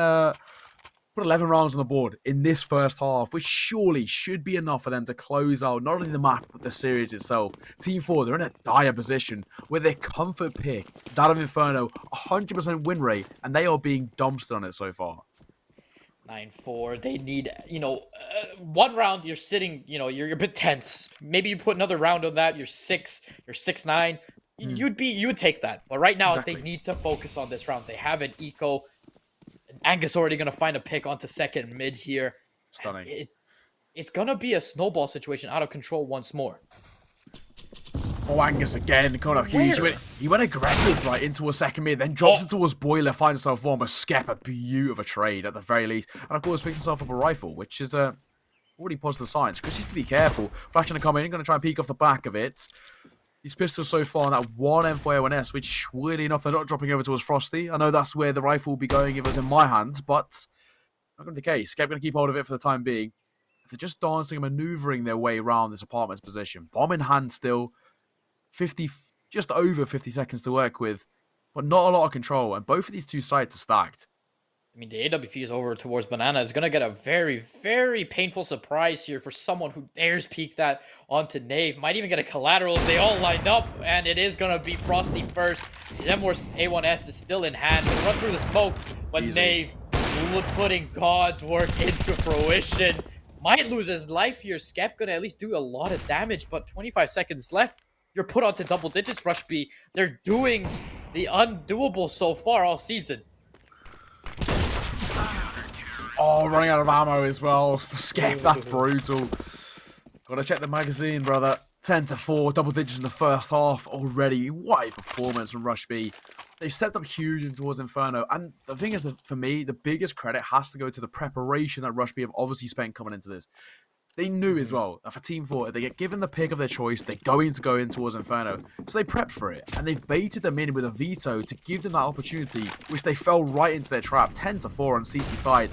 put 11 rounds on the board in this first half, which surely should be enough for them to close out not only the map, but the series itself. Team 4, they're in a dire position with their comfort pick, that of Inferno, 100% win rate, and they are being dumpstered on it so far. 9-4. They need, one round you're sitting, you're a bit tense. Maybe you put another round on that, you're 6-9. You would take that. But right now, They need to focus on this round. They have an eco. Angus already going to find a pick onto second mid here. Stunning. It's going to be a snowball situation out of control once more. Oh, Angus again, kind of huge. He went aggressive right into a second mid, then drops it towards Boiler, finds himself one, but Skep, a beautiful trade at the very least. And of course, picks himself up a rifle, which is already positive signs. Chris needs to be careful. Flash going to come in, going to try and peek off the back of it. These pistols so far on that one M4A1S, which weirdly enough, they're not dropping over towards Frosty. I know that's where the rifle will be going if it was in my hands, but not going to be the case. Skep going to keep hold of it for the time being. They're just dancing and maneuvering their way around this apartment's position. Bomb in hand still. Just over 50 seconds to work with, but not a lot of control, and both of these two sites are stacked. I mean, the AWP is over towards Banana. Is going to get a very, very painful surprise here for someone who dares peek that onto Nave. Might even get a collateral if they all lined up, and it is going to be Frosty first. Zemworth's A1S is still in hand. They run through the smoke, but Easy. Nave putting God's work into fruition. Might lose his life here. Skep going to at least do a lot of damage, but 25 seconds left. You're put onto double digits, Rush B. They're doing the undoable so far all season. Oh, running out of ammo as well for Skep. That's brutal. Gotta check the magazine, brother. 10-4, double digits in the first half already. What a performance from Rush B. They stepped up huge in towards Inferno. And the thing is, that for me, the biggest credit has to go to the preparation that Rush B have obviously spent coming into this. They knew as well that for Team 4, if they get given the pick of their choice, they're going to go in towards Inferno. So they prepped for it, and they've baited them in with a veto to give them that opportunity, which they fell right into their trap. 10-4 on CT side.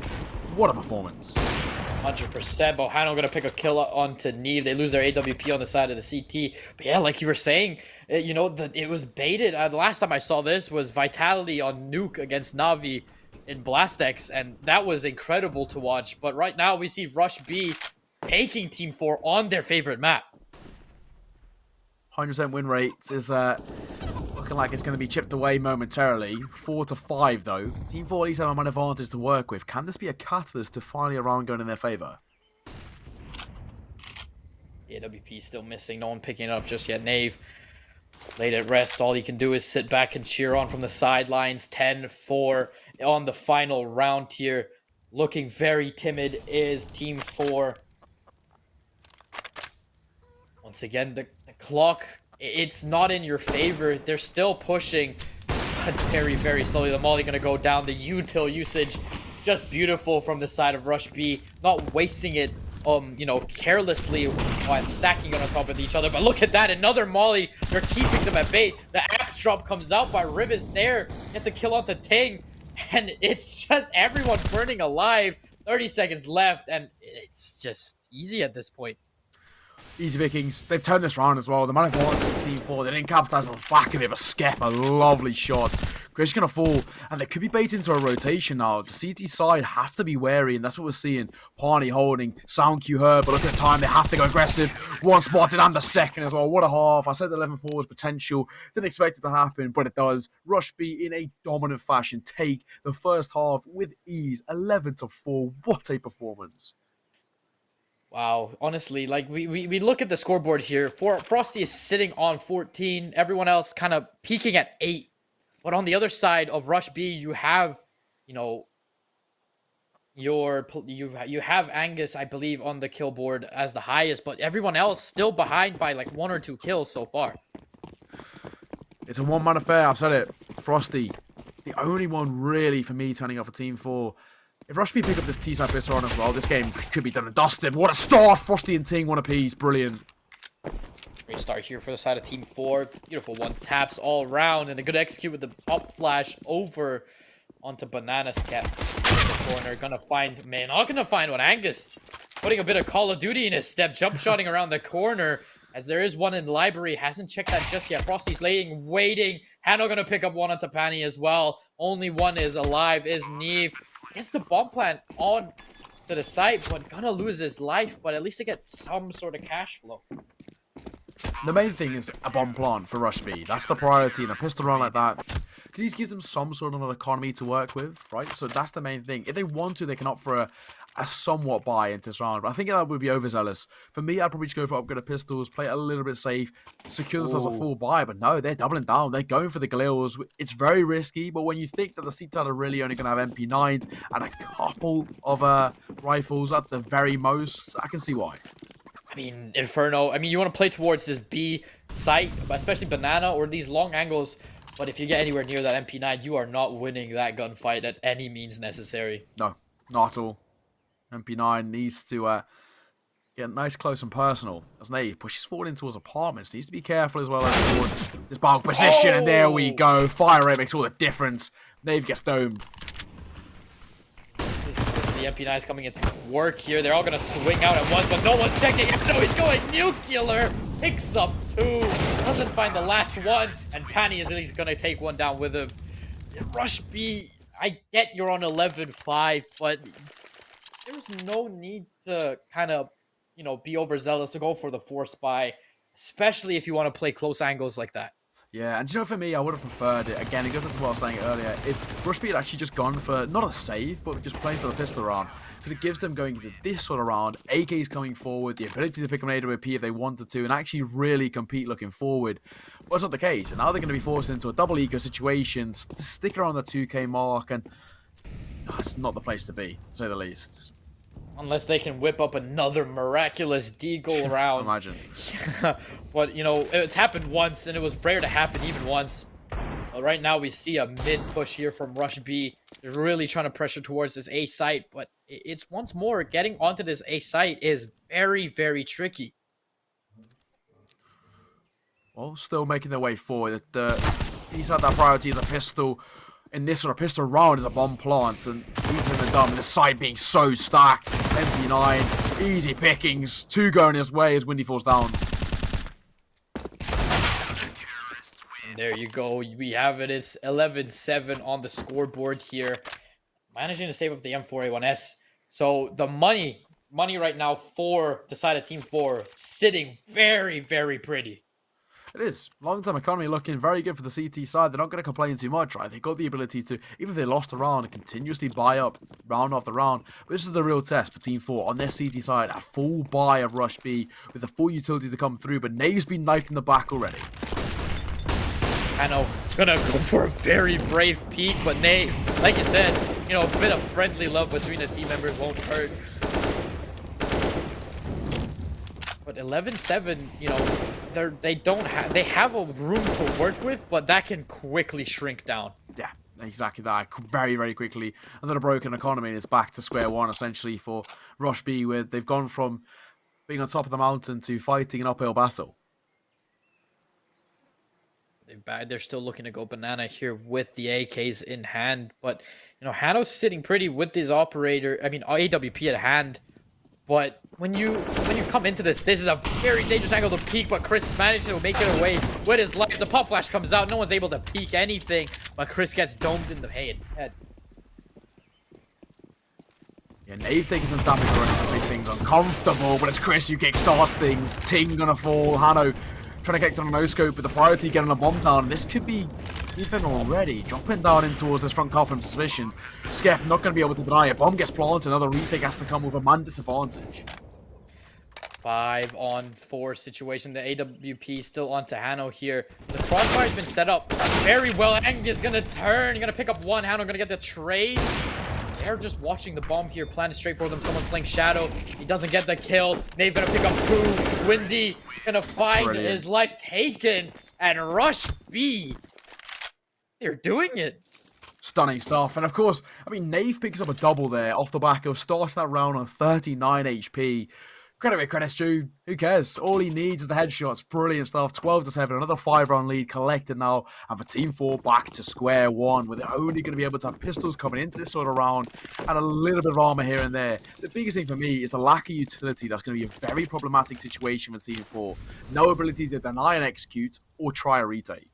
What a performance. 100%. Bohano going to pick a kill onto Neve. They lose their AWP on the side of the CT. But yeah, like you were saying, it was baited. The last time I saw this was Vitality on Nuke against Navi in Blastex, and that was incredible to watch. But right now, we see Rush B taking Team 4 on their favorite map. 100% win rate is looking like it's going to be chipped away momentarily. 4-5 though. Team 4 at least have an advantage to work with. Can this be a catalyst to finally a round going in their favour? AWP still missing. No one picking it up just yet. Nave laid at rest. All you can do is sit back and cheer on from the sidelines. 10-4 on the final round here. Looking very timid is Team 4. Once again, the clock, it's not in your favor. They're still pushing, but very, very slowly. The molly going to go down. The util usage, just beautiful from the side of Rush B. Not wasting it, you know, carelessly and stacking on top of each other. But look at that, another molly. They're keeping them at bait. The axe drop comes out by Rivas there. Gets a kill onto Ting. And it's just everyone burning alive. 30 seconds left, and it's just easy at this point. Easy pickings. They've turned this round as well. The man of is Team 4. They didn't capitalize on the back of it, but Skep, a lovely shot. Chris gonna fall, and they could be baited into a rotation now. The CT side have to be wary, and that's what we're seeing. Parney holding, Sound Q her, but look at the time, they have to go aggressive. One spotted and the second as well. What a half. I said 11-4 was potential. Didn't expect it to happen, but it does. Rush B in a dominant fashion take the first half with ease. 11-4. What a performance. Wow, honestly, like we look at the scoreboard here. Frosty is sitting on 14. Everyone else kind of peaking at 8. But on the other side of Rush B, you have, you know, you have Angus, I believe, on the kill board as the highest, but everyone else still behind by like 1 or 2 kills so far. It's a one-man affair. I've said it. Frosty, the only one really for me turning off a Team 4. If Rush B pick up this T-side pistol on as well, this game could be done and dusted. What a start! Frosty and Ting, one apiece. Brilliant. Great start here for the side of Team 4. Beautiful one taps all around, and a good execute with the pop flash over onto Banana Skep in the corner. Gonna find, man, not gonna find one. Angus putting a bit of Call of Duty in his step, jump shotting around the corner, as there is one in the library. Hasn't checked that just yet. Frosty's laying, waiting. Hano gonna pick up one onto Pani as well. Only one is alive, is Neve. Gets the bomb plant on to the site, but gonna lose his life, but at least they get some sort of cash flow. The main thing is a bomb plant for Rush B. That's the priority in a pistol round like that. Because these gives them some sort of an economy to work with, right? So that's the main thing. If they want to, they can opt for a somewhat buy into this round. But I think that would be overzealous. For me, I'd probably just go for upgraded pistols, play it a little bit safe, secure themselves a full buy. But no, they're doubling down. They're going for the Galils. It's very risky, but when you think that the C-Tad are really only going to have MP9s and a couple of rifles at the very most, I can see why. I mean, Inferno, I mean, you want to play towards this B site, especially Banana or these long angles. But if you get anywhere near that MP9, you are not winning that gunfight at any means necessary. No, not at all. MP9 needs to get nice, close, and personal. As Nate pushes forward into his apartments, needs to be careful as well as towards this bulk position. And there we go. Fire rate makes all the difference. Nave gets domed. The MP9 is coming into work here. They're all going to swing out at once, but no one's checking. No, he's going nuclear. Picks up 2. Doesn't find the last one. And Pani is at least going to take one down with him. Rush B, I get you're on 11-5, but there's no need to kind of, you know, be overzealous to go for the force buy, especially if you want to play close angles like that. Yeah, and you know, for me, I would have preferred it. Again, it goes into what I was saying earlier. If Rush B had actually just gone for, not a save, but just playing for the pistol round, because it gives them going into this sort of round, AKs coming forward, the ability to pick up an AWP if they wanted to, and actually really compete looking forward. But it's not the case, and now they're going to be forced into a double eco situation, stick around the 2k mark, and it's not the place to be, to say the least. Unless they can whip up another miraculous deagle round. Imagine. But, you know, it's happened once, and it was rare to happen even once. But right now, we see a mid-push here from Rush B. They're really trying to pressure towards this A site, but it's once more, getting onto this A site is very, very tricky. Well, still making their way forward. He's had that priority as a pistol. In this sort of pistol round is a bomb plant, and he's in the dumb, and the side being so stacked. MP9, easy pickings, 2 going his way as Windy falls down. And there you go, we have it. It's 11-7 on the scoreboard here. Managing to save up the M4A1S. So the money right now for the side of Team 4 sitting very, very pretty. It is. Long-term economy looking very good for the CT side. They're not going to complain too much, right? They've got the ability to, even if they lost a round, continuously buy up round after round. But this is the real test for Team 4 on their CT side. A full buy of Rush B with the full utilities to come through. But Nave's been knifed in the back already. Hano gonna go for a very brave peek, but Nate, like you said, you know, a bit of friendly love between the team members won't hurt. But 11-7, you know, they have a room to work with, but that can quickly shrink down. Yeah, exactly that. Very, very quickly. Another broken economy, and it's back to square one essentially for Rush B, where they've gone from being on top of the mountain to fighting an uphill battle. They're still looking to go banana here with the AKs in hand, but you know, Hano's sitting pretty with his AWP at hand. But when you come into this is a very dangerous angle to peek, but Chris managed to make it away with his life. The pop flash comes out, no one's able to peek anything, but Chris gets domed in the head. Yeah, Nave taking some damage already to make things uncomfortable, but it's Chris who kickstarts things. Ting gonna fall. Hano trying to get on a no-scope with the priority getting a bomb down. This could be Inferno already. Dropping down in towards this front car from position. Skep not going to be able to deny it. Bomb gets planted. Another retake has to come with a man disadvantage. 5-on-4 situation. The AWP still onto Hano here. The crossfire's been set up very well. Angus gonna turn. Gonna pick up one. Hano gonna get the trade. They're just watching the bomb here, planted straight for them. Someone's playing Shadow. He doesn't get the kill. They've gonna pick up two. Windy gonna find his life taken. And Rush B. They're doing it. Stunning stuff. And of course, I mean, Nave picks up a double there off the back of starts that round on 39 HP. Credit where credit's due. Who cares? All he needs is the headshots. Brilliant stuff. 12-7. Another 5-round lead collected now. And for Team 4, back to square one, where they're only going to be able to have pistols coming into this sort of round and a little bit of armor here and there. The biggest thing for me is the lack of utility. That's going to be a very problematic situation for Team 4. No ability to deny and execute or try a retake.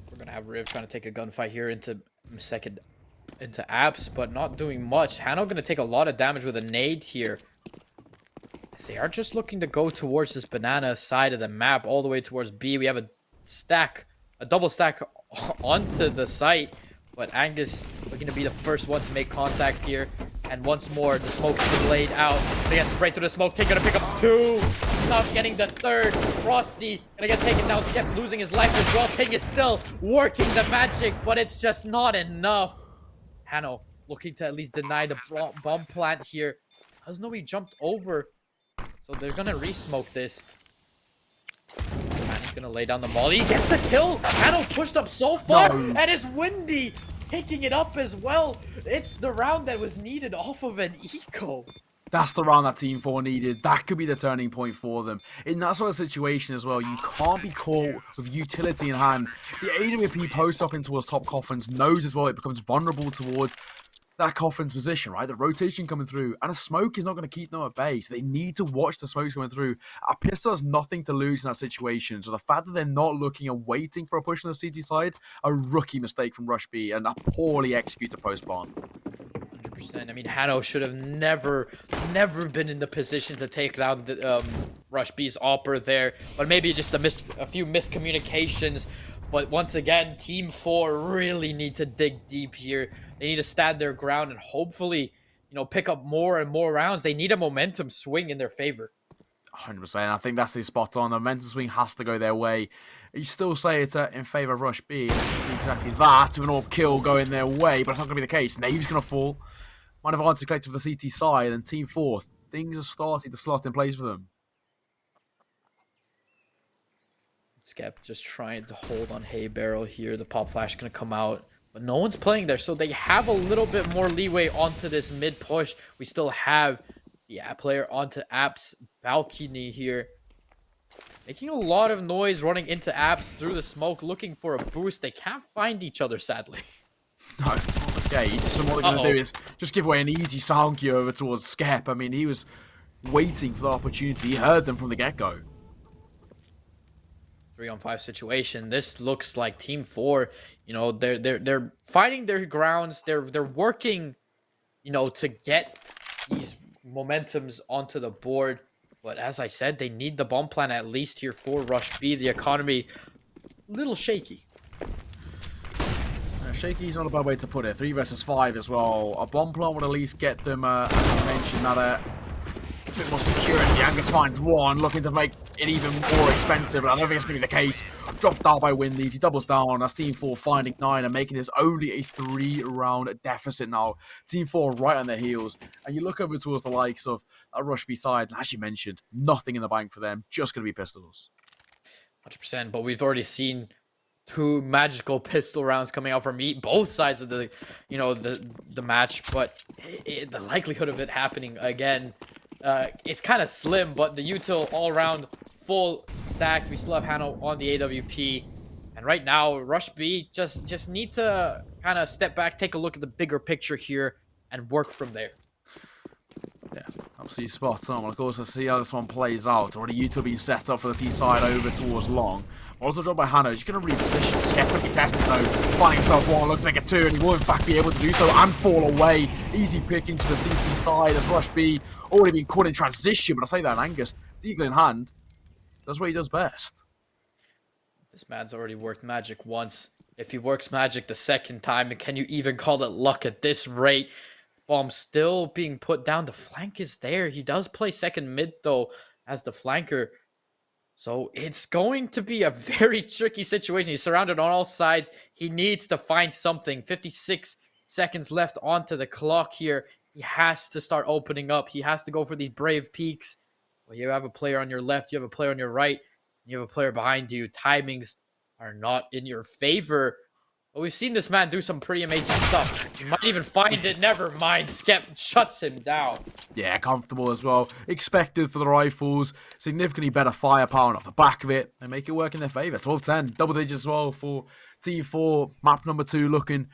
We're going to have Riv trying to take a gunfight here into apps, but not doing much. Hano gonna take a lot of damage with a nade here. As they are just looking to go towards this banana side of the map, all the way towards B. We have a double stack onto the site, but Angus looking to be the first one to make contact here. And once more, the smoke is laid out. They get sprayed through the smoke. Ting gonna pick up two. Not getting the third. Frosty gonna get taken down. Skep losing his life as well. Ting is still working the magic, but it's just not enough. Hano looking to at least deny the bomb plant here. Doesn't know he jumped over. So they're gonna re-smoke this. Manny's gonna lay down the molly. He gets the kill. Hano pushed up so far. No. And it's Windy picking it up as well. It's the round that was needed off of an eco. That's the round that Team 4 needed. That could be the turning point for them. In that sort of situation as well, you can't be caught with utility in hand. The AWP post up in towards top coffins, knows as well it becomes vulnerable towards that coffin's position, right? The rotation coming through, and a smoke is not going to keep them at bay. So they need to watch the smokes coming through. A pistol has nothing to lose in that situation. So the fact that they're not looking and waiting for a push on the CT side, a rookie mistake from Rush B, and a poorly executed post bomb. I mean, Hano should have never been in the position to take down the Rush B's Opera there. But maybe just a few miscommunications. But once again, Team 4 really need to dig deep here. They need to stand their ground and hopefully, you know, pick up more and more rounds. They need a momentum swing in their favor. 100%. I think that's the spot on. The momentum swing has to go their way. You still say it's in favor of Rush B. Exactly that, with an AWP kill going their way, but it's not going to be the case. Nave's going to fall. One advantage collected for the CT side, and Team 4, things are starting to slot in place for them. Skep just trying to hold on Hay Barrel here. The pop flash going to come out, but no one's playing there, so they have a little bit more leeway onto this mid push. We still have the app player onto App's balcony here, making a lot of noise, running into Apps through the smoke, looking for a boost. They can't find each other, sadly. No, not the case. So what they're going to do is just give away an easy sound cue over towards Skep. I mean, he was waiting for the opportunity. He heard them from the get-go. 3-on-5 situation. This looks like Team 4. You know, they're fighting their grounds. They're working, you know, to get these momentums onto the board. But as I said, they need the bomb plan at least here for Rush B. The economy, a little shaky. Shaky's not a bad way to put it. 3 versus 5 as well. A bomb plan would at least get them, as I mentioned, that a bit more security. Angus finds one, looking to make it even more expensive, but I don't think it's going to be the case. Dropped out by Windies. He doubles down. That's Team 4 finding 9 and making this only a 3-round deficit now. Team 4 right on their heels. And you look over towards the likes of that Rush B side, as you mentioned, nothing in the bank for them. Just going to be pistols. 100%, but we've already seen 2 magical pistol rounds coming out from both sides of the, the match, but the likelihood of it happening again, it's kind of slim. But the util all around full stacked. We still have Hano on the AWP, and right now Rush B just need to kind of step back, take a look at the bigger picture here, and work from there. Yeah, absolutely spot on. Of course, let's see how this one plays out. Already util being set up for the T side over towards long. Also dropped by Hano. He's going to reposition. Skep could be tested though. Finding himself one, looks to make a 2, and he will in fact be able to do so and fall away. Easy pick into the CT side as Rush B already been caught in transition. But I say that, Angus, Deagle in hand, that's what he does best. This man's already worked magic once. If he works magic the second time, can you even call it luck at this rate? Bomb still being put down. The flank is there. He does play second mid, though, as the flanker. So it's going to be a very tricky situation. He's surrounded on all sides. He needs to find something. 56 seconds left onto the clock here. He has to start opening up. He has to go for these brave peaks. Well, you have a player on your left. You have a player on your right. You have a player behind you. Timings are not in your favor. But we've seen this man do some pretty amazing stuff. You might even find it. Never mind. Skep shuts him down. Yeah, comfortable as well. Expected for the rifles. Significantly better firepower off the back of it. They make it work in their favour. 12-10. Double digits as well for T4. Map number 2 looking,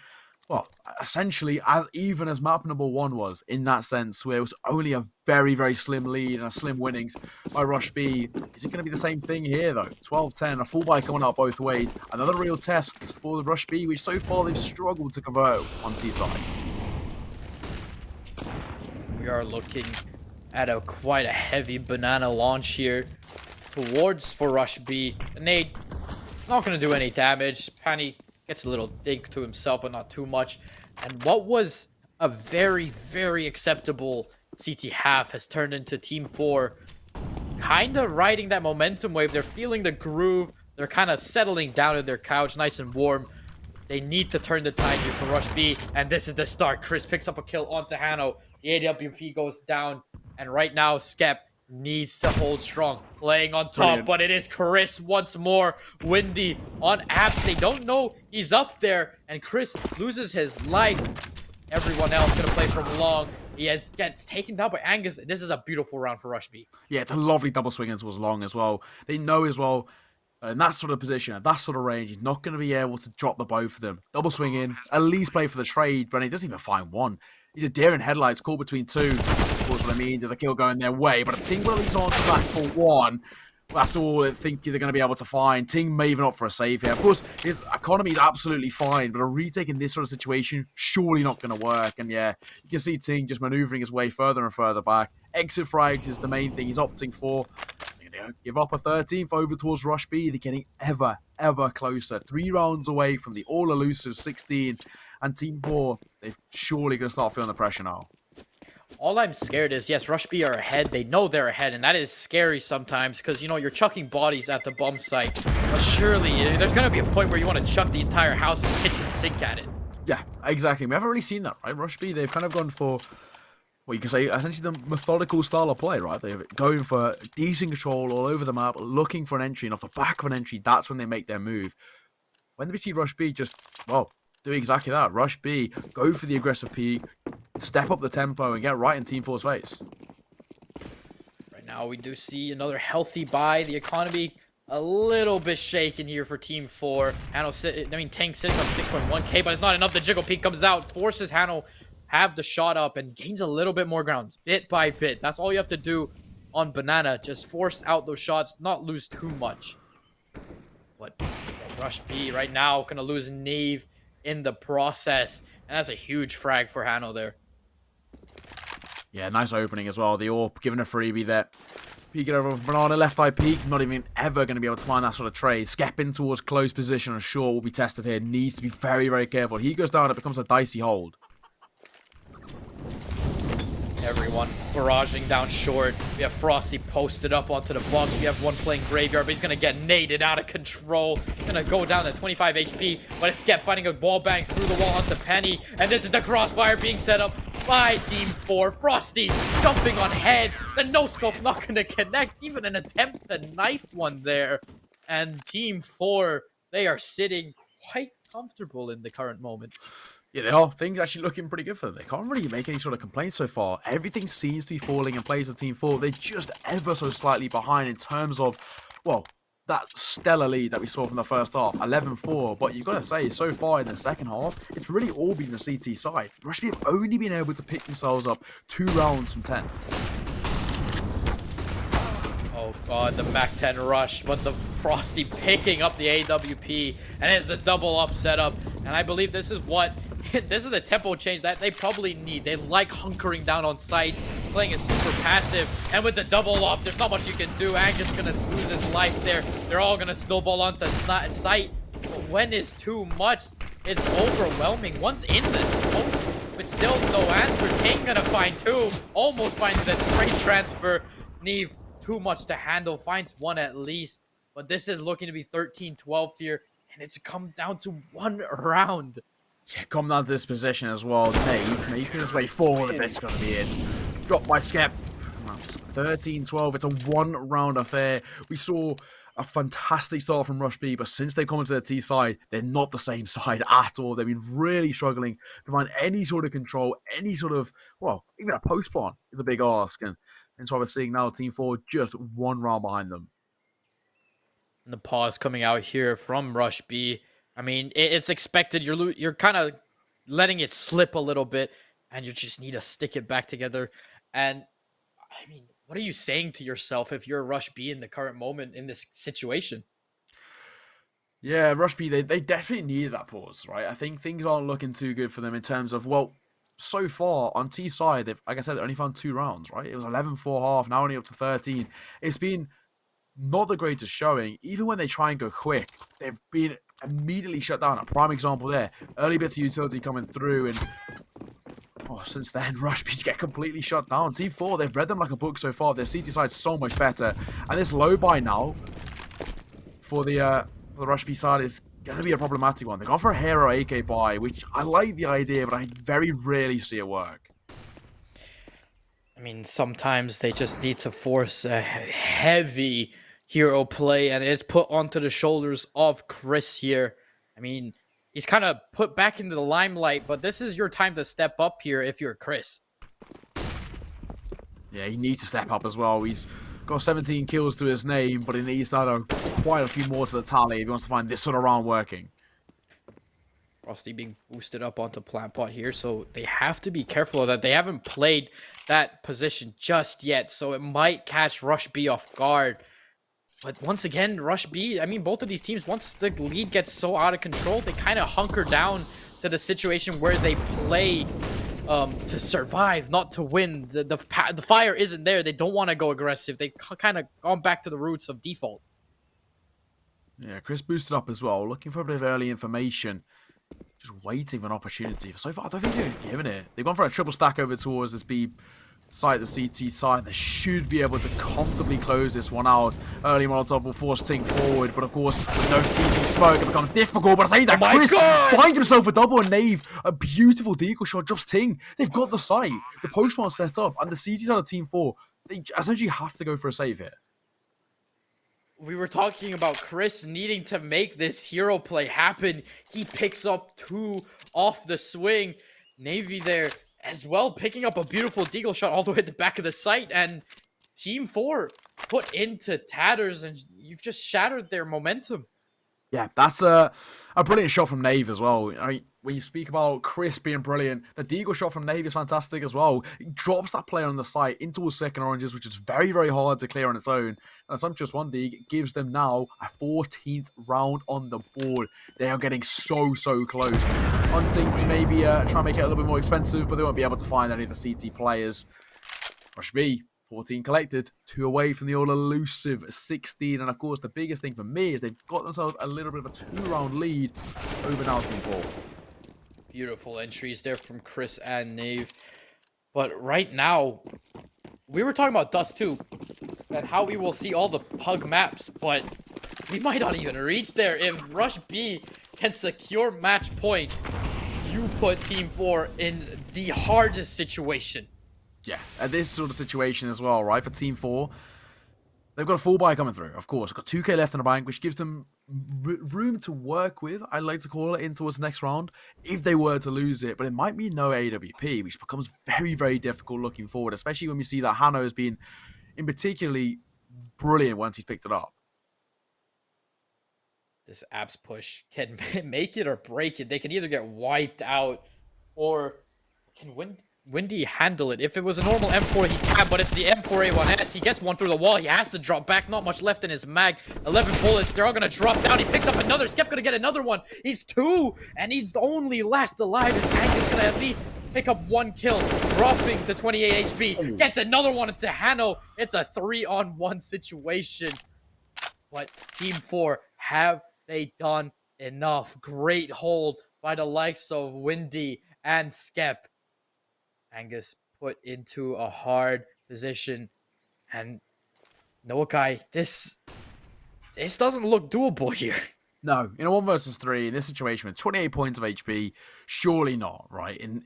well, essentially as even as map number 1 was, in that sense, where it was only a very, very slim lead and a slim winnings by Rush B. Is it going to be the same thing here, though? 12-10, a full buy coming out both ways. Another real test for the Rush B, which so far they've struggled to convert on T side. We are looking at quite a heavy banana launch here towards for Rush B. The nade, not going to do any damage. Pani gets a little dink to himself, but not too much. And what was a very, very acceptable CT half has turned into Team 4 kind of riding that momentum wave. They're feeling the groove. They're kind of settling down in their couch, nice and warm. They need to turn the tide here for Rush B, and this is the start. Chris picks up a kill onto Hano. The AWP goes down, and right now Skep needs to hold strong, playing on top. Brilliant. But it is Chris once more. Windy on apps. They don't know he's up there, and Chris loses his life. Everyone else gonna play from long. He gets taken down by Angus. This is a beautiful round for Rush B. Yeah, it's a lovely double swing into long as well. They know as well, in that sort of position, at that sort of range, he's not going to be able to drop the both of them. Double swing in, at least play for the trade, but he doesn't even find one. He's a deer in headlights, caught between 2. Of course, what I mean, there's a kill going their way, but a Ting will at least answer back for 1. That's all I think they're going to be able to find. Ting may even opt for a save here. Of course, his economy is absolutely fine, but a retake in this sort of situation, surely not going to work. And yeah, you can see Ting just maneuvering his way further and further back. Exit frags is the main thing he's opting for. Give up a 13th over towards Rush B. They're getting ever, ever closer. 3 rounds away from the all-elusive 16. And Team 4, they're surely going to start feeling the pressure now. All I'm scared is, yes, Rush B are ahead. They know they're ahead, and that is scary sometimes because, you're chucking bodies at the bomb site. But surely, there's going to be a point where you want to chuck the entire house and kitchen sink at it. Yeah, exactly. We haven't really seen that, right? Rush B, they've kind of gone for, well, you can say essentially the methodical style of play, right? They're going for decent control all over the map, looking for an entry, and off the back of an entry, that's when they make their move. When do we see Rush B just, well, do exactly that? Rush B, go for the aggressive peak, step up the tempo, and get right in Team 4's face. Right now, we do see another healthy buy. The economy a little bit shaken here for Team 4. Tank sitting on 6.1k, but it's not enough. The jiggle peak comes out, forces Hano have the shot up and gains a little bit more ground, bit by bit. That's all you have to do on Banana. Just force out those shots, not lose too much. But Rush B right now gonna lose Nave in the process, and that's a huge frag for Hano there. Yeah, nice opening as well. The AWP giving a freebie there. Peeking over with Banana, left eye peek, not even ever going to be able to find that sort of trade. Skepping towards close position, and Shaw will be tested here. Needs to be very, very careful. He goes down, it becomes a dicey hold. Everyone barraging down short. We have Frosty posted up onto the box. We have one playing Graveyard, but he's going to get naded out of control. Going to go down to 25 HP, but it's Skep finding a wall bang through the wall onto Penny. And this is the crossfire being set up by Team 4. Frosty jumping on head. The no-scope not going to connect. Even an attempt to knife one there. And Team 4, they are sitting quite comfortable in the current moment. Yeah, they are. Things actually looking pretty good for them. They can't really make any sort of complaints so far. Everything seems to be falling in place of Team 4. They're just ever so slightly behind in terms of, well, that stellar lead that we saw from the first half, 11-4. But you've got to say, so far in the second half, it's really all been the CT side. Rush B have only been able to pick themselves up 2 rounds from 10. Oh god, the Mac 10 rush, but the Frosty picking up the AWP, and it's a double up setup. And I believe this is what, this is the tempo change that they probably need. They like hunkering down on sites, playing it super passive, and with the double up, there's not much you can do. Angus gonna lose his life there. They're all gonna snowball onto site. But when is too much, it's overwhelming. One's in the smoke, but still no answer. King gonna find 2, almost finds that straight transfer. Neve, too much to handle, finds 1 at least. But this is looking to be 13-12 here, and it's come down to 1 round. Yeah, come down to this position as well. Nave making his way forward, but it's going to be it. Dropped by Skep. That's 13-12. It's a 1-round affair. We saw a fantastic start from Rush B, but since they've come into the T side, they're not the same side at all. They've been really struggling to find any sort of control, any sort of, well, even a post plan is a big ask. And that's why we're seeing now Team 4 just 1 round behind them. And the pause coming out here from Rush B. I mean, it's expected. You're kind of letting it slip a little bit, and you just need to stick it back together. And I mean, what are you saying to yourself if you're Rush B in the current moment in this situation? Yeah, Rush B, they definitely needed that pause, right? I think things aren't looking too good for them in terms of, well, so far on T side, they've, like I said, they only found 2 rounds, right? It was 11-4 half, now only up to 13. It's been not the greatest showing. Even when they try and go quick, they've been immediately shut down. A prime example there. Early bits of utility coming through, and since then, Rush B get completely shut down. Team 4, they've read them like a book so far. Their CT side's so much better. And this low buy now for the Rush B side is going to be a problematic one. They've gone for a hero AK buy, which I like the idea, but I very rarely see it work. I mean, sometimes they just need to force a heavy hero play, and it's put onto the shoulders of Chris here. I mean, he's kind of put back into the limelight, but this is your time to step up here if you're Chris. Yeah, he needs to step up as well. He's got 17 kills to his name, but he needs to add quite a few more to the tally if he wants to find this sort of round working. Frosty being boosted up onto plant pot here, so they have to be careful that they haven't played that position just yet, so it might catch Rush B off guard. But once again, Rush B, I mean, both of these teams, once the lead gets so out of control, they kind of hunker down to the situation where they play to survive, not to win. The fire isn't there. They don't want to go aggressive. They kind of gone back to the roots of default. Yeah, Chris boosted up as well, looking for a bit of early information. Just waiting for an opportunity. So far, I don't think they've even given it. They've gone for a triple stack over towards this B side, the CT side. They should be able to comfortably close this one out. Early Molotov will force Ting forward, but of course, with no CT smoke, it becomes difficult. But I say that Chris finds himself a double and Nave. A beautiful deagle shot drops Ting. They've got the site. The postman set up, and the CT side of Team 4, they essentially have to go for a save here. We were talking about Chris needing to make this hero play happen. He picks up 2 off the swing. Navy there as well, picking up a beautiful deagle shot all the way at the back of the site. And Team 4 put into tatters, and you've just shattered their momentum. Yeah, that's a brilliant shot from Nave as well. I mean, when you speak about Chris being brilliant, the deagle shot from Nave is fantastic as well. He drops that player on the site into a second oranges, which is very, very hard to clear on its own. And Assumptuous One Dig gives them now a 14th round on the board. They are getting so, so close. Hunting to maybe try and make it a little bit more expensive, but they won't be able to find any of the CT players. Rush B 14 collected, 2 away from the all elusive 16. And of course, the biggest thing for me is they've got themselves a little bit of a 2-round lead over now Team 4. Beautiful entries there from Chris and Nave. But right now, we were talking about Dust 2 and how we will see all the pug maps, but we might not even reach there. If Rush B can secure match point, you put Team 4 in the hardest situation. Yeah, at this sort of situation as well, right? For Team 4, they've got a full buy coming through, of course. They've got 2k left in the bank, which gives them room to work with, I like to call it, in towards the next round, if they were to lose it. But it might mean no AWP, which becomes very, very difficult looking forward, especially when we see that Hano has been in particularly brilliant once he's picked it up. This Abs push can make it or break it. They can either get wiped out or can Windy handle it. If it was a normal M4, he can, but it's the M4A1S. He gets one through the wall. He has to drop back. Not much left in his mag. 11 bullets. They're all going to drop down. He picks up another. Skep going to get another one. He's 2, and he's the only last alive. His tank is going to at least pick up 1 kill, dropping the 28 HP. Gets another one into Hano. It's a 3-on-1 situation. But Team 4, have they done enough? Great hold by the likes of Windy and Skep. Angus put into a hard position, and no guy, this doesn't look doable here. No, in a 1 versus 3, in this situation with 28 points of HP, surely not, right? And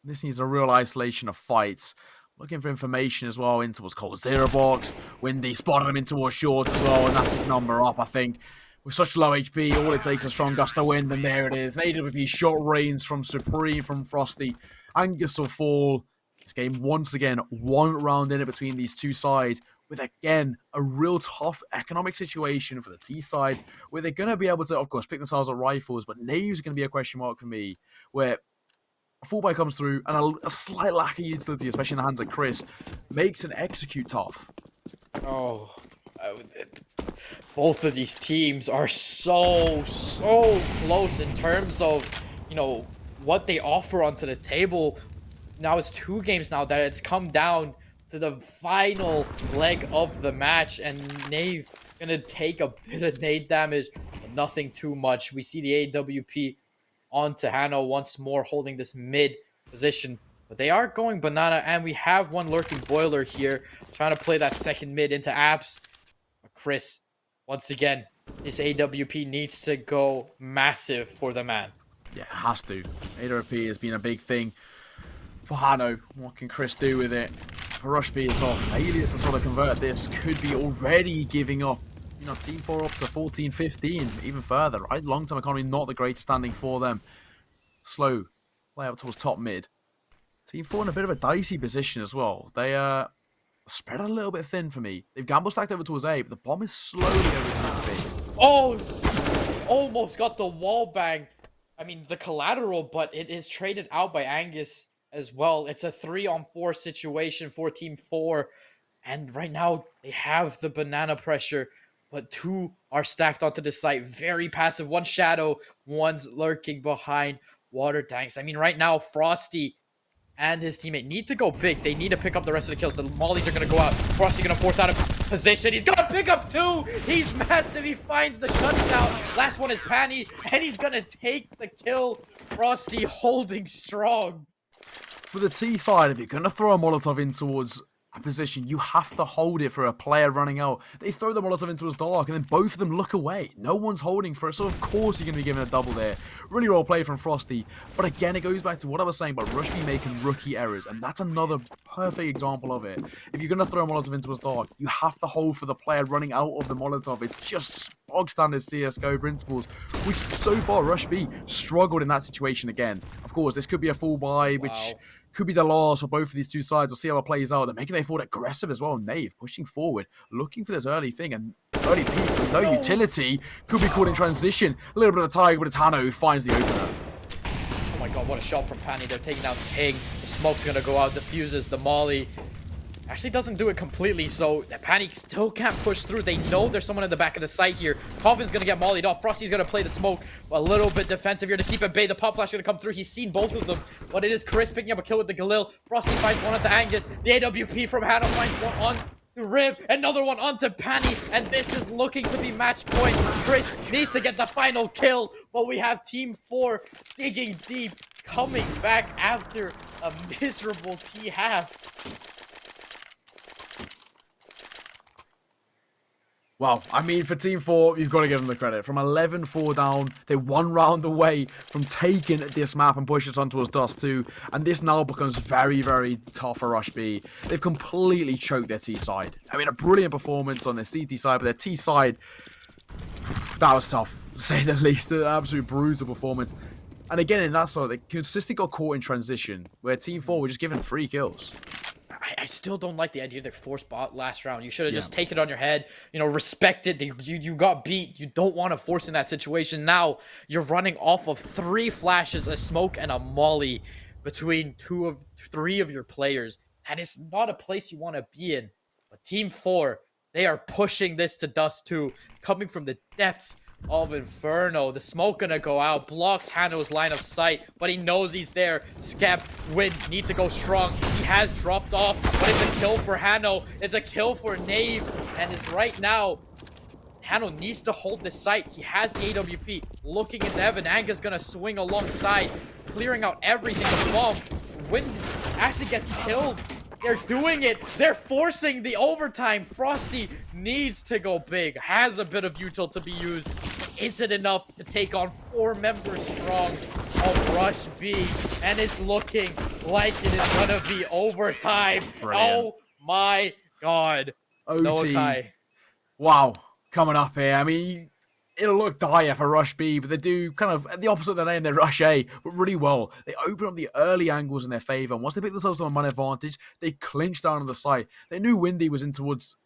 this needs a real isolation of fights. Looking for information as well into what's called Zero Box. Windy spotted him in towards short as well, and that's his number up, I think. With such low HP, all it takes is a strong gust of wind, and there it is. An AWP shot rains from Supreme, from Frosty. Angus will fall. This game, once again, 1 round in it between these two sides, with, again, a real tough economic situation for the T side, where they're going to be able to, of course, pick themselves up rifles, but Nave's going to be a question mark for me, where a full buy comes through, and a slight lack of utility, especially in the hands of Chris, makes an execute tough. Oh, both of these teams are so close in terms of, you know, what they offer onto the table. Now it's 2 games now that it's come down to the final leg of the match, and Nave gonna take a bit of nade damage, but nothing too much. We see the AWP onto Hano once more, holding this mid position, but they are going banana, and we have one lurking boiler here trying to play that second mid into Apps. But Chris, once again, this AWP needs to go massive for the man. Yeah, it has to. AWP has been a big thing for Hano. What can Chris do with it? For Rush B as well, failure to sort of convert this could be already giving up, you know, Team 4 up to 14, 15, even further, right? Long-term economy, not the greatest standing for them. Slow play up towards top mid. Team 4 in a bit of a dicey position as well. They spread a little bit thin for me. They've gamble stacked over towards A, but the bomb is slowly over towards B. Oh, almost got the wall bang. I mean, the collateral, but it is traded out by Angus as well. It's a 3-on-4 situation for Team 4. And right now, they have the banana pressure, but 2 are stacked onto the site. Very passive. 1 shadow, 1's lurking behind water tanks. I mean, right now, Frosty and his teammate need to go big. They need to pick up the rest of the kills. The mollies are going to go out. Frosty going to force out of position. He's going to pick up 2. He's massive. He finds the shutdown. Last one is Panny, and he's going to take the kill. Frosty holding strong. For the T side, if you're going to throw a Molotov in towards a position, you have to hold it for a player running out. They throw the Molotov into his dark, and then both of them look away. No one's holding for it, so of course you're going to be given a double there. Really well played from Frosty, but again, it goes back to what I was saying about Rush B making rookie errors, and that's another perfect example of it. If you're going to throw a Molotov into his dark, you have to hold for the player running out of the Molotov. It's just bog standard CSGO principles, which so far Rush B struggled in that situation again. Of course, this could be a full buy, which could be the loss for both of these two sides. We'll see how it plays out. They're making their forward aggressive as well. Nave pushing forward, looking for this early thing, and early peak with no utility. Could be caught in transition. A little bit of the tiger, but it's Hano who finds the opener. Oh my god, what a shot from Panny. They're taking out King. The smoke's going to go out. Diffuses the molly. Actually doesn't do it completely, so Panic still can't push through. They know there's someone in the back of the site here. Coffin's gonna get mollied off. Frosty's gonna play the smoke a little bit defensive here to keep at bay. The pop flash gonna come through. He's seen both of them, but it is Chris picking up a kill with the Galil. Frosty finds one onto Angus. The AWP from Hannah finds one on to Rib. Another one onto Panny, and this is looking to be match point. Chris needs to get the final kill, but we have Team 4 digging deep, coming back after a miserable T half. Well, I mean, for Team 4, you've got to give them the credit. From 11-4 down, they're 1 round away from taking this map and pushing it on towards Dust 2. And this now becomes very, very tough for Rush B. They've completely choked their T side. I mean, a brilliant performance on their CT side, but their T side, that was tough, to say the least. An absolute brutal performance. And again, in that side, they consistently got caught in transition, where Team 4 were just given 3 kills. I still don't like the idea they forced bot last round. You should have just taken it on your head, you know, respect it. You got beat. You don't want to force in that situation. Now you're running off of 3 flashes, a smoke, and a molly between 3 of your players. That is not a place you want to be in. But Team 4, they are pushing this to Dust 2, coming from the depths of Inferno. The smoke gonna go out, blocks Hano's line of sight, but he knows he's there. Skep, Win, need to go strong. He has dropped off, but it's a kill for Hano. It's a kill for Knave, and it's right now. Hano needs to hold this site. He has the AWP. Looking at Evan, Anga's gonna swing alongside, clearing out everything. The bomb. Win actually gets killed. They're doing it. They're forcing the overtime. Frosty needs to go big. Has a bit of util to be used. Is it enough to take on 4 members strong of Rush B? And it's looking like it is going to be overtime. Brilliant. Oh my God. OT. Wow. Coming up here. I mean, it'll look dire for Rush B, but they do kind of the opposite of their name. They Rush A, but really well. They open up the early angles in their favor. And once they pick themselves up a man advantage, they clinch down on the site. They knew Windy was in towards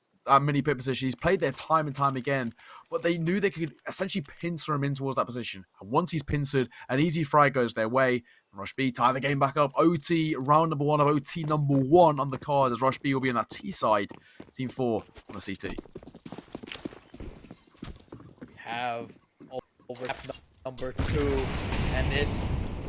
mini pit position. He's played there time and time again, but they knew they could essentially pincer him in towards that position. And once he's pincered, an easy frag goes their way. And Rush B tie the game back up. OT, round number 1 of OT number 1 on the card, as Rush B will be on that T side. Team 4 on the CT. Have over number 2, and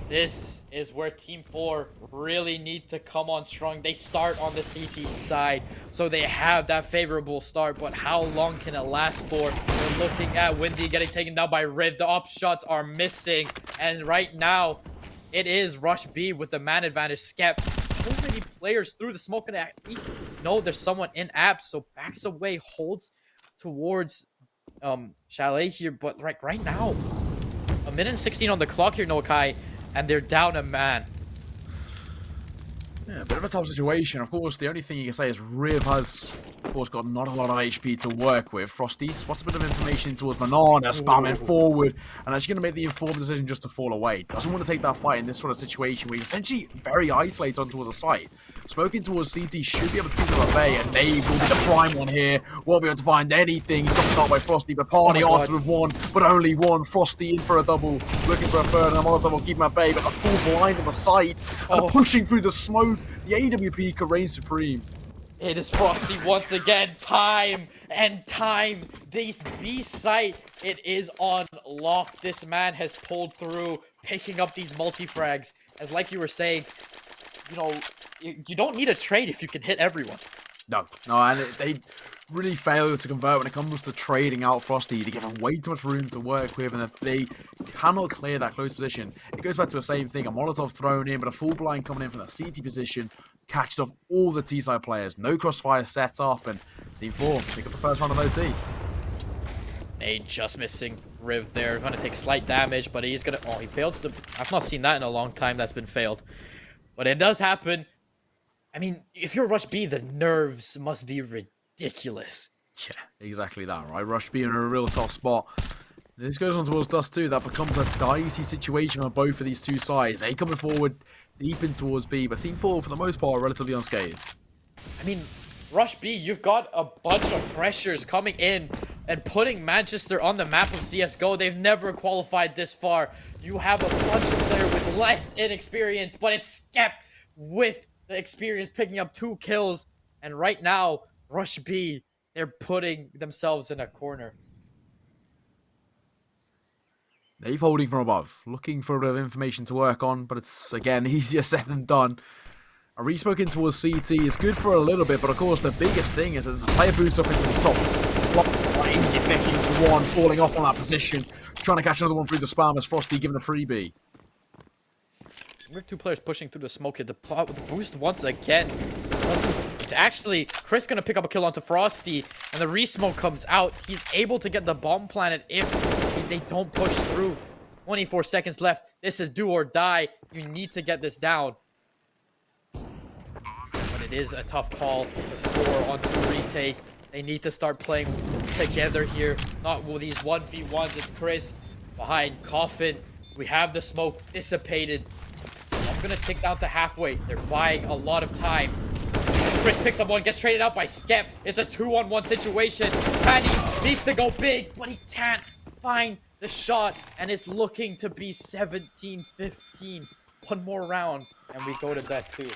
this is where Team 4 really need to come on strong. They start on the CT side, so they have that favorable start, but how long can it last for? We're looking at Windy getting taken down by Riv. The op shots are missing, and right now it is Rush B with the man advantage. Skep, so many players through the smoke, and at least know there's someone in apps, so backs away, holds towards Chalet here, but right now, 1:16 on the clock here, Nokai, and they're down a man. Yeah, a bit of a tough situation. Of course, the only thing you can say is Riv has, of course, got not a lot of HP to work with. Frosty spots a bit of information towards Banana, spamming forward, and actually going to make the informed decision just to fall away. Doesn't want to take that fight in this sort of situation where he's essentially very isolated on towards the site. Smoking towards CT should be able to keep them at bay, and Nave will be the prime one here. Won't be able to find anything. He's got by Frosty, but Party answered with 1, but only 1. Frosty in for a double, looking for a third, and a Molotov will keep him at bay, but a full blind on the site, and pushing through the smoke. The AWP can reign supreme. It is Frosty once again. Time and time. This B site, it is on lock. This man has pulled through, picking up these multi-frags. As like you were saying, you know, you don't need a trade if you can hit everyone. No, and they really fail to convert when it comes to trading out Frosty. They give him way too much room to work with, and if they cannot clear that close position, it goes back to the same thing. A Molotov thrown in, but a full blind coming in from that CT position catches off all the T-side players. No crossfire set up, and Team 4 pick up the first round of OT. Nade just missing Riv there. Going to take slight damage, but he's going to... Oh, he failed to... I've not seen that in a long time that's been failed. But it does happen. I mean, if you're Rush B, the nerves must be ridiculous. Yeah, exactly that, right? Rush B in a real tough spot. And this goes on towards Dust 2. That becomes a dicey situation on both of these two sides. They coming forward deep in towards B, but Team 4, for the most part, are relatively unscathed. I mean, Rush B, you've got a bunch of freshers coming in and putting Manchester on the map of CSGO. They've never qualified this far. You have a bunch of players with less inexperience, but it's Skep with the experience picking up 2 kills. And right now, Rush B, they're putting themselves in a corner. They've holding from above, looking for a bit of information to work on, but it's, again, easier said than done. A respoke in towards CT is good for a little bit, but of course the biggest thing is that there's a player boost up into the top. Injured Becky into one, falling off on that position, trying to catch another one through the spam as Frosty given a freebie. We have two players pushing through the smoke here. The boost once again. Actually, Chris gonna pick up a kill onto Frosty, and the re-smoke comes out. He's able to get the bomb planted if they don't push through. 24 seconds left. This is do or die. You need to get this down. But it is a tough call. The 4 on 2 retake. They need to start playing together here. Not with these 1v1s. It's Chris behind Coffin. We have the smoke dissipated. I'm gonna tick down to halfway. They're buying a lot of time. Chris picks up one, gets traded out by Skep. It's a 2-on-1 situation. Patty needs to go big, but he can't find the shot. And it's looking to be 17-15. One more round, and we go to best 2.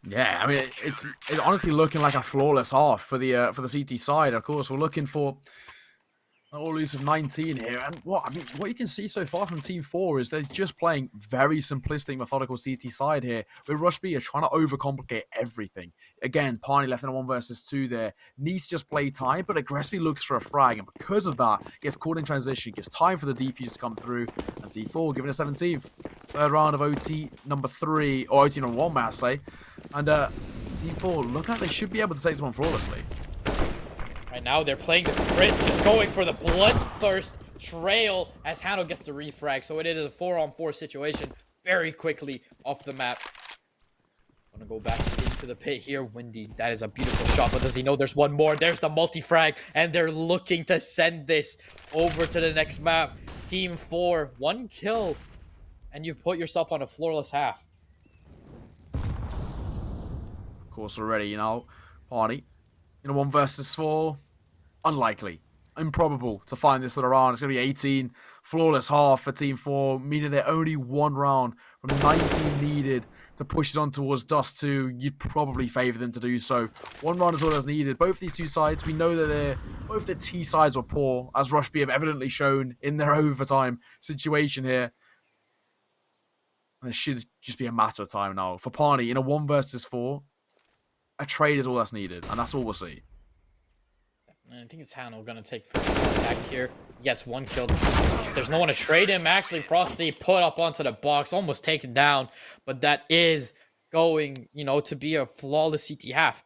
Yeah, I mean, it's honestly looking like a flawless half for the CT side. Of course, we're looking for all lose of 19 here, and what you can see so far from Team 4 is they're just playing very simplistic, methodical CT side here. With Rush B are trying to overcomplicate everything. Again, Parney left in a 1 versus 2 there. Needs to just play time, but aggressively looks for a frag, and because of that, gets caught in transition, gives time for the defuse to come through, and T4 giving a 17th. Third round of OT number 3, or OT number 1, may I say. And Team 4 look like they should be able to take this one flawlessly. Right now, they're playing the Chris, just going for the bloodthirst trail as Hano gets the refrag. So it is a 4-on-4 situation very quickly off the map. Gonna go back into the pit here. Windy, that is a beautiful shot, but does he know there's one more? There's the multi-frag, and they're looking to send this over to the next map. Team 4, 1 kill, and you've put yourself on a floorless half. Of course, already, you know, Party. 1 versus 4, unlikely, improbable to find this sort of round. It's going to be 18, flawless half for Team 4, meaning they're only 1 round from 19 needed to push it on towards Dust 2. You'd probably favour them to do so. 1 round is all that's needed. Both these two sides, we know that both the T sides were poor, as Rush B have evidently shown in their overtime situation here. And it should just be a matter of time now. For Parney, in a 1 versus 4, a trade is all that's needed, and that's all we'll see. I think it's Hano gonna take first contact here. He gets 1 kill. There's no one to trade him. Actually, Frosty put up onto the box, almost taken down, but that is going, to be a flawless CT half.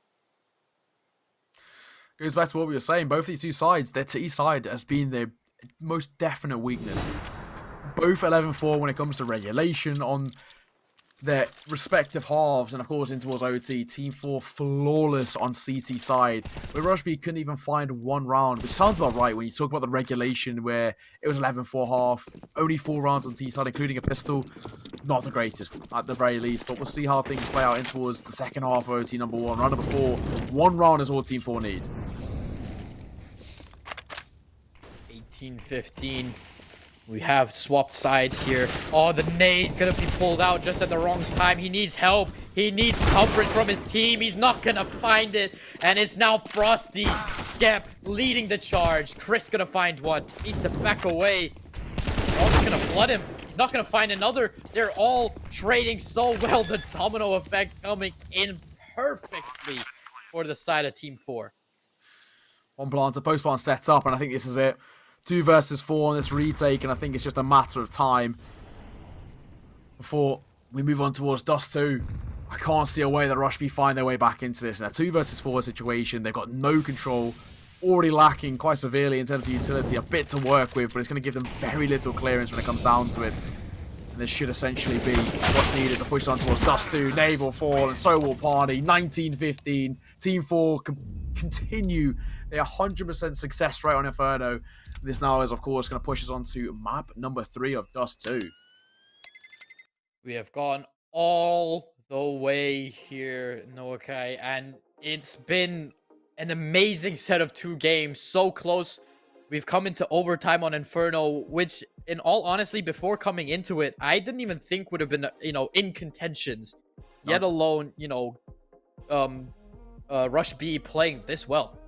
Goes back to what we were saying. Both these two sides, their T side has been their most definite weakness. Both 11-4 when it comes to regulation on their respective halves, and of course in towards OT. Team 4 flawless on CT side, where Rush B couldn't even find 1 round, which sounds about right when you talk about the regulation where it was 11-4 half, only 4 rounds on T side, including a pistol. Not the greatest at the very least, but we'll see how things play out in towards the second half of OT number 1. Round number 4, 1 round is all Team 4 need. 18-15. We have swapped sides here. Oh, the nade gonna be pulled out just at the wrong time. He needs help. He needs coverage from his team. He's not gonna find it. And it's now Frosty, Skep leading the charge. Chris gonna find one. Needs to back away. They're all just gonna flood him. He's not gonna find another. They're all trading so well. The domino effect coming in perfectly for the side of Team 4. One planter, post plant set up, and I think this is it. 2 versus 4 on this retake, and I think it's just a matter of time before we move on towards Dust 2. I can't see a way that Rush B find their way back into this. In a 2 versus 4 situation, they've got no control, already lacking quite severely in terms of utility, a bit to work with, but it's going to give them very little clearance when it comes down to it. And this should essentially be what's needed to push on towards Dust 2. Nave will fall, and so will Party. 19-15. Team 4 continue their 100% success rate on Inferno. This now is, of course, going to push us on to map number 3 of Dust 2. We have gone all the way here, Noakai, and it's been an amazing set of 2 games. So close. We've come into overtime on Inferno, which, in all honesty, before coming into it, I didn't even think would have been, in contentions. Yet alone, Rush B playing this well.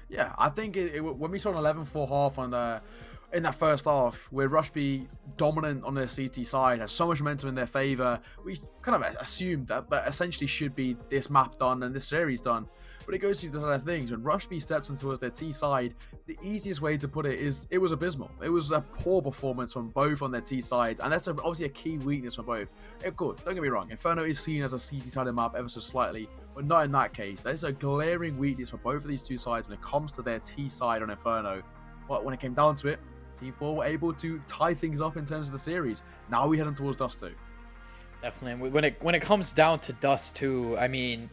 Yeah, I think when we saw an 11-4 half in that first half, where Rush B dominant on their CT side, has so much momentum in their favour, we kind of assumed that essentially should be this map done and this series done. But it goes to the side of things. When Rush B steps on towards their T side, the easiest way to put it is it was abysmal. It was a poor performance from both on their T sides, and that's obviously a key weakness for both. Good, don't get me wrong, Inferno is seen as a CT sided map ever so slightly, but not in that case. There's a glaring weakness for both of these two sides when it comes to their T side on Inferno. But when it came down to it, Team 4 were able to tie things up in terms of the series. Now we're heading towards Dust 2. Definitely. When it comes down to Dust 2, I mean,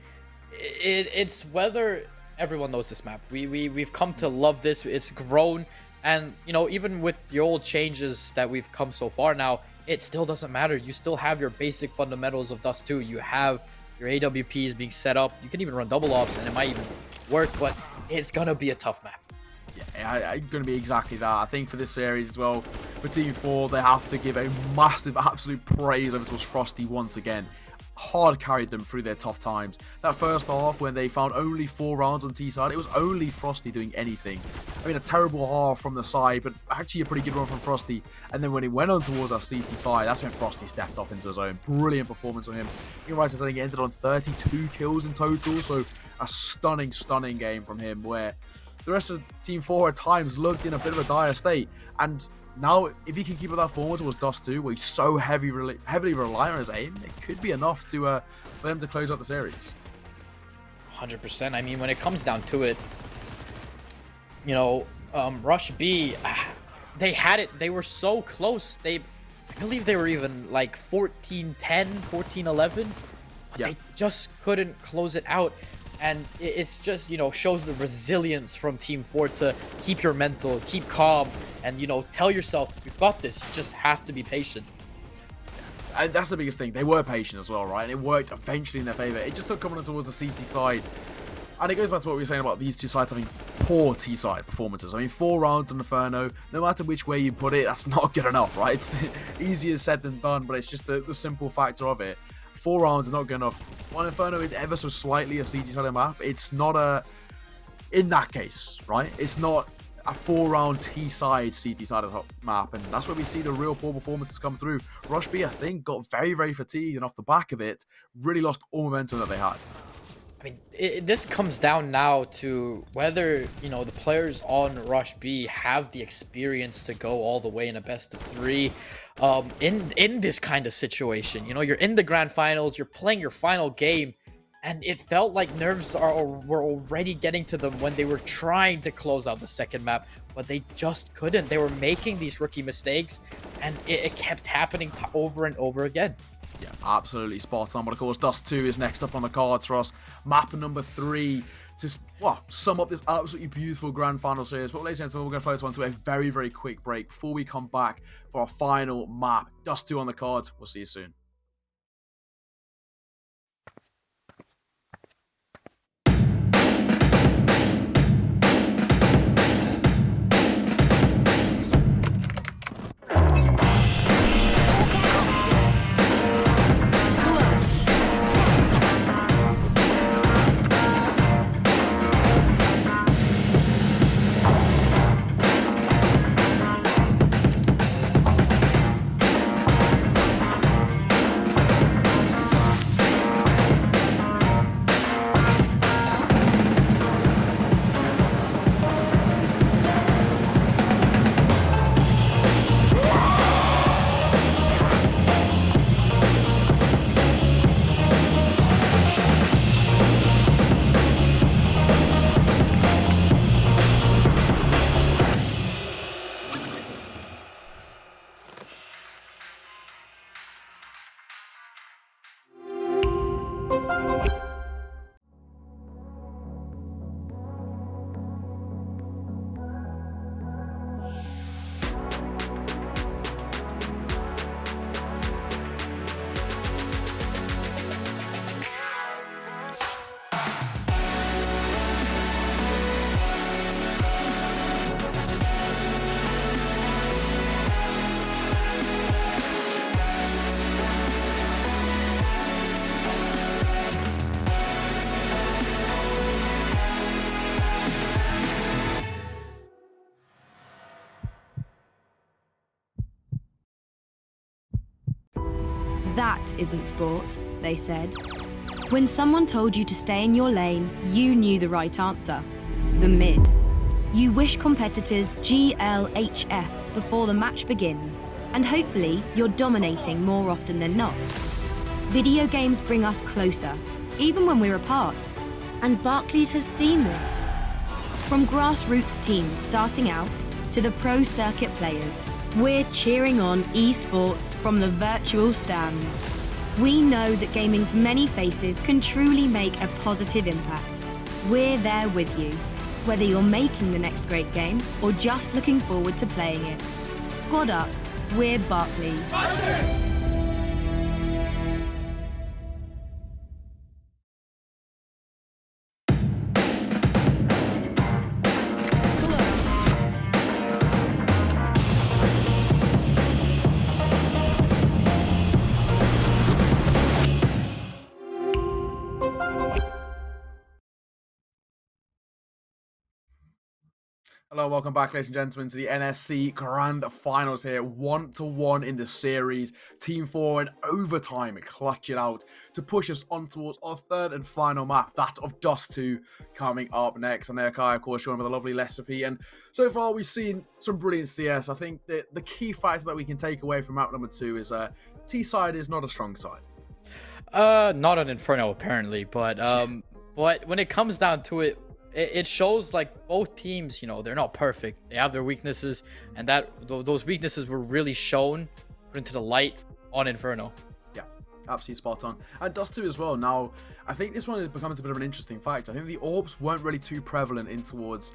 it's whether everyone knows this map. We've come to love this. It's grown, and you know, even with the old changes that we've come so far now, it still doesn't matter. You still have your basic fundamentals of Dust 2. You have your AWPs being set up. You can even run double ops, and it might even work. But it's gonna be a tough map. Yeah, it's going to be exactly that. I think for this series as well, for Team 4, they have to give a massive, absolute praise over towards Frosty once again. Hard carried them through their tough times. That first half, when they found only 4 rounds on T side, it was only Frosty doing anything. I mean, a terrible half from the side, but actually a pretty good one from Frosty. And then when he went on towards our CT side, that's when Frosty stepped up into his own. Brilliant performance on him. You're right in saying he ended on 32 kills in total, so a stunning, stunning game from him, where the rest of Team 4 at times looked in a bit of a dire state. And now, if he can keep up that form towards Dust 2, where he's so heavily reliant on his aim, it could be enough to for them to close out the series. 100%. I mean, when it comes down to it, you know, Rush B, they had it. They were so close. I believe they were even like 14-10, 14-11. But they just couldn't close it out. And it's just, you know, shows the resilience from Team 4 to keep your mental, keep calm, and, you know, tell yourself, you've got this. You just have to be patient. And that's the biggest thing. They were patient as well, right? And it worked eventually in their favor. It just took coming towards the CT side. And it goes back to what we were saying about these two sides having poor T-side performances. I mean, 4 rounds on Inferno, no matter which way you put it, that's not good enough, right? It's easier said than done, but it's just the simple factor of it. 4 rounds is not good enough. While Inferno is ever so slightly a CT-sided map, it's not in that case, right? It's not a 4-round T-side CT-sided map, and that's where we see the real poor performances come through. Rush B, I think, got very, very fatigued, and off the back of it, really lost all momentum that they had. I mean, this comes down now to whether, you know, the players on Rush B have the experience to go all the way in a best of 3 in this kind of situation. You know, you're in the grand finals, you're playing your final game, and it felt like nerves were already getting to them when they were trying to close out the second map, but they just couldn't. They were making these rookie mistakes, and it kept happening over and over again. Yeah, absolutely spot on. But of course, Dust 2 is next up on the cards for us. Map number 3 to sum up this absolutely beautiful grand final series. But ladies and gentlemen, we're going to focus on to a very, very quick break before we come back for our final map. Dust 2 on the cards. We'll see you soon. That isn't sports, they said. When someone told you to stay in your lane, you knew the right answer. The mid. You wish competitors GLHF before the match begins, and hopefully you're dominating more often than not. Video games bring us closer, even when we're apart. And Barclays has seen this. From grassroots teams starting out to the pro circuit players, we're cheering on esports from the virtual stands. We know that gaming's many faces can truly make a positive impact. We're there with you, whether you're making the next great game or just looking forward to playing it. Squad up, we're Barclays. Hello, welcome back, ladies and gentlemen, to the NSC Grand Finals here. 1-1 in the series. Team 4 in overtime clutch it out to push us on towards our third and final map, that of Dust 2, coming up next. I'm Kai, of course, joined with a lovely Recipe. And so far, we've seen some brilliant CS. I think that the key factor that we can take away from map number 2 is T-side is not a strong side. Not an Inferno, apparently. But when it comes down to it, it shows like both teams, you know, they're not perfect. They have their weaknesses, and those weaknesses were really shown, put into the light on Inferno. Yeah, absolutely spot on. And Dust 2 as well. Now, I think this one becomes a bit of an interesting fact. I think the orbs weren't really too prevalent in towards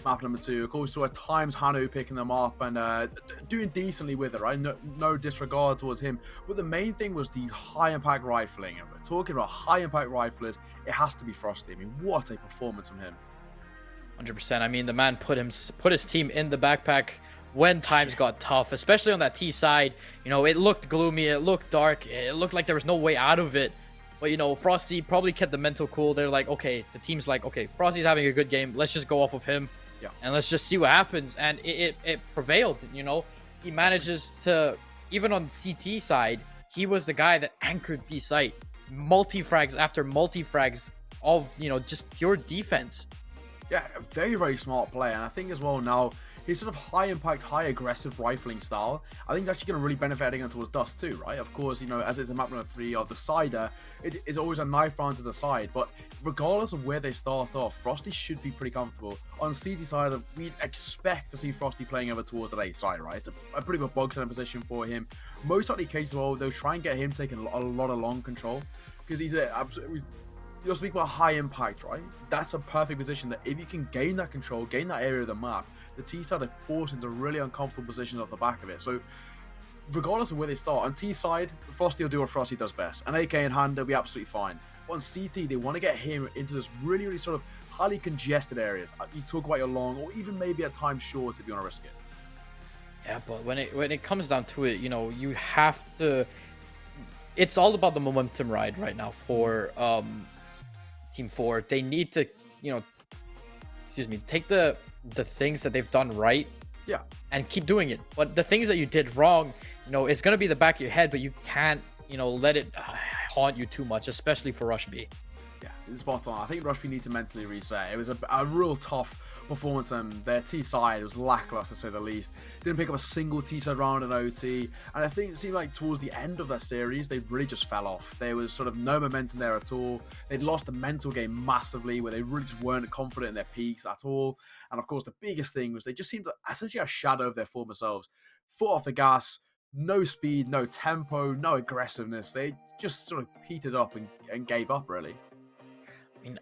map number 2. Of course, so at times Hanu picking them up and doing decently with it, right? No disregard towards him. But the main thing was the high impact rifling. And we're talking about high impact riflers. It has to be Frosty. I mean, what a performance from him. 100%. I mean, the man put his team in the backpack when times got tough, especially on that T side. You know, it looked gloomy, it looked dark, it looked like there was no way out of it. But, you know, Frosty probably kept the mental cool. They're like, okay, the team's like, okay, Frosty's having a good game. Let's just go off of him. Yeah. And let's just see what happens. And it prevailed, you know. He manages to, even on CT side, he was the guy that anchored B site. Multi-frags after multi-frags of, you know, just pure defense. Yeah, a very, very smart player. And I think as well now, his sort of high impact, high aggressive rifling style, I think it's actually going to really benefit heading towards Dust 2, right? Of course, you know, as it's a map number 3 of the Cider, it is always a knife round to the side. But regardless of where they start off, Frosty should be pretty comfortable. On CT side, we'd expect to see Frosty playing over towards the late side, right? It's a pretty good bog center position for him. Most likely case of all, they'll try and get him taking a lot of long control, because he's absolutely... You're speaking about high impact, right? That's a perfect position that if you can gain that control, gain that area of the map, the T side are forced into really uncomfortable positions off the back of it. So regardless of where they start, on T side, Frosty will do what Frosty does best. An AK in hand, they'll be absolutely fine. But on CT, they want to get him into this really, really sort of highly congested areas. You talk about your long, or even maybe at times short if you want to risk it. Yeah, but when it comes down to it, you know, you have to... It's all about the momentum ride right now for... Team 4. They need to, you know, take the things that they've done right, yeah, and keep doing it. But the things that you did wrong, you know, it's gonna be the back of your head, but you can't, you know, let it haunt you too much, especially for Rush B. Yeah, it's spot on. I think Rush B needs to mentally reset. It was a real tough performance, and their T side was lackluster to say the least. Didn't pick up a single T side round in OT, and I think it seemed like towards the end of that series they really just fell off. There was sort of no momentum there at all. They'd lost the mental game massively, where they really just weren't confident in their peaks at all. And of course, the biggest thing was they just seemed essentially a shadow of their former selves. Foot off the gas, no speed, no tempo, no aggressiveness. They just sort of petered up and gave up, really. I mean,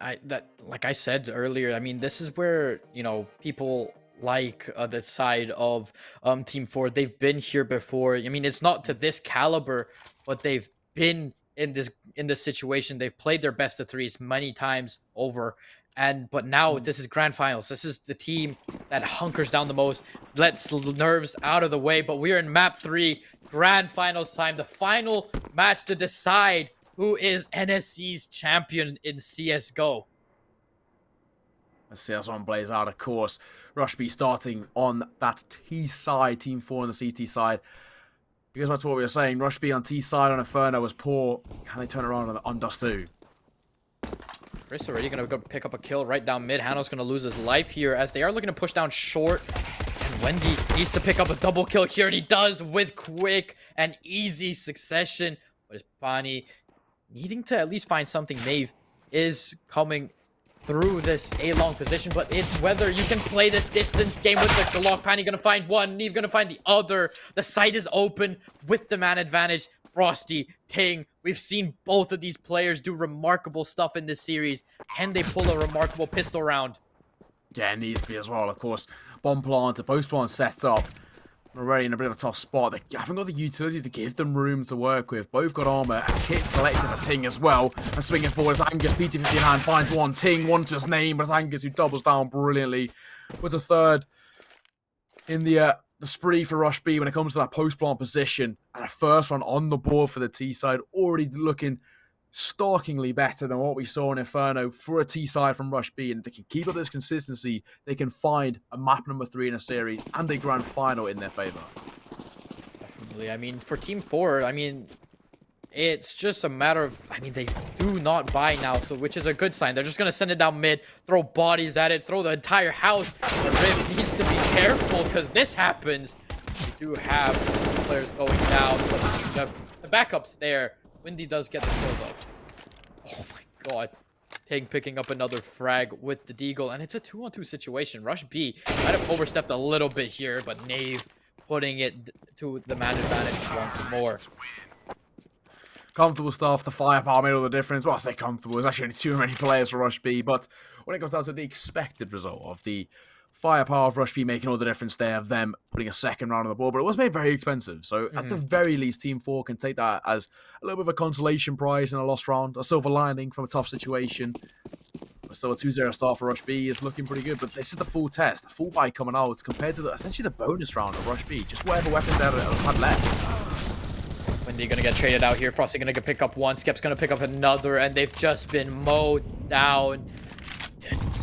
like I said earlier, I mean, this is where, you know, people like the side of Team 4, they've been here before. I mean, it's not to this caliber, but they've been in this situation. They've played their best of threes many times over. But now this is grand finals. This is the team that hunkers down the most, lets nerves out of the way. But we are in map 3, grand finals time, the final match to decide who is NSC's champion in CSGO. Let's see, that's one blaze out, of course. Rush B starting on that T side, Team 4 on the CT side. Because that's what we were saying. Rush B on T side on Inferno was poor. Can they turn around on Dust 2? Chris already going to go pick up a kill right down mid. Hano's going to lose his life here as they are looking to push down short. And Wendy needs to pick up a double kill here, and he does with quick and easy succession. But it's Pani needing to at least find something. Maeve is coming through this A-long position, but it's whether you can play this distance game with the Glock. Pani gonna find one, Neve gonna find the other. The site is open with the man advantage. Frosty, Ting, we've seen both of these players do remarkable stuff in this series. Can they pull a remarkable pistol round? Yeah, it needs to be as well, of course. Bomb plant to post plant set up. We're already in a bit of a tough spot. They haven't got the utilities to give them room to work with. Both got armor. A kit collected a Ting as well. And swinging forward as Angus, PT-50 in hand, finds one. Ting, one to his name, but it's Angus who doubles down brilliantly. Puts a third in the spree for Rush B when it comes to that post-plant position. And a first one on the board for the T side. Already looking starkingly better than what we saw in Inferno for a T side from Rush B. And if they can keep up this consistency, they can find a map number 3 in a series and a grand final in their favor. Definitely. I mean, for Team 4, I mean, it's just a matter of, I mean, they do not buy now, so which is a good sign. They're just going to send it down mid, throw bodies at it, throw the entire house. The Rift needs to be careful because this happens. We do have players going down, but the backup's there. Windy does get the kill though. Oh my god. Ting picking up another frag with the Deagle, and it's a 2-on-2 situation. Rush B might have overstepped a little bit here, but Nave putting it to the man advantage once more. Comfortable stuff. The firepower made all the difference. Well, I say comfortable. There's actually only too many players for Rush B, but when it comes down to the expected result of the firepower of Rush B making all the difference there, of them putting a second round on the board, but it was made very expensive. So at the very least, Team 4 can take that as a little bit of a consolation prize in a lost round, a silver lining from a tough situation. But still, a 2-0 start for Rush B is looking pretty good, but this is the full test, the full buy coming out compared to essentially the bonus round of Rush B, just whatever weapons they had left. Wendy gonna get traded out here. Frosty gonna pick up one, Skep's gonna pick up another, and they've just been mowed down.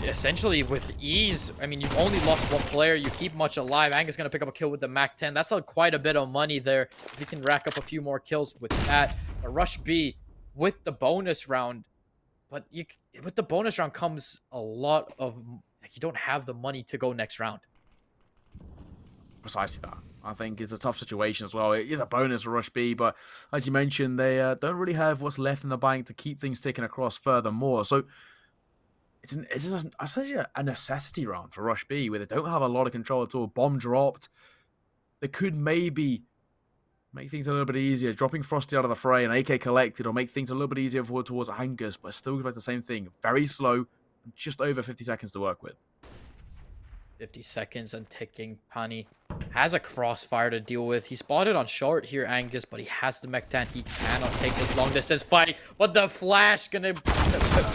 Essentially with ease. I mean, you've only lost one player. You keep much alive. Angus going to pick up a kill with the MAC-10. That's quite a bit of money there. If you can rack up a few more kills with that. But Rush B with the bonus round. But with the bonus round comes a lot of... Like, you don't have the money to go next round. Precisely that. I think it's a tough situation as well. It is a bonus for Rush B, but as you mentioned, they don't really have what's left in the bank to keep things ticking across furthermore. So it's essentially a necessity round for Rush B, where they don't have a lot of control at all. Bomb dropped. They could maybe make things a little bit easier. Dropping Frosty out of the fray and AK collected or make things a little bit easier forward towards Angus, but still goes back to the same thing. Very slow, just over 50 seconds to work with. 50 seconds and ticking. Pani has a crossfire to deal with. He spotted on short here, Angus, but he has the mech-10. He cannot take this long distance fight. But the flash gonna...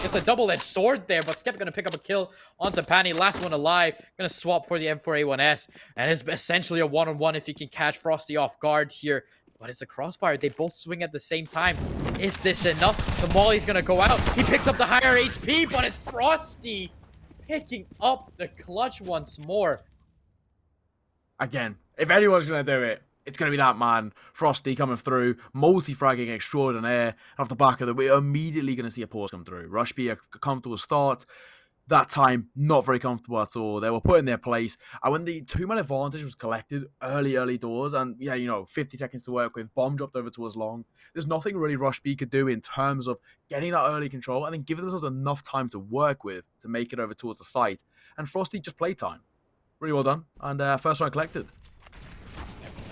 It's a double-edged sword there, but Skep gonna pick up a kill onto Pani. Last one alive. Gonna swap for the M4A1S. And it's essentially a one-on-one if he can catch Frosty off guard here. But it's a crossfire. They both swing at the same time. Is this enough? The Molly's gonna go out. He picks up the higher HP, but it's Frosty picking up the clutch once more. Again, if anyone's going to do it, it's going to be that man. Frosty coming through, multi-fragging extraordinaire. And off the back of it, we're immediately going to see a pause come through. Rush B, a comfortable start. That time, not very comfortable at all. They were put in their place. And when the 2-man advantage was collected early doors, and yeah, you know, 50 seconds to work with, bomb dropped over to us long, there's nothing really Rush B could do in terms of getting that early control and then giving themselves enough time to work with to make it over towards the site. And Frosty just played time. Really well done. And first round collected.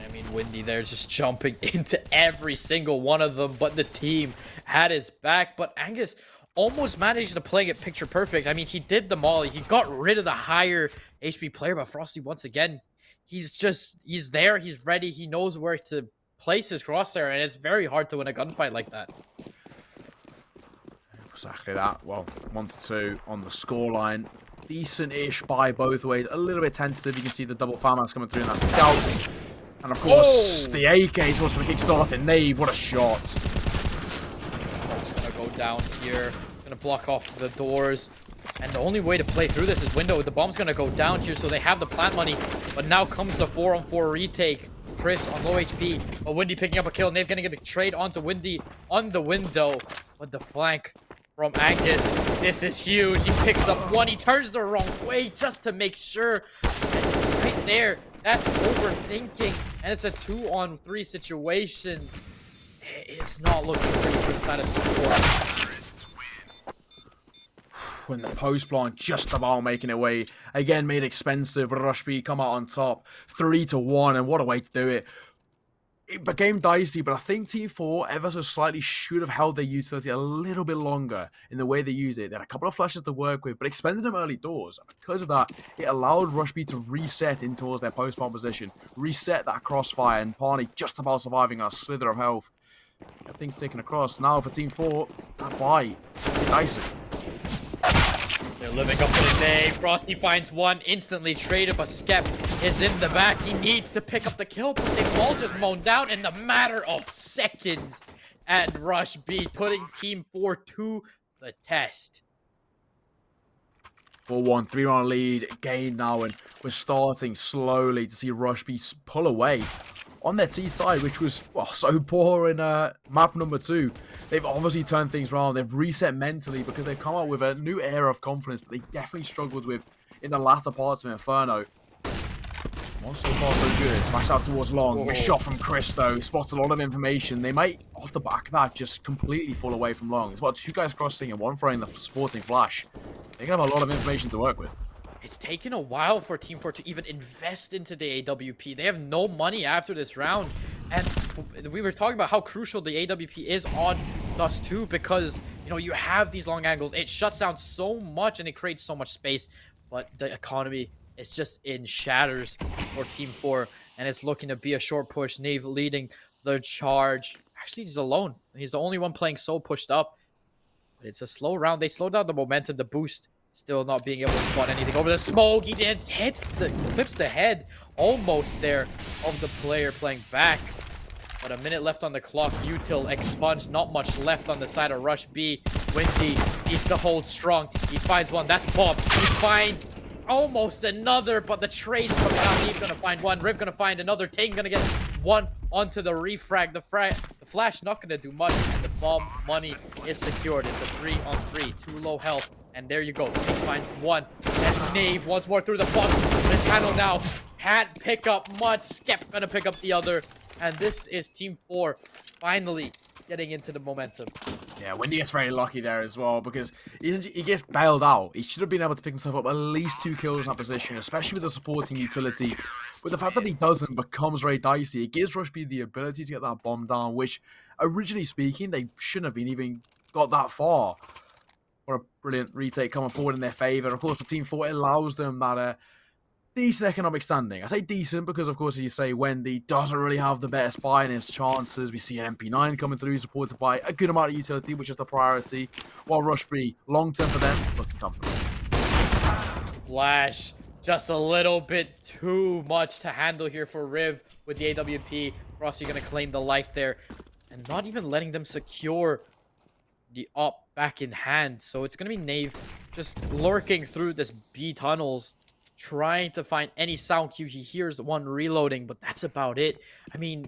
I mean, Windy there just jumping into every single one of them, but the team had his back. But Angus almost managed to play it picture perfect. I mean, he did the molly. He got rid of the higher HP player, but Frosty, once again, he's there. He's ready. He knows where to place his crosshair, and it's very hard to win a gunfight like that. Exactly that. Well, 1-2 on the scoreline. Decent-ish by both ways. A little bit tentative. You can see the double farmhouse coming through in that scout. And of course, the AK is what's going to kickstart it. Nave, what a shot. Going to go down here. Going to block off the doors. And the only way to play through this is window. The bomb's going to go down here, so they have the plant money. But now comes the 4-on-4 retake. Chris on low HP. But Windy picking up a kill. Nave gonna get a trade onto Windy on the window. But the flank from Angus. This is huge. He picks up one. He turns the wrong way just to make sure. And right there, that's overthinking. And it's a 2-on-3 situation. It's not looking pretty for the side of Team 4. When the post plant just about making it way again, made expensive, but Rush B come out on top 3-1, and what a way to do it. It became dicey, but I think Team 4 ever so slightly should have held their utility a little bit longer in the way they use it. They had a couple of flashes to work with, but expended them early doors. And because of that, it allowed Rush B to reset in towards their post plant position, reset that crossfire, and Parney just about surviving on a slither of health. Everything's taken across. Now for Team 4, that buy, dicey. They're living up to the day. Frosty finds one, instantly traded, but Skep is in the back. He needs to pick up the kill, but they've all just mown down in the matter of seconds. And Rush B putting Team 4 to the test. 4-1, 3-round lead, gained now, and we're starting slowly to see Rush B pull away on their T side, which was so poor in map number 2. They've obviously turned things around. They've reset mentally because they've come out with a new era of confidence that they definitely struggled with in the latter parts of Inferno. Well, so far so good. Flash out towards Long. A shot from Chris though. Spots a lot of information. They might, off the back of that, just completely fall away from Long. It's about 2 guys crossing and 1 throwing the sporting flash. They can have a lot of information to work with. It's taken a while for Team 4 to even invest into the AWP. They have no money after this round. And we were talking about how crucial the AWP is on Dust 2 because, you know, you have these long angles. It shuts down so much and it creates so much space. But the economy is just in shatters for Team 4. And it's looking to be a short push. Nave leading the charge. Actually, he's alone. He's the only one playing so pushed up. But it's a slow round. They slowed down the momentum, the boost. Still not being able to spot anything over the smoke. He did clips the head almost there of the player playing back. But a minute left on the clock. Util expunged. Not much left on the side of Rush B. Windy needs to hold strong. He finds one. That's Bob. He finds almost another, but the trade's coming out. He's gonna find one. Riv gonna find another. Ting gonna get one onto the refrag. The flash not gonna do much, and the bomb money is secured. It's a 3-on-3. 2 low health. And there you go. Ting finds one. And Nave once more through the box. The channel now can't pick up much. Skep gonna pick up the other. And this is Team 4 finally getting into the momentum. Yeah, Windy gets very lucky there as well because he gets bailed out. He should have been able to pick himself up at least 2 kills in that position, especially with the supporting utility. But the fact that he doesn't becomes very dicey. It gives Rush B the ability to get that bomb down, which, originally speaking, they shouldn't have been even got that far. What a brilliant retake coming forward in their favour. Of course, for Team 4, it allows them that decent economic standing. I say decent because, of course, as you say, Wendy doesn't really have the best buy in his chances. We see an MP9 coming through, supported by a good amount of utility, which is the priority. While Rush B, long-term for them, looking comfortable. Flash, just a little bit too much to handle here for Riv with the AWP. Frosty going to claim the life there. And not even letting them secure the up back in hand. So it's going to be Nave just lurking through this B tunnels, trying to find any sound cue. He hears one reloading, but that's about it. I mean,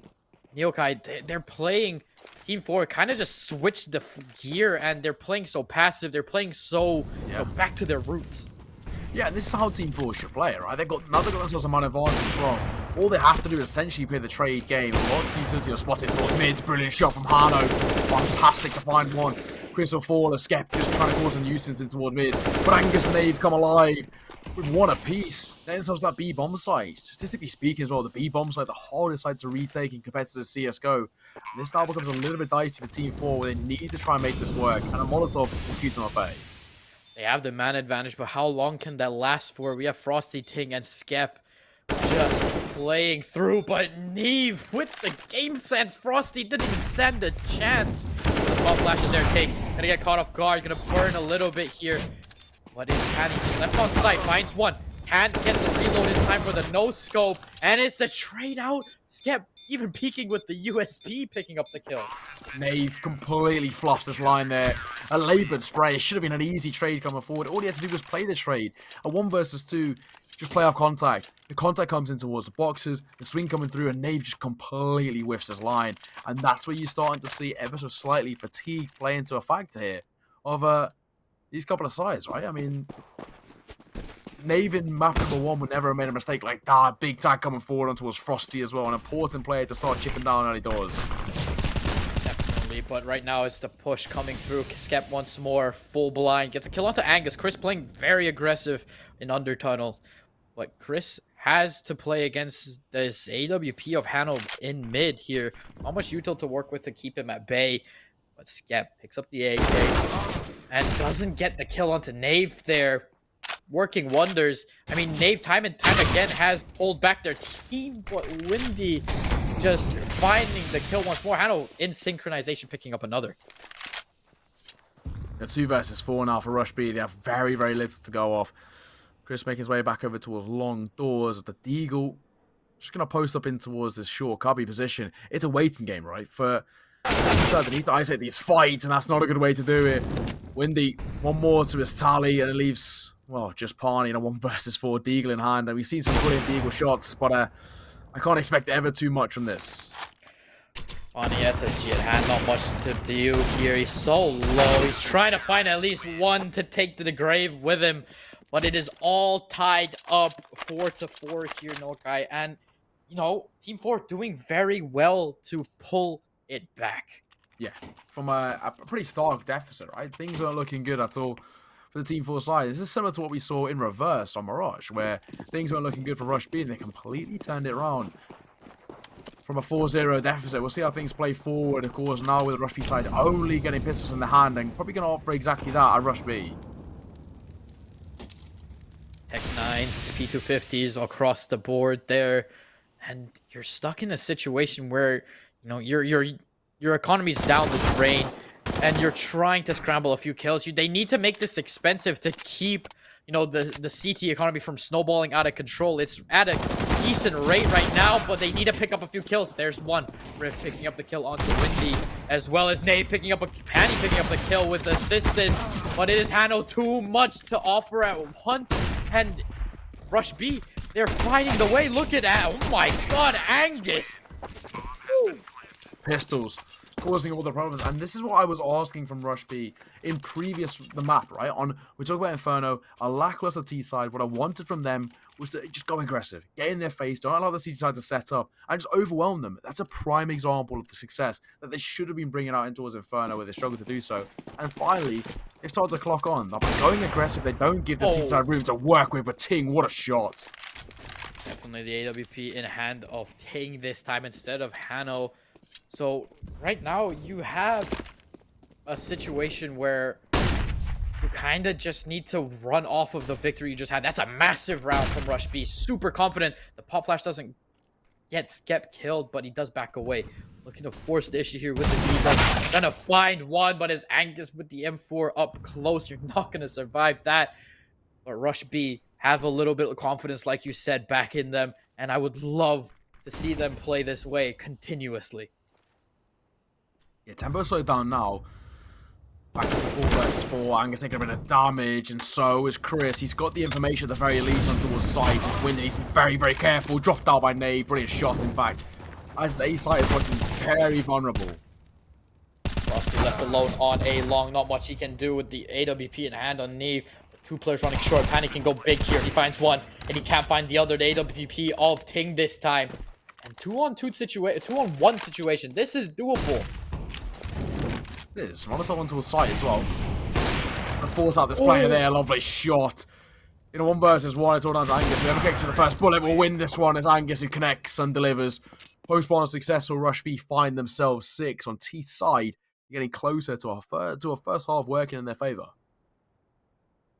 Neokai, they're playing Team 4 kind of just switched the gear, and they're playing so passive. They're playing so you know, back to their roots. Yeah, this is how Team 4 should play, right? They've got themselves a man advantage as well. All they have to do is essentially play the trade game. Lots of utility are spotted towards mids. Brilliant shot from Hano. Fantastic to find one. Crystal Fall, a Skep just trying to cause a nuisance in toward mid. But Angus and Nave come alive with one apiece. Then themselves that B bomb site. Statistically speaking as well, the B bomb site, the hardest side to retake in competitive CSGO. And this now becomes a little bit dicey for Team 4 where they need to try and make this work. And a Molotov will keep them at bay. They have the man advantage, but how long can that last for? We have Frosty, Ting, and Skep just playing through, but Neve with the game sense. Frosty didn't even stand a chance. The ball flashes there, Ting. Gonna get caught off guard, gonna burn a little bit here. What is Canny? Left on site, finds one. Can't get the reload in time for the no-scope, and it's a trade out. Skep even peeking with the USP, picking up the kill. Nave completely fluffs this line there. A laboured spray. It should have been an easy trade coming forward. All he had to do was play the trade. A 1 versus 2. just play off contact. The contact comes in towards the boxes, the swing coming through, and Nave just completely whiffs his line. And that's where you're starting to see ever so slightly fatigue play into a factor here of these couple of sides, right? I mean, Nave in map number 1 would never have made a mistake like that. Big tag coming forward on towards Frosty as well. An important player to start chipping down early doors. Definitely, but right now it's the push coming through. Skep once more, full blind. Gets a kill onto Angus. Chris playing very aggressive in under tunnel. But Chris has to play against this AWP of Hano in mid here. Not much util to work with to keep him at bay. But Skep picks up the AK and doesn't get the kill onto Nave there. Working wonders. I mean, Nave time and time again has pulled back their team, but Windy just finding the kill once more. Hano in synchronization picking up another. 2 versus 4 now for Rush B. They have very, very little to go off. Chris making his way back over towards long doors. The Deagle just going to post up in towards this short cubby position. It's a waiting game, right? For they need to isolate these fights, and that's not a good way to do it. Windy, one more to his tally, and it leaves, well, just Parney in a 1 versus 4 Deagle in hand. And we've seen some brilliant Deagle shots, but I can't expect ever too much from this. On the SSG at hand, not much to do here. He's so low. He's trying to find at least one to take to the grave with him. But it is all tied up 4-4 here, Nokai. And, you know, Team 4 doing very well to pull it back. Yeah, from a pretty stark deficit, right? Things weren't looking good at all for the Team 4 side. This is similar to what we saw in reverse on Mirage, where things weren't looking good for Rush B, and they completely turned it around. From a 4-0 deficit, we'll see how things play forward, of course, now with the Rush B side only getting pistols in the hand, and probably going to opt for exactly that at Rush B. Tech 9s, P250s across the board there. And you're stuck in a situation where, you know, your economy's down the drain and you're trying to scramble a few kills. They need to make this expensive to keep, you know, the CT economy from snowballing out of control. It's at a decent rate right now, but they need to pick up a few kills. There's one. Riff picking up the kill onto Windy, as well as Nate picking up Panny picking up the kill with assistance. But it is Hano too much to offer at once. And Rush B, they're finding the way. Look at that. Oh my god, Angus. Woo. Pistols causing all the problems, and this is what I was asking from Rush B in the map, right? We talked about Inferno, a lackluster T side. What I wanted from them was to just go aggressive, get in their face, don't allow the T side to set up, and just overwhelm them. That's a prime example of the success that they should have been bringing out in towards Inferno, where they struggled to do so. And finally, they start to clock on. By going aggressive, they don't give the T side room to work with. But Ting, what a shot! Definitely the AWP in hand of Ting this time instead of Hano. So right now you have a situation where you kind of just need to run off of the victory you just had. That's a massive round from Rush B. Super confident. The pop flash doesn't get Skep killed, but he does back away. Looking to force the issue here with the Deagle. Gonna find one, but as Angus with the M4 up close, you're not gonna survive that. But Rush B have a little bit of confidence, like you said, back in them. And I would love to see them play this way continuously. Yeah, tempo slowed down now. Back to 4 versus 4. Angus taking a bit of damage, and so is Chris. He's got the information at the very least on towards side. He's winning. He's very, very careful. Dropped out by Nave. Brilliant shot, in fact. As the A side is looking very vulnerable. Frosty left alone on A long. Not much he can do with the AWP in hand on Neve. 2 players running short. Panic can go big here. He finds one, and he can't find the other. The AWP of Ting this time. And 2-on-1 situation. This is doable. It is. Molotov onto a site as well. And force out this player there. Lovely shot. In a 1 versus 1, it's all down to Angus. Whoever kicks to the first bullet will win this one. It's Angus who connects and delivers. Post-spawn successful. Rush B find themselves 6 on T side. Getting closer to a first half working in their favor.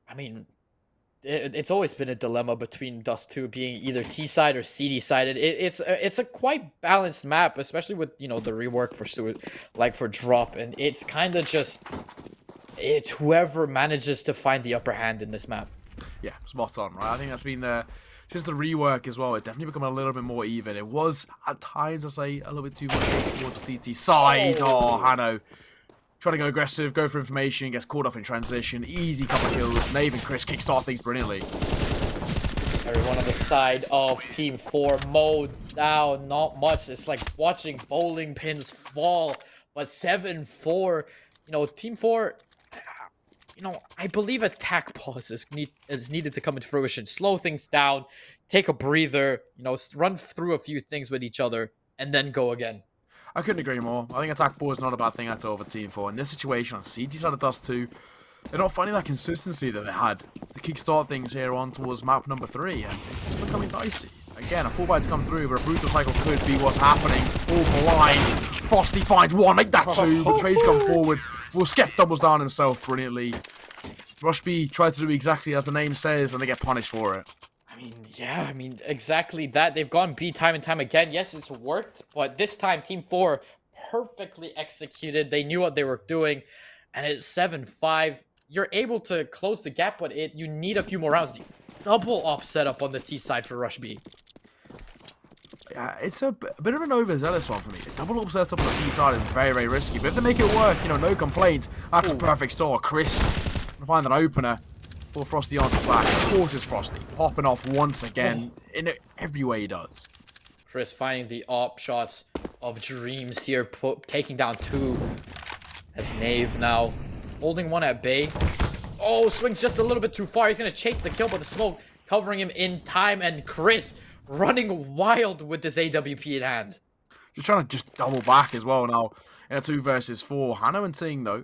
I mean, it's always been a dilemma between Dust 2 being either T side or CD sided. It's a quite balanced map, especially with, you know, the rework for drop, and it's kind of just it's whoever manages to find the upper hand in this map. Yeah, spot on, right? I think that's been since the rework as well. It definitely become a little bit more even. It was at times, I say, a little bit too much towards the CT side. Oh, Hano. Trying to go aggressive, go for information, gets caught off in transition. Easy couple of kills. Nave and Chris kickstart things brilliantly. Everyone on the side of Team 4 mowed down, not much. It's like watching bowling pins fall. But 7-4, Team 4, I believe attack pause is needed to come into fruition. Slow things down, take a breather, run through a few things with each other, and then go again. I couldn't agree more. I think attack ball is not a bad thing at all for Team 4. In this situation, on CT side of Dust 2, they're not finding that consistency that they had to kickstart things here on towards map number 3, and it's just becoming dicey. Again, a full bite's come through, but a brutal cycle could be what's happening. All blind. Frosty finds one, make that 2, but Trade come forward. Will Skep doubles down himself brilliantly. Rush B tries to do exactly as the name says, and they get punished for it. I mean, exactly that. They've gone B time and time again. Yes, it's worked, but this time Team 4 perfectly executed. They knew what they were doing, and it's 7-5. You're able to close the gap, but you need a few more rounds. Double op setup on the T side for Rush B. Yeah, it's a bit of an overzealous one for me. The double up setup on the T side is very, very risky, but if they make it work, no complaints. That's a perfect start. Chris find an opener for Frosty onto back. Of course it's Frosty. Popping off once again in every way he does. Chris finding the op shots of dreams here, taking down 2 as Knave now holding 1 at bay. Oh, swings just a little bit too far. He's going to chase the kill, but the smoke covering him in time, and Chris running wild with this AWP in hand. Just trying to double back as well now in a 2 versus 4. Hannah and Ting, though,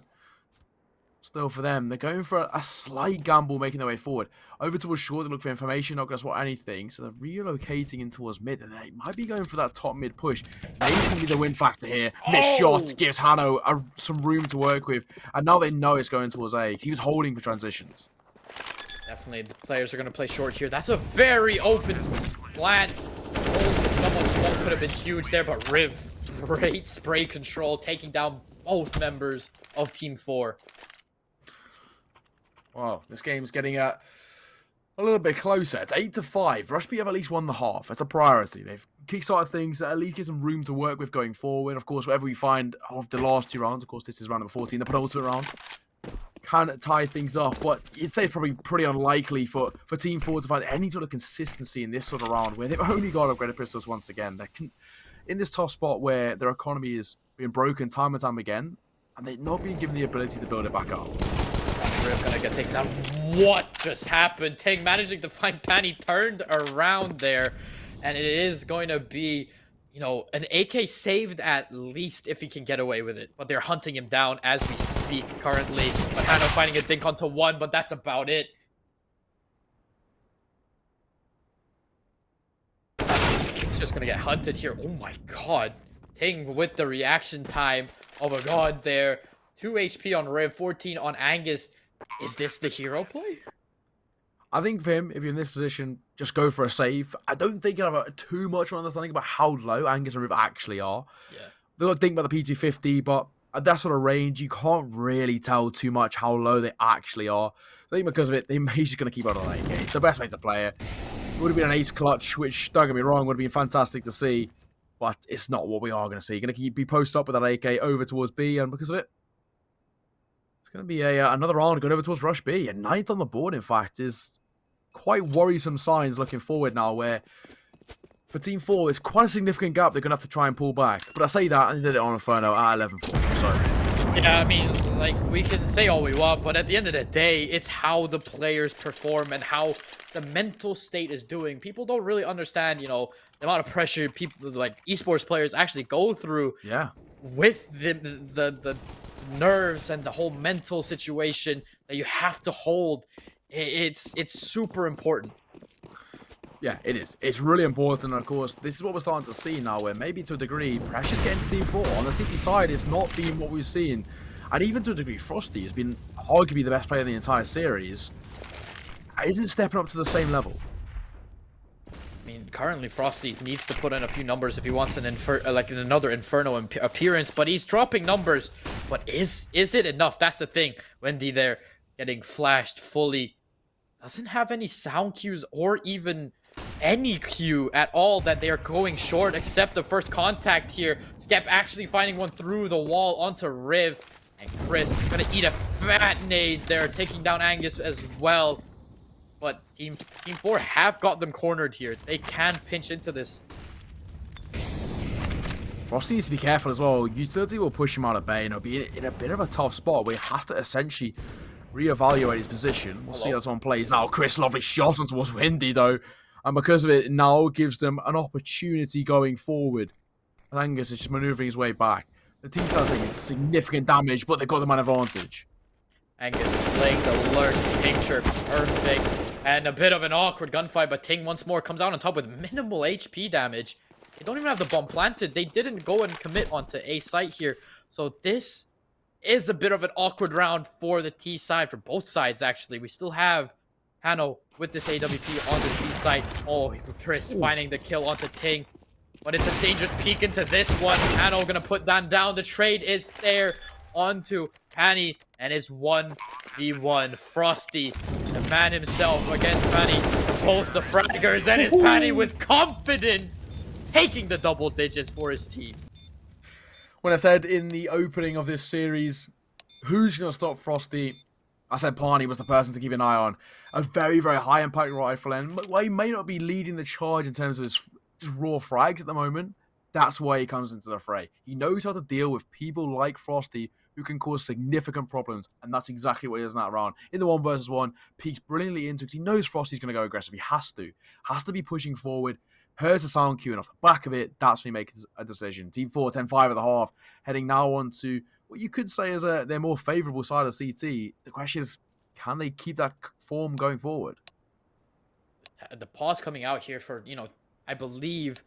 still for them. They're going for a slight gamble, making their way forward. Over towards short, they look for information, not going to spot anything. So they're relocating in towards mid, and they might be going for that top mid push. Maybe can be the win factor here. Missed shot gives Hannah some room to work with. And now they know it's going towards A, because he was holding for transitions. Definitely, the players are going to play short here. That's a very open plant. Someone's smoke could have been huge there, but Riv, great spray control, taking down both members of Team 4. Wow, this game's getting a little bit closer. It's 8-5. Rush B have at least won the half. That's a priority. They've kickstarted things that at least give some room to work with going forward. Of course, whatever we find of the last 2 rounds, of course, this is round number 14, the penultimate round, can tie things up. But you'd say it's probably pretty unlikely for Team 4 to find any sort of consistency in this sort of round, where they've only got upgraded pistols once again. They in this tough spot where their economy is being broken time and time again, and they're not being given the ability to build it back up. Riv gonna get taken down. What just happened? Ting managing to find Panny turned around there, and it is going to be, an AK saved at least if he can get away with it. But they're hunting him down as we speak currently. But Hano finding a dink onto 1, but that's about it. He's just gonna get hunted here. Oh my god. Ting with the reaction time of a god there. 2 HP on Riv, 14 on Angus. Is this the hero play? I think for him, if you're in this position, just go for a save. I don't think you have too much of an understanding about how low Angus and Riv actually are. Yeah. They've got to think about the PT50, but at that sort of range, you can't really tell too much how low they actually are. I think because of it, he's just going to keep out of the lane game. It's the best way to play it. It would have been an ace clutch, which, don't get me wrong, would have been fantastic to see, but it's not what we are going to see. Going to be post up with that AK over towards B, and because of it, it's going to be another round going over towards Rush B. And 9th on the board, in fact, is quite worrisome signs looking forward now, where for Team 4, it's quite a significant gap they're going to have to try and pull back. But I say that, and they did it on Inferno at 11-4, so... Yeah, I mean, we can say all we want, but at the end of the day, it's how the players perform and how the mental state is doing. People don't really understand, the amount of pressure people, esports players actually go through. Yeah. With the nerves and the whole mental situation that you have to hold. It's super important. Yeah, it is. It's really important. And of course, this is what we're starting to see now, where maybe to a degree, pressure's getting to Team 4. On the CT side, it's not been what we've seen. And even to a degree, Frosty has been arguably the best player in the entire series. Isn't stepping up to the same level. I mean, currently Frosty needs to put in a few numbers if he wants another Inferno appearance, but he's dropping numbers. But is it enough? That's the thing. Wendy there getting flashed fully. Doesn't have any sound cues or even any cue at all that they are going short, except the first contact here. Skep actually finding one through the wall onto Riv. And Chris gonna eat a fat nade there, taking down Angus as well. but Team 4 have got them cornered here. They can pinch into this. Frosty needs to be careful as well. Utility will push him out of bay and he'll be in a bit of a tough spot where he has to essentially reevaluate his position. We'll see as one plays out. Chris, lovely shot on towards Windy though. And because of it, now gives them an opportunity going forward. Angus is just maneuvering his way back. The team starts taking significant damage, but they've got the man advantage. Angus playing the lurk picture perfect. And a bit of an awkward gunfight, but Ting once more comes out on top with minimal HP damage. They don't even have the bomb planted. They didn't go and commit onto A site here. So this is a bit of an awkward round for the T side, for both sides actually. We still have Hano with this AWP on the T side. Oh, Chris finding the kill onto Ting. But it's a dangerous peek into this one. Hano gonna put that down. The trade is there onto Panny. And it's 1v1. Frosty, the man himself against Panny. Both the fraggers. And it's Panny with confidence taking the double digits for his team. When I said in the opening of this series, who's going to stop Frosty? I said Pani was the person to keep an eye on. A very, very high impact rifle, and while he may not be leading the charge in terms of his just raw frags at the moment, that's why he comes into the fray. He knows how to deal with people like Frosty who can cause significant problems, and that's exactly what he does in that round. In the 1 versus 1, peeks brilliantly into because he knows Frosty's going to go aggressive. He has to be pushing forward. Here's the sound cue, and off the back of it, that's when he makes a decision. Team 4, 10-5 at the half, heading now on to what you could say is their more favourable side of CT. The question is, can they keep that form going forward? The pause coming out here for, I believe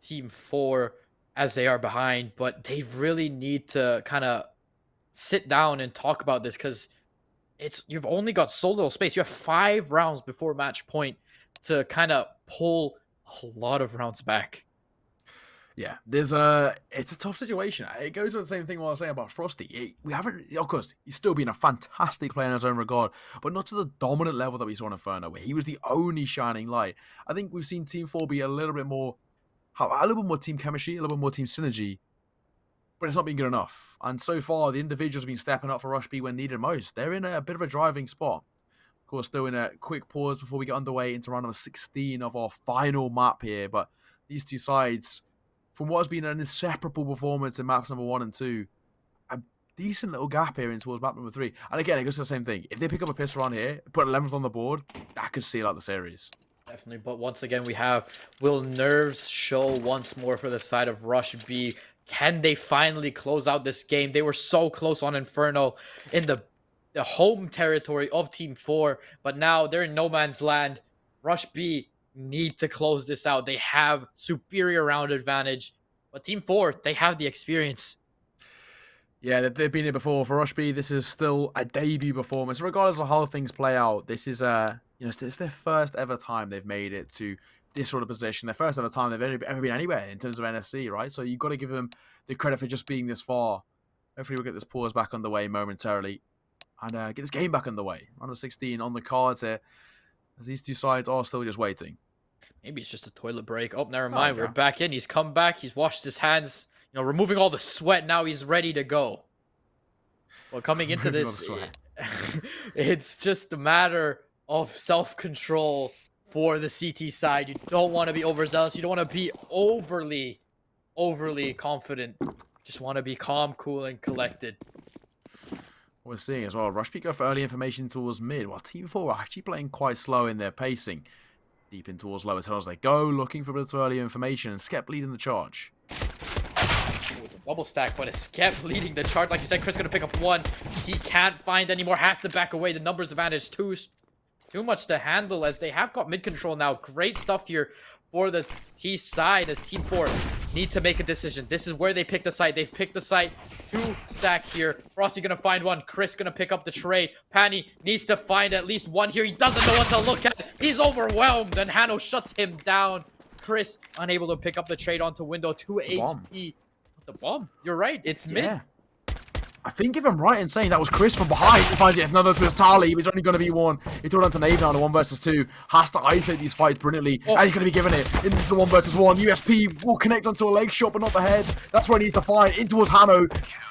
Team 4 as they are behind, but they really need to kind of sit down and talk about this because you've only got so little space. You have 5 rounds before match point to kind of pull a lot of rounds back. Yeah, it's a tough situation. It goes with the same thing what I was saying about Frosty. We haven't, of course, he's still been a fantastic player in his own regard, but not to the dominant level that we saw in Inferno, where he was the only shining light. I think we've seen Team 4 be a little bit more team chemistry, a little bit more team synergy, but it's not been good enough. And so far, the individuals have been stepping up for Rush B when needed most. They're in a bit of a driving spot. Of course, still in a quick pause before we get underway into round number 16 of our final map here. But these two sides, from what has been an inseparable performance in maps number 1 and 2, a decent little gap here in towards map number 3. And again, it goes to the same thing. If they pick up a pistol around here, put 11th on the board, that could seal out the series. Definitely, but once again, we have, will nerves show once more for the side of Rush B? Can they finally close out this game? They were so close on Inferno in the home territory of Team 4, but now they're in no man's land. Rush B need to close this out. They have superior round advantage, but Team 4, they have the experience. Yeah, they've been here before. For Rush B, this is still a debut performance. Regardless of how things play out, this is it's their first ever time they've made it to this sort of position. Their first ever time they've ever been anywhere in terms of NSC, right? So you've got to give them the credit for just being this far. Hopefully we'll get this pause back underway momentarily and get this game back underway. Round of 16 on the cards here, as these two sides are still just waiting. Maybe it's just a toilet break. Oh, never mind. We're back in. He's come back. He's washed his hands, removing all the sweat. Now he's ready to go. Well, coming into this, it's just a matter of self-control for the CT side. You don't want to be overzealous. You don't want to be overly confident. Just want to be calm, cool, and collected. What we're seeing as well, Rush B go for early information towards mid, while Team 4 are actually playing quite slow in their pacing. Deep in towards lower tunnels they go, looking for a bit of early information, and Skep leading the charge. It's a double stack, but it's Skep leading the charge. Like you said, Chris going to pick up 1. He can't find anymore, has to back away. The numbers advantage too much to handle as they have got mid control now. Great stuff here for the T side as Team 4 need to make a decision. This is where they pick the site. They've picked the site. 2 stack here. Frosty gonna find 1. Chris gonna pick up the trade. Panny needs to find at least 1 here. He doesn't know what to look at. He's overwhelmed and Hano shuts him down. Chris unable to pick up the trade onto window. 2 HP. The bomb. You're right. It's mid. I think if I'm right in saying that was Chris from behind. He finds it another to his tally. It's only going to be one. He's thrown onto Nave now in a 1 versus 2. Has to isolate these fights brilliantly. And he's going to be giving it into the 1 versus 1. USP will connect onto a leg shot, but not the head. That's where he needs to find. In towards Hano.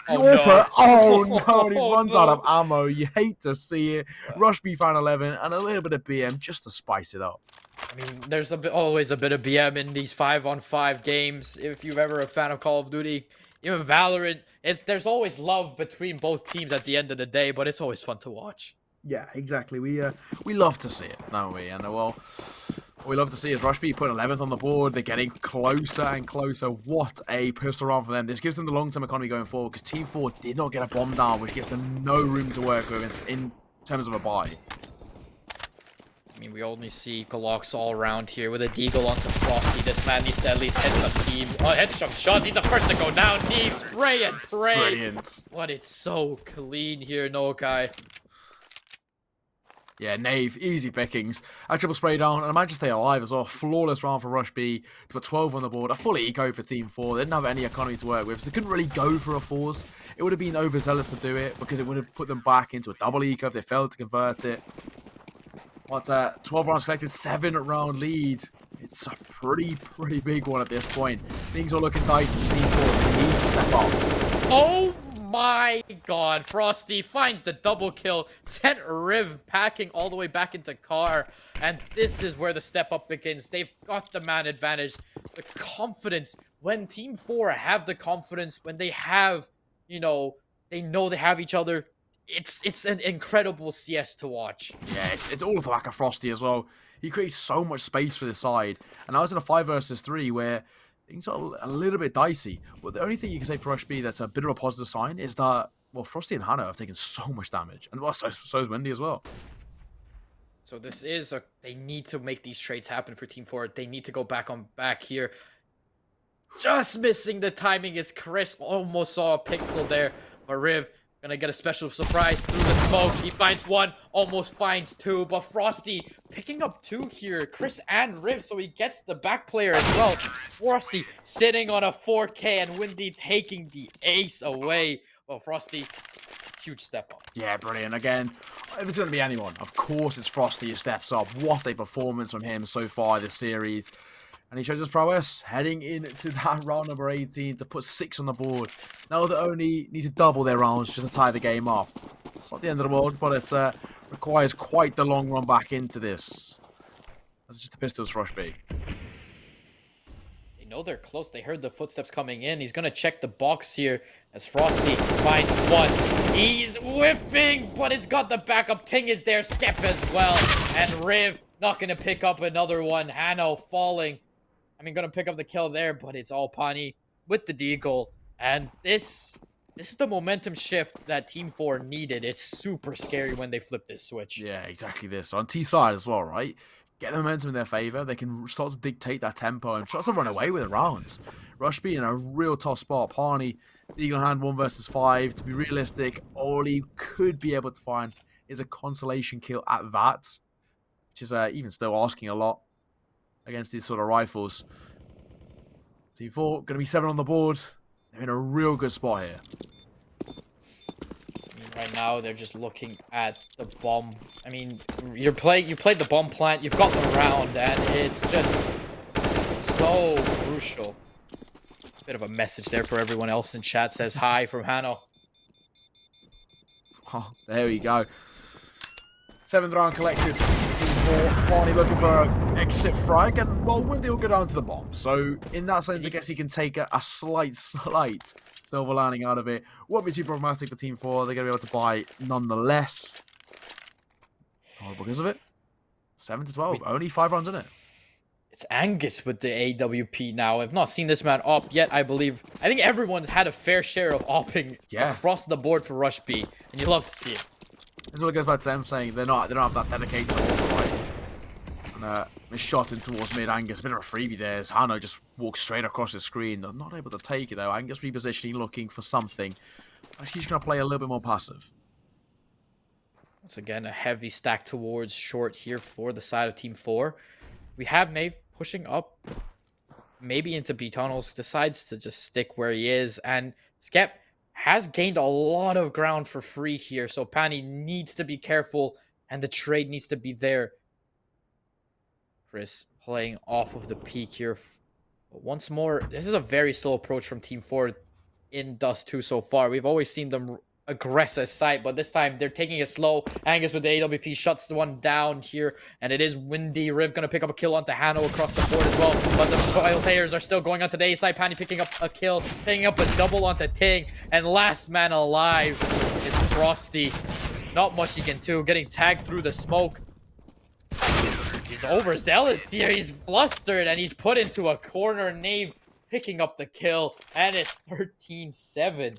Oh no. Oh no, and he runs out of ammo. You hate to see it. Rush B found 11 and a little bit of BM just to spice it up. I mean, there's always a bit of BM in these 5-on-5 games. If you're ever a fan of Call of Duty, even Valorant, there's always love between both teams at the end of the day, but it's always fun to watch. Yeah, exactly. We love to see it, don't we? And well, what we love to see is Rush B put 11th on the board. They're getting closer and closer. What a pistol round for them. This gives them the long-term economy going forward because Team 4 did not get a bomb down, which gives them no room to work with in terms of a buy. I mean, we only see Galox all around here with a Deagle onto Frosty. This man needs to at least hit some teams. Oh, hit some shots. He's the first to go down. Neve, spray and pray. Brilliant. But it's so clean here, Nokai. Yeah, Nave, easy pickings. A triple spray down, and I managed to stay alive as well. Flawless round for Rush B. To put 12 on the board. A full eco for Team 4. They didn't have any economy to work with, so they couldn't really go for a force. It would have been overzealous to do it, because it would have put them back into a double eco if they failed to convert it. But 12 rounds collected, 7-round lead. It's a pretty big one at this point. Things are looking dicey for Team 4. They need to step up. Oh my god. Frosty finds the double kill. Sent Riv packing all the way back into car. And this is where the step up begins. They've got the man advantage. The confidence. When Team 4 have the confidence, when they have, you know, they know they have each other. It's an incredible CS to watch. Yeah, it's all of the lack of Frosty as well. He creates so much space for the side. And I was in a 5 versus 3 where things are a little bit dicey. But the only thing you can say for Rush B that's a bit of a positive sign is that, well, Frosty and Hannah have taken so much damage. And well, so is Wendy as well. So this is they need to make these trades happen for Team 4. They need to go back here. Just missing the timing is Chris. Almost saw a pixel there. But Riv gonna get a special surprise through the smoke. He finds 1, almost finds 2, but Frosty picking up 2 here. Chris and Riv, so he gets the back player as well. Frosty sitting on a 4K and Windy taking the ace away. Well, Frosty, huge step up. Yeah, brilliant. Again, if it's gonna be anyone, of course it's Frosty who steps up. What a performance from him so far this series. And he shows his prowess, heading into that round number 18 to put 6 on the board. Now they only need to double their rounds just to tie the game up. It's not the end of the world, but it requires quite the long run back into this. That's just the pistols for Rush B. They know they're close. They heard the footsteps coming in. He's going to check the box here as Frosty finds 1. He's whiffing, but it's got the backup. Ting is there, Skep as well. And Riv not going to pick up another one. Hano falling. I mean, gonna pick up the kill there, but it's all Pani with the deagle. And this is the momentum shift that Team 4 needed. It's super scary when they flip this switch. Yeah, exactly this. On T side as well, right? Get the momentum in their favor. They can start to dictate that tempo and start to run away with the rounds. Rush B in a real tough spot. Pani, Eagle Hand 1 versus 5. To be realistic, all he could be able to find is a consolation kill at that, which is even still asking a lot against these sort of rifles. Team 4 going to be 7 on the board. They're in a real good spot here. I mean, right now they're just looking at the bomb. I mean, you played the bomb plant. You've got the round, and it's just so crucial. Bit of a message there for everyone else in chat. Says hi from Hano. Oh, there we go. 7th round collected. Barney looking for an exit frag, and well, Windy will go down to the bomb. So in that sense, I guess he can take a slight silver lining out of it. Won't be too problematic for Team 4. They're going to be able to buy nonetheless. Oh, because of it, 7-12, only 5 rounds in it. It's Angus with the AWP now. I've not seen this man op yet, I believe. I think everyone's had a fair share of opping across the board for Rush B, and you love to see it. This is what goes back to them saying they don't have that dedicated right. And a shot in towards mid. Angus, a bit of a freebie there as Hano just walks straight across the screen. They're not able to take it though. Angus repositioning, looking for something. He's going to play a little bit more passive. Once again, a heavy stack towards short here for the side of Team 4. We have Nave pushing up, maybe into B tunnels. Decides to just stick where he is, and Skep has gained a lot of ground for free here. So Pani needs to be careful, and the trade needs to be there. Chris playing off of the peak here. But once more, this is a very slow approach from Team 4 in Dust 2 so far. We've always seen them aggressive side, but this time they're taking it slow. Angus with the AWP shuts one down here, and it is Windy. Riv gonna pick up a kill onto Hano across the board as well, but the players are still going onto the A side. Pani picking up a kill, picking up a double onto Ting, and last man alive is Frosty. Not much he can do, getting tagged through the smoke. He's overzealous here. He's flustered, and he's put into a corner. Nave picking up the kill, and it's 13-7.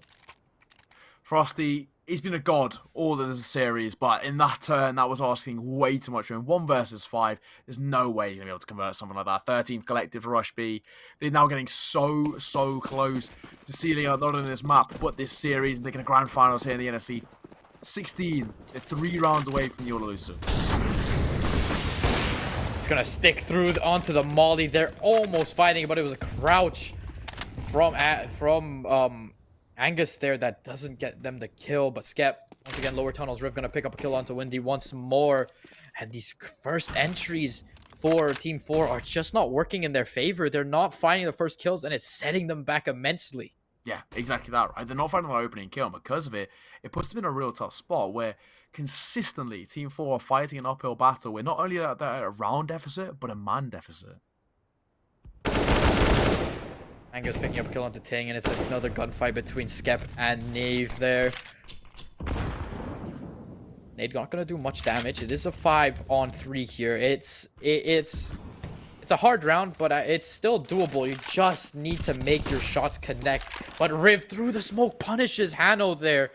Frosty, he's been a god all of the series, but in that turn, that was asking way too much from him. 1 versus 5. There's no way he's going to be able to convert something like that. 13th collective for Rush B. They're now getting so close to sealing out not only this map, but this series, and taking the grand finals here in the NSC. 16. They're 3 rounds away from the All-Elusive. He's going to stick through onto the molly. They're almost fighting, but it was a crouch from Angus there that doesn't get them the kill. But Skep, once again, lower tunnels. Riv gonna pick up a kill onto Windy once more. And these first entries for Team 4 are just not working in their favor. They're not finding the first kills, and it's setting them back immensely. Yeah, exactly that, right? They're not finding that opening kill, and because of it, it puts them in a real tough spot where consistently Team 4 are fighting an uphill battle where not only are they at a round deficit, but a man deficit. Angus picking up a kill onto Ting, and it's another gunfight between Skep and Nave there. Nade not gonna do much damage. It is a 5-on-3 here. It's a hard round, but it's still doable. You just need to make your shots connect. But Riv through the smoke punishes Hano there,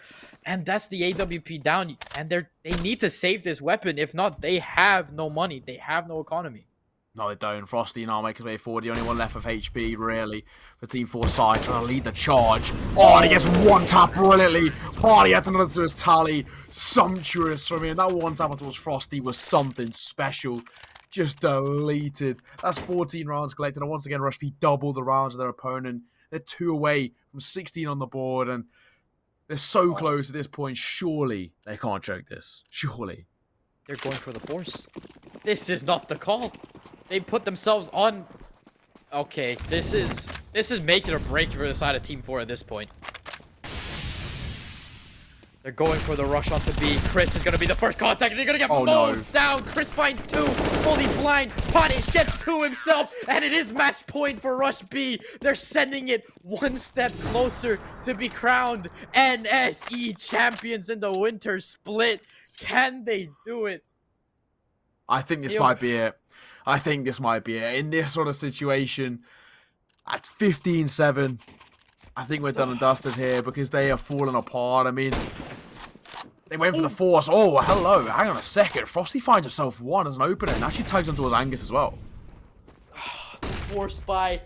and that's the AWP down. And they need to save this weapon. If not, they have no money. They have no economy. No, they don't. Frosty now makes his way forward. The only one left of HP, really, for Team 4 side, trying to lead the charge. Oh, and he gets one tap brilliantly. Party adds another to his tally. Sumptuous from him. That one tap towards Frosty was something special. Just deleted. That's 14 rounds collected. And once again, Rush B double the rounds of their opponent. They're 2 away from 16 on the board. And they're so close at this point. Surely they can't choke this. Surely. They're going for the force. This is not the call. They put themselves on. Okay, this is make it or break for the side of Team 4 at this point. They're going for the rush onto B. Chris is going to be the first contact. They're going to get mowed down. Chris finds 2. Fully blind. Punish gets 2 himself. And it is match point for Rush B. They're sending it 1 step closer to be crowned NSE champions in the winter split. Can they do it? I think this might be it. I think this might be it. In this sort of situation, at 15-7, I think we're done and dusted here because they are falling apart. I mean, they went for the force. Oh, hello. Hang on a second. Frosty finds himself 1 as an opener and actually tags on towards Angus as well. Force by.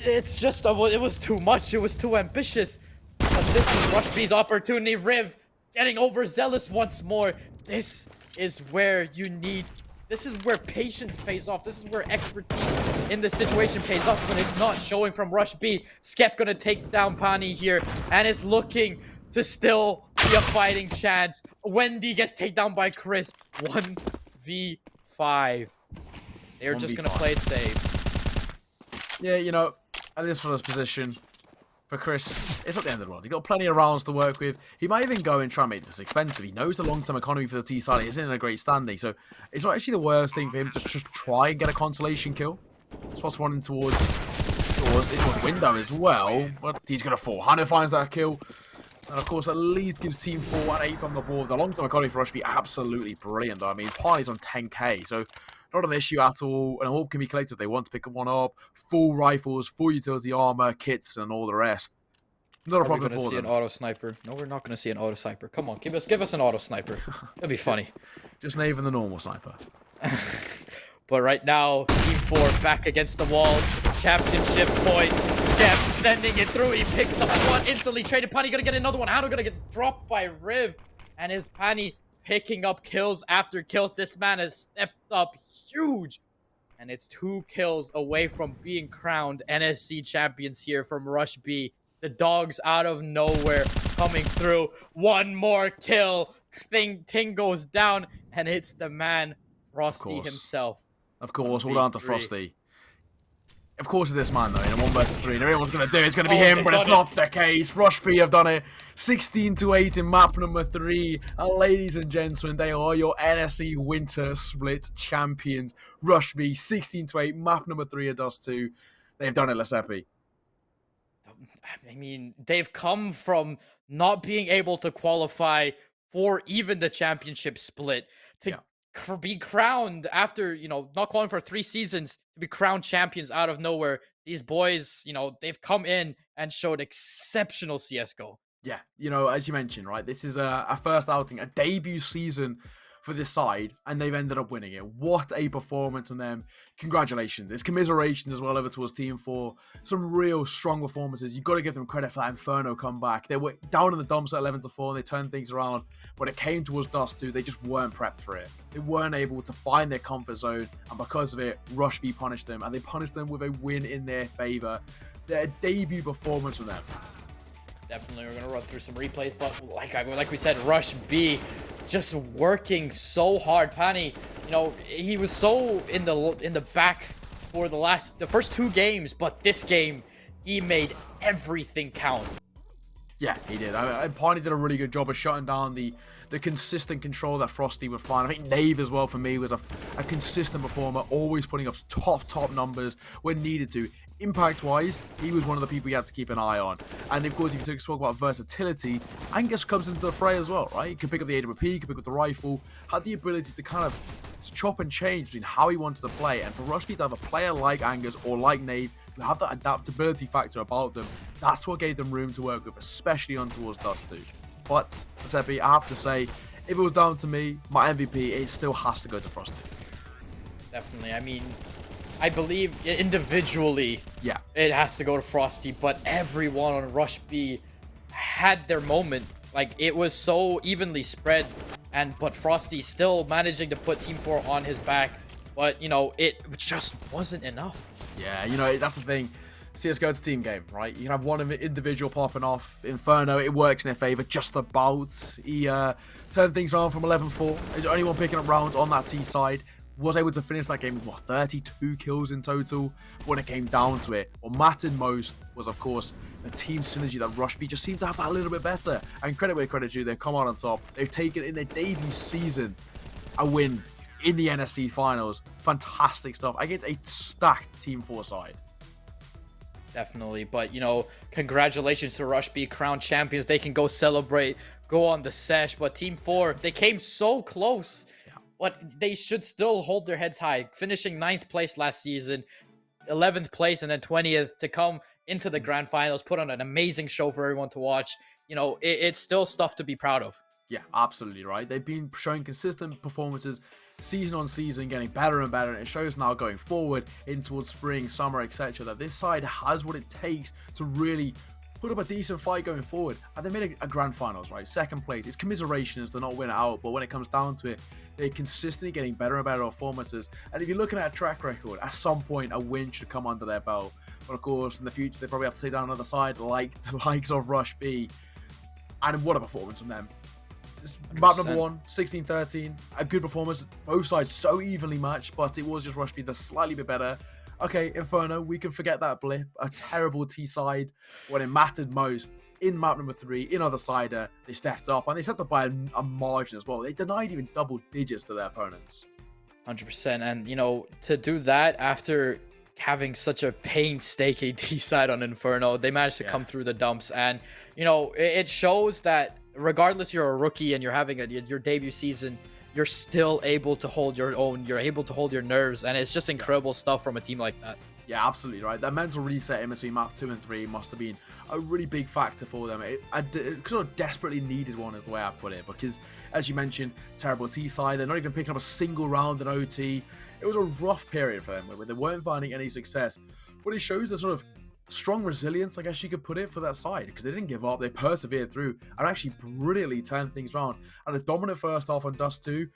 It's just, it was too much. It was too ambitious. But this is Rush B's opportunity. Riv getting overzealous once more. This is where you need. This is where patience pays off. This is where expertise in this situation pays off when it's not showing from Rush B. Skep gonna take down Pani here, and it's looking to still be a fighting chance. Wendy gets taken down by Chris. 1v5. They're just gonna play it safe. Yeah, you know, at this sort of position, for Chris, it's not the end of the world. He's got plenty of rounds to work with. He might even go and try and make this expensive. He knows the long-term economy for the T side isn't in a great standing, so it's not actually the worst thing for him to just try and get a consolation kill. Spots running towards window as well, but he's going to fall. Hannah finds that kill, and of course, at least gives Team 4 an 8th on the board. The long-term economy for Rush be absolutely brilliant, though. I mean, Party's on 10k, so not an issue at all. An orb can be collected if they want to pick one up. Full rifles, full utility armor, kits, and all the rest. Not a problem for them. We're going to see an auto sniper. No, we're not going to see an auto sniper. Come on, give us an auto sniper. It'll be funny. Just not even the normal sniper. But right now, Team 4 back against the wall. Championship point. Skep sending it through. He picks up 1 instantly. Traded. Pani going to get another one. Hano going to get dropped by Riv. And his Pani picking up kills after kills. This man has stepped up huge. And it's 2 kills away from being crowned NSC champions here from Rush B. the dogs out of nowhere coming through. One more kill. Ting goes down, and it's the man, Frosty himself. Of course, hold on to Frosty. Of course it's this man though, in a 1v3. Everyone's going to do it. It's going to be him, but it's not the case. Rush B have done it. 16-8 in map number 3. And ladies and gentlemen, they are your NSE Winter Split champions. Rush B, 16-8, map number 3 of Dust 2. They've done it, Lesepi. I mean, they've come from not being able to qualify for even the championship split to be crowned after, not qualifying for 3 seasons, to be crowned champions out of nowhere. These boys, they've come in and showed exceptional CSGO. Yeah, as you mentioned, right, this is a first outing, a debut season for this side, and they've ended up winning it. What a performance on them. Congratulations. It's commiserations as well over towards Team 4. Some real strong performances. You've got to give them credit for that Inferno comeback. They were down in the dumps at 11-4, and they turned things around. When it came towards Dust 2, they just weren't prepped for it. They weren't able to find their comfort zone, and because of it, Rush B punished them, and they punished them with a win in their favor. Their debut performance from them. Definitely, we're going to run through some replays, but like we said, Rush B just working so hard. Pani, he was so in the back for the first 2 games, but this game, he made everything count. Yeah, he did. Pani did a really good job of shutting down the consistent control that Frosty would find. I think Nave as well, for me, was a consistent performer, always putting up top numbers when needed to. Impact-wise, he was one of the people you had to keep an eye on. And of course, if you talk about versatility, Angus comes into the fray as well, right? He could pick up the AWP, he could pick up the rifle, had the ability to kind of chop and change between how he wanted to play. And for Rush B to have a player like Angus or like Nave who have that adaptability factor about them, that's what gave them room to work with, especially on towards Dust 2. But, Giuseppe, I have to say, if it was down to me, my MVP, it still has to go to Frosty. Definitely. I mean, I believe individually, it has to go to Frosty, but everyone on Rush B had their moment. Like, it was so evenly spread, but Frosty still managing to put Team 4 on his back. But, it just wasn't enough. Yeah, that's the thing. CSGO, it's a team game, right? You can have one individual popping off. Inferno, it works in their favor just about. He turned things around from 11-4. He's the only one picking up rounds on that T side. Was able to finish that game with, 32 kills in total. When it came down to it, what mattered most was, of course, the team synergy that Rush B just seemed to have that a little bit better. And credit where credit's due, they've come out on top. They've taken in their debut season a win in the NSC finals. Fantastic stuff against a stacked Team 4 side. Definitely, but congratulations to Rush B, crowned champions. They can go celebrate, go on the sesh. But Team 4, they came so close, but they should still hold their heads high. Finishing 9th place last season, 11th place, and then 20th to come into the grand finals, put on an amazing show for everyone to watch. It's still stuff to be proud of. Yeah, absolutely right. They've been showing consistent performances season on season, getting better and better, and it shows now going forward in towards spring, summer, etc. that this side has what it takes to really put up a decent fight going forward. And they made a grand finals, right? 2nd place. It's commiseration as they're not winning out, but when it comes down to it, they're consistently getting better and better performances. And if you're looking at a track record, at some point a win should come under their belt. But of course, in the future, they probably have to take down another side like the likes of Rush B. And what a performance from them. Map number 1, 16-13, a good performance. Both sides so evenly matched, but it was just Rush B that's slightly bit better. Okay, Inferno, we can forget that blip. A terrible T side when it mattered most. In map number 3, in other sider, they stepped up, and they stepped up by a margin as well. They denied even double digits to their opponents. 100%, and to do that after having such a painstaking T side on Inferno, they managed to come through the dumps, and it shows that regardless you're a rookie and you're having your debut season, you're still able to hold your own, you're able to hold your nerves, and it's just incredible stuff from a team like that. Yeah, absolutely right. That mental reset in between map 2 and 3 must have been a really big factor for them. It sort of desperately needed one, is the way I put it, because as you mentioned, terrible T side, they're not even picking up a single round in OT. It was a rough period for them where they weren't finding any success, but it shows a sort of strong resilience, I guess you could put it, for that side, because they didn't give up. They persevered through and actually brilliantly turned things around. And a dominant first half on Dust 2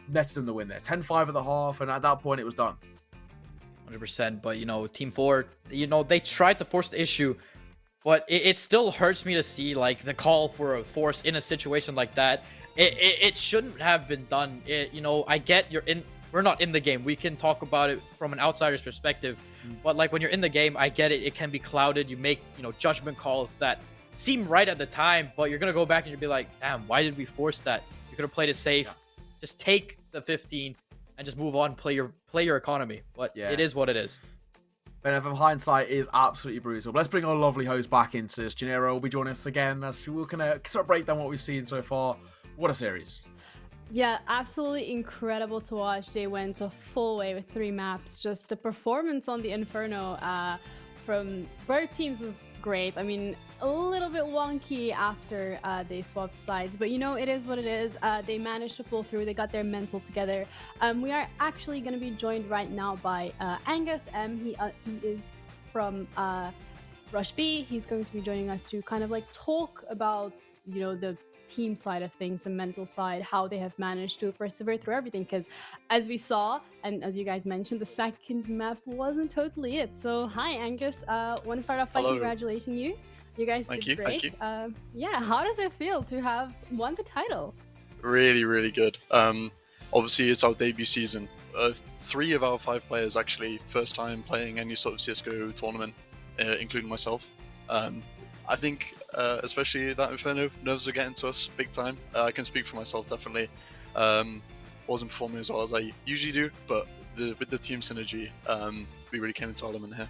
netted them the win there. 10-5 at the half, and at that point it was done. 100%, but Team 4, they tried to force the issue, but it still hurts me to see like the call for a force in a situation like that. It shouldn't have been done. You know, I get we're not in the game. We can talk about it from an outsider's perspective, but like when you're in the game, I get it. It can be clouded. You make, you know, judgment calls that seem right at the time, but you're gonna go back and you'll be like, damn, why did we force that? You could have played it safe. Just take the 15 and just move on. Play your economy. But it is what it is. Benefit of hindsight is absolutely brutal. But let's bring our lovely host back into this. Gennaro will be joining us again as we're gonna sort of break down what we've seen so far. What a series. Yeah, absolutely incredible to watch. They went a full way with 3 maps. Just the performance on the Inferno from both teams was great. I mean, a little bit wonky after they swapped sides, but you know, it is what it is. They managed to pull through. They got their mental together. We are actually going to be joined right now by Angus M. He is from Rush B. He's going to be joining us to kind of like talk about, you know, the team side of things, the mental side, how they have managed to persevere through everything, because as we saw and as you guys mentioned, the second map wasn't totally it. So hi Angus, want to start off by congratulating you. You guys did great. Thank you. Yeah, how does it feel to have won the title? Really, really good. Obviously it's our debut season. 3 of our 5 players actually first time playing any sort of CSGO tournament, including myself. I think, especially that Inferno, nerves are getting to us big time. I can speak for myself, definitely. Wasn't performing as well as I usually do, but with the team synergy, we really came into our element here.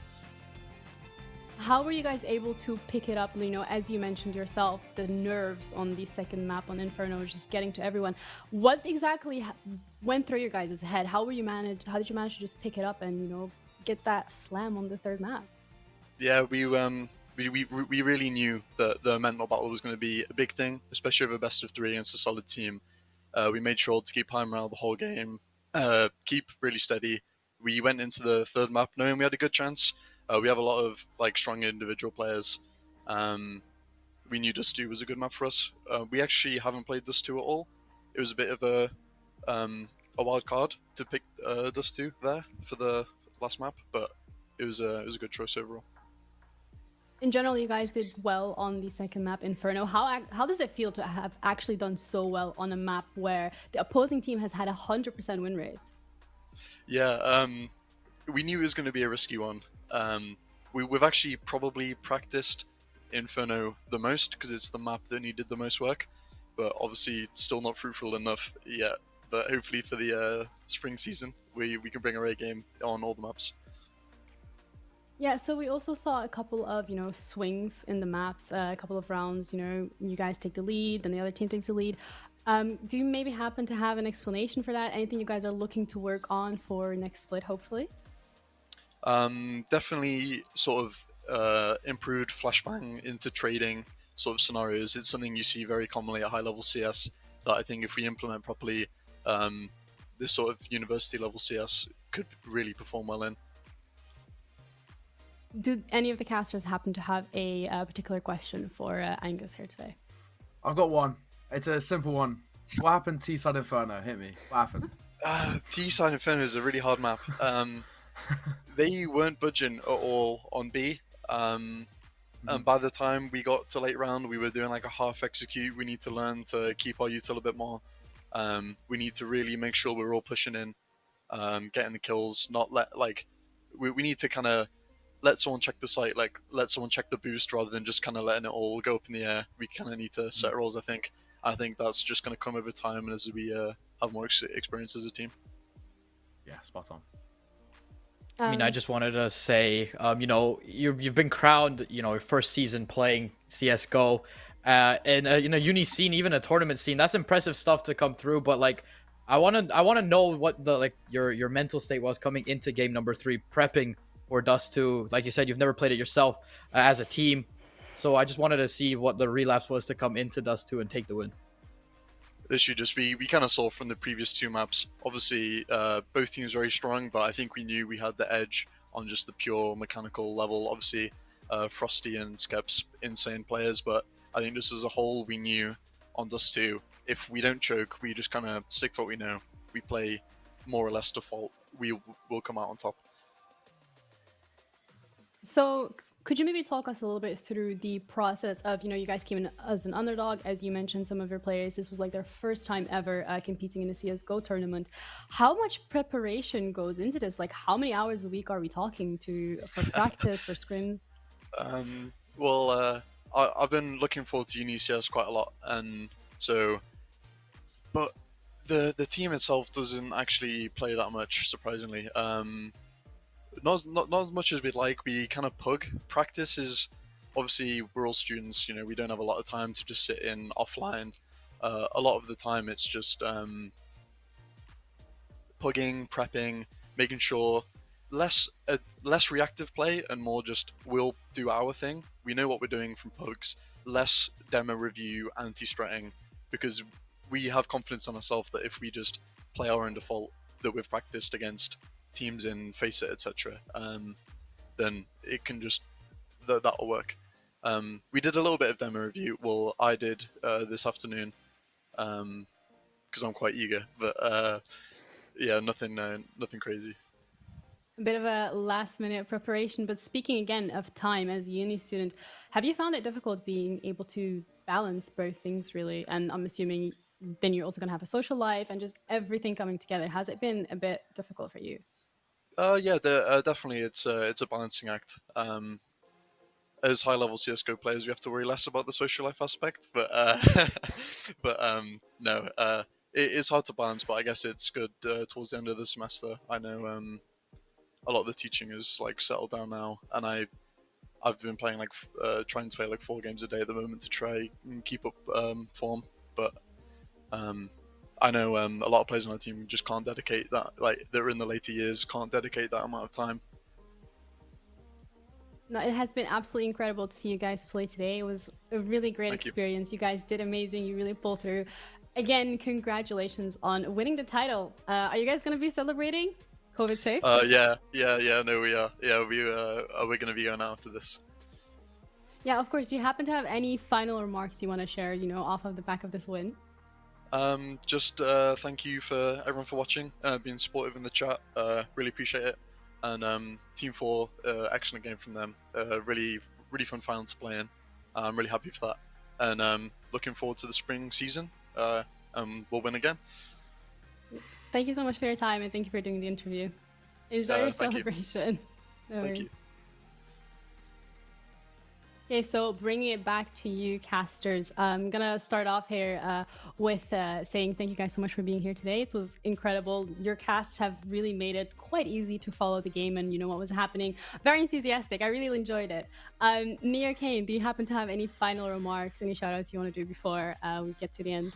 How were you guys able to pick it up? You know, as you mentioned yourself, the nerves on the second map on Inferno, just getting to everyone. What exactly went through your guys' head? How did you manage to just pick it up and, you know, get that slam on the third map? Yeah, we really knew that the mental battle was going to be a big thing, especially over best of 3 against a solid team. We made sure to keep high morale the whole game, keep really steady. We went into the third map knowing we had a good chance. We have a lot of like strong individual players. We knew Dust 2 was a good map for us. We actually haven't played Dust 2 at all. It was a bit of a wild card to pick Dust 2 there for the last map, but it was a good choice overall. In general, you guys did well on the second map, Inferno. How does it feel to have actually done so well on a map where the opposing team has had 100% win rate? Yeah, we knew it was going to be a risky one. We've actually probably practiced Inferno the most because it's the map that needed the most work, but obviously it's still not fruitful enough yet. But hopefully for the spring season, we can bring our A game on all the maps. Yeah, so we also saw a couple of, you know, swings in the maps, a couple of rounds, you know, you guys take the lead, then the other team takes the lead. Do you maybe happen to have an explanation for that? Anything you guys are looking to work on for next split, hopefully? Definitely sort of improved flashbang into trading sort of scenarios. It's something you see very commonly at high level CS that I think if we implement properly, this sort of university level CS could really perform well in. Do any of the casters happen to have a particular question for Angus here today? I've got one. It's a simple one. What happened T-side Inferno? Hit me. What happened? T-side Inferno is a really hard map. They weren't budging at all on B. And by the time we got to late round, we were doing like a half execute. We need to learn to keep our util a bit more. We need to really make sure we're all pushing in, getting the kills, not let like we need to kind of let someone check the site, like let someone check the boost rather than just kind of letting it all go up in the air. We kind of need to set roles, I think. I think that's just going to come over time and as we have more experience as a team. Yeah, spot on. I mean, I just wanted to say, you know, you've been crowned, you know, your first season playing CS:GO, and you know, uni scene, even a tournament scene. That's impressive stuff to come through. But like, I wanna know what the like your mental state was coming into game number 3, prepping for Dust 2. Like you said, you've never played it yourself as a team, so I just wanted to see what the relapse was to come into Dust 2 and take the win. Issue just we kind of saw from the previous 2 maps. Obviously, both teams very strong, but I think we knew we had the edge on just the pure mechanical level. Obviously, Frosty and Skeps, insane players, but I think just as a whole, we knew on Dust 2, if we don't choke, we just kind of stick to what we know. We play more or less default. We will come out on top. So Could you maybe talk us a little bit through the process of, you guys came in as an underdog, as you mentioned, some of your players, this was like their first time ever competing in a CSGO tournament. How much preparation goes into this? Like, how many hours a week are we talking for practice, for scrims? Well, I've been looking forward to UniCS quite a lot, and so, but the team itself doesn't actually play that much, surprisingly. Not as much as we'd like. We kind of pug. Practice is obviously we're all students. We don't have a lot of time to just sit in offline. A lot of the time it's just pugging, prepping, making sure less reactive play and more just we'll do our thing. We know what we're doing from pugs. Less demo review, anti-stratting, because we have confidence in ourselves that if we just play our own default that we've practiced against teams in Faceit, etc., then it can just that'll work. We did a little bit of demo review. Well, I did this afternoon because I'm quite eager, but yeah, nothing crazy. A bit of a last-minute preparation, but speaking again of time as a uni student, have you found it difficult being able to balance both things, really? And I'm assuming then you're also going to have a social life and just everything coming together. Has it been a bit difficult for you? Yeah, definitely. It's a balancing act. As high-level CS:GO players, we have to worry less about the social life aspect, but no, it's hard to balance. But I guess it's good towards the end of the semester. I know a lot of the teaching is like settled down now, and I've been playing trying to play like 4 games a day at the moment to try and keep up form. But I know a lot of players on our team just can't dedicate that. Like they're in the later years, can't dedicate that amount of time. No, it has been absolutely incredible to see you guys play today. It was a really great experience. You guys did amazing. You really pulled through. Again, congratulations on winning the title. Are you guys going to be celebrating? COVID safe? Yeah. No, we are. Yeah, we're going to be going out after this. Yeah, of course. Do you happen to have any final remarks you want to share, off of the back of this win? Just thank you for everyone for watching, being supportive in the chat. Really appreciate it. And Team 4, excellent game from them. Really fun final to play in. I'm really happy for that. And looking forward to the spring season. We'll win again. Thank you so much for your time, and thank you for doing the interview. Enjoy your celebration. No worries. Thank you. Okay, so bringing it back to you, casters. I'm gonna start off here with saying thank you guys so much for being here today. It was incredible. Your casts have really made it quite easy to follow the game and what was happening. Very enthusiastic. I really enjoyed it. Neo Kane, do you happen to have any final remarks, any shout outs you want to do before we get to the end?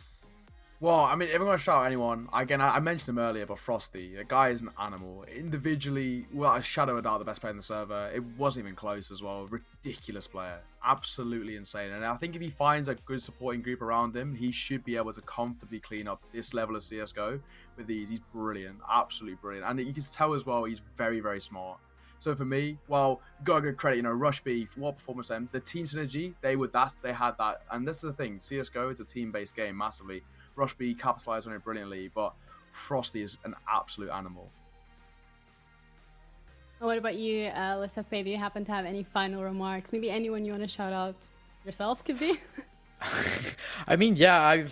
Well, I mean, if I'm going to shout out anyone, again, I mentioned him earlier, but Frosty, the guy is an animal. Individually, well, shadow without the best player in the server. It wasn't even close as well. Ridiculous player. Absolutely insane. And I think if he finds a good supporting group around him, he should be able to comfortably clean up this level of CSGO with these. He's brilliant. Absolutely brilliant. And you can tell as well, he's very, very smart. So for me, well, gotta give credit, Rush B, what performance them, the team synergy, they had that. And this is the thing, CSGO, it's a team-based game massively. Rush B capitalized on it brilliantly, but Frosty is an absolute animal. What about you, Lissafe? Do you happen to have any final remarks? Maybe anyone you want to shout out yourself could be? I mean, yeah,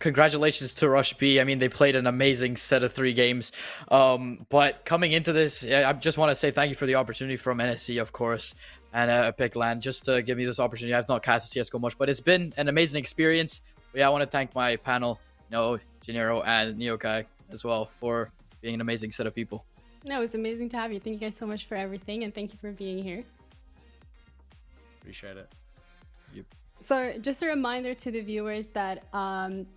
congratulations to Rush B. I mean, they played an amazing set of 3 games. But coming into this, I just want to say thank you for the opportunity from NSC, of course, and Epic Land, just to give me this opportunity. I've not casted CSGO much, but it's been an amazing experience. But yeah, I want to thank my panel, Gennaro and Neokai as well, for being an amazing set of people. No, it was amazing to have you. Thank you guys so much for everything, and thank you for being here. Appreciate it. Yep. So just a reminder to the viewers that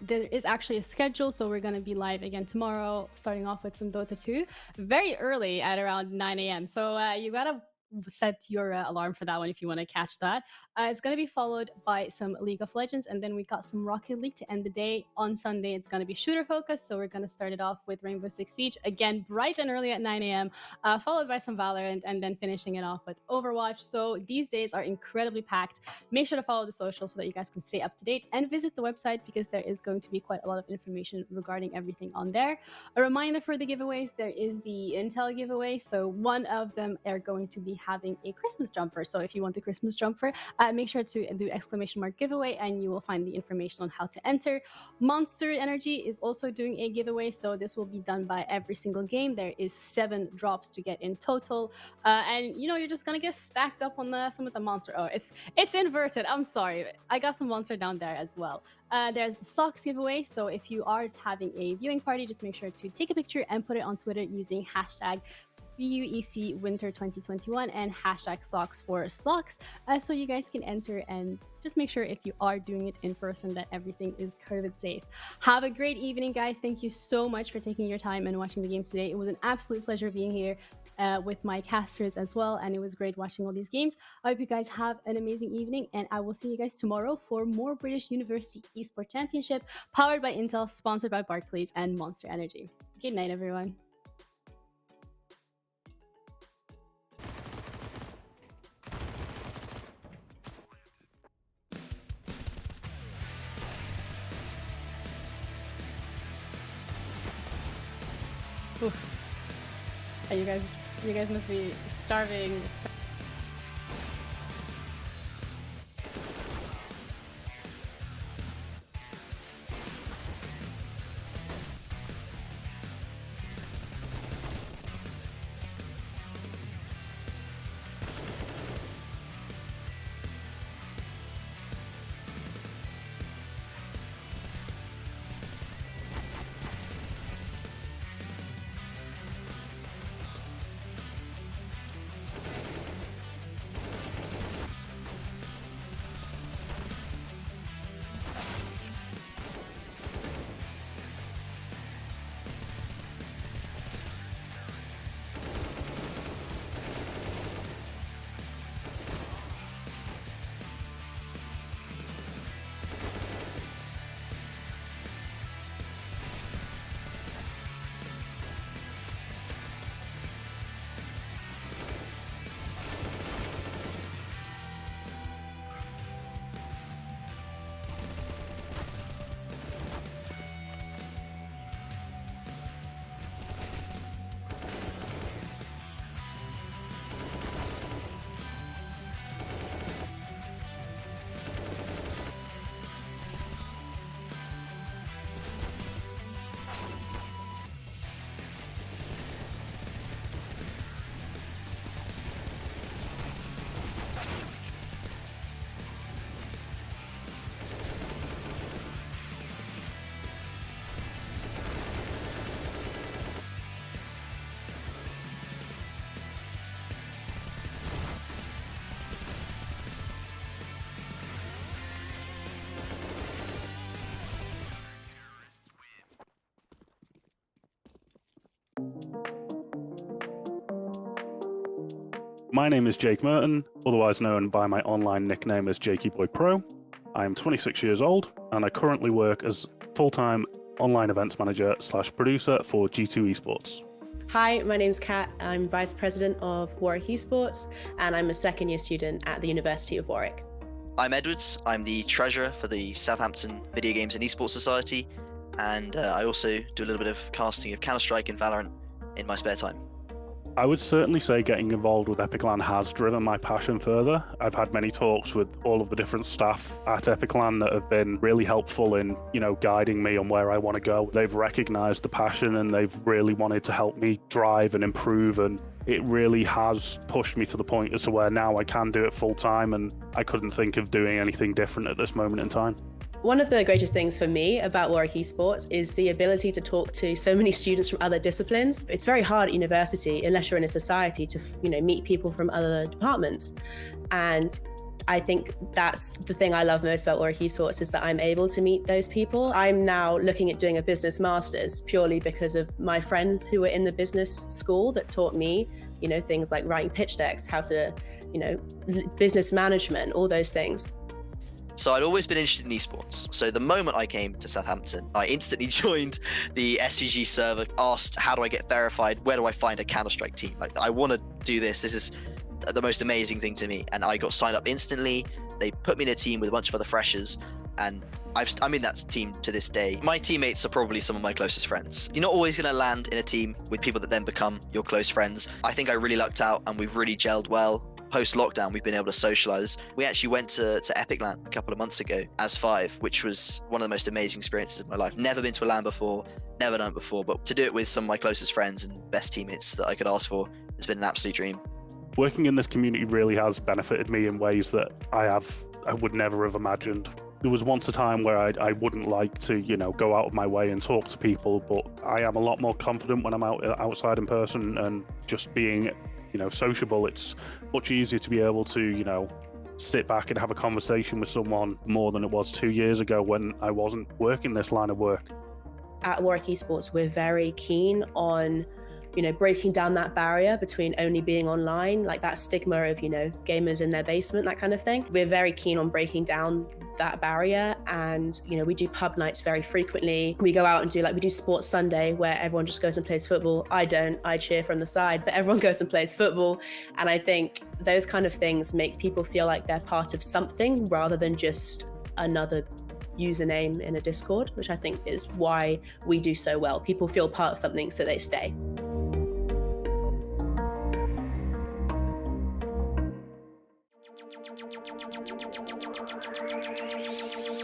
there is actually a schedule. So we're going to be live again tomorrow, starting off with some Dota 2, very early at around 9 a.m. So you got to set your alarm for that one if you want to catch that. It's going to be followed by some League of Legends, and then we got some Rocket League to end the day. On Sunday, it's going to be shooter focused, so we're going to start it off with Rainbow Six Siege, again, bright and early at 9 a.m., followed by some Valorant, and then finishing it off with Overwatch. So these days are incredibly packed. Make sure to follow the socials so that you guys can stay up to date, and visit the website because there is going to be quite a lot of information regarding everything on there. A reminder for the giveaways, there is the Intel giveaway, so one of them are going to be having a Christmas jumper. So if you want the Christmas jumper, make sure to do ! giveaway, and you will find the information on how to enter. Monster Energy is also doing a giveaway, so this will be done by every single game. There is 7 drops to get in total, and you're just gonna get stacked up on some of the monster. Oh, it's inverted. I'm sorry, I got some monster down there as well. There's the socks giveaway, so if you are having a viewing party, just make sure to take a picture and put it on Twitter using hashtag BUEC Winter 2021 and hashtag socks for socks, so you guys can enter, and just make sure if you are doing it in person that everything is COVID safe. Have a great evening, guys. Thank you so much for taking your time and watching the games today. It was an absolute pleasure being here with my casters as well, and it was great watching all these games. I hope you guys have an amazing evening, and I will see you guys tomorrow for more British University Esports Championship, powered by Intel, sponsored by Barclays and Monster Energy. Good night, everyone. Oof. You guys must be starving. My name is Jake Merton, otherwise known by my online nickname as Jakey Boy Pro. I am 26 years old, and I currently work as full-time online events manager / producer for G2 Esports. Hi, my name's Kat. I'm Vice President of Warwick Esports, and I'm a second-year student at the University of Warwick. I'm Edwards. I'm the treasurer for the Southampton Video Games and Esports Society, and I also do a little bit of casting of Counter-Strike and Valorant in my spare time. I would certainly say getting involved with Epiclan has driven my passion further. I've had many talks with all of the different staff at Epiclan that have been really helpful in, guiding me on where I want to go. They've recognized the passion and they've really wanted to help me drive and improve, and it really has pushed me to the point as to where now I can do it full time, and I couldn't think of doing anything different at this moment in time. One of the greatest things for me about Warwick Esports is the ability to talk to so many students from other disciplines. It's very hard at university, unless you're in a society, to meet people from other departments. And I think that's the thing I love most about Warwick Esports, is that I'm able to meet those people. I'm now looking at doing a business master's purely because of my friends who were in the business school that taught me, things like writing pitch decks, how to, business management, all those things. So I'd always been interested in esports. So the moment I came to Southampton, I instantly joined the SVG server, asked, how do I get verified? Where do I find a Counter-Strike team? I want to do this. This is the most amazing thing to me. And I got signed up instantly. They put me in a team with a bunch of other freshers. And I'm in that team to this day. My teammates are probably some of my closest friends. You're not always going to land in a team with people that then become your close friends. I think I really lucked out and we've really gelled well. Post-lockdown, we've been able to socialize. We actually went to Epic LAN a couple of months ago as 5, which was one of the most amazing experiences of my life. Never been to a LAN before, never done it before, but to do it with some of my closest friends and best teammates that I could ask for has been an absolute dream. Working in this community really has benefited me in ways that I would never have imagined. There was once a time where I wouldn't like to, go out of my way and talk to people, but I am a lot more confident when I'm outside in person and just being, sociable. It's much easier to be able to, sit back and have a conversation with someone more than it was 2 years ago when I wasn't working this line of work. At BUEC Esports, we're very keen on breaking down that barrier between only being online, like that stigma of, gamers in their basement, that kind of thing. We're very keen on breaking down that barrier, and we do pub nights very frequently. We go out and we do Sports Sunday where everyone just goes and plays football. I cheer from the side, but everyone goes and plays football. And I think those kind of things make people feel like they're part of something rather than just another username in a Discord, which I think is why we do so well. People feel part of something, so they stay.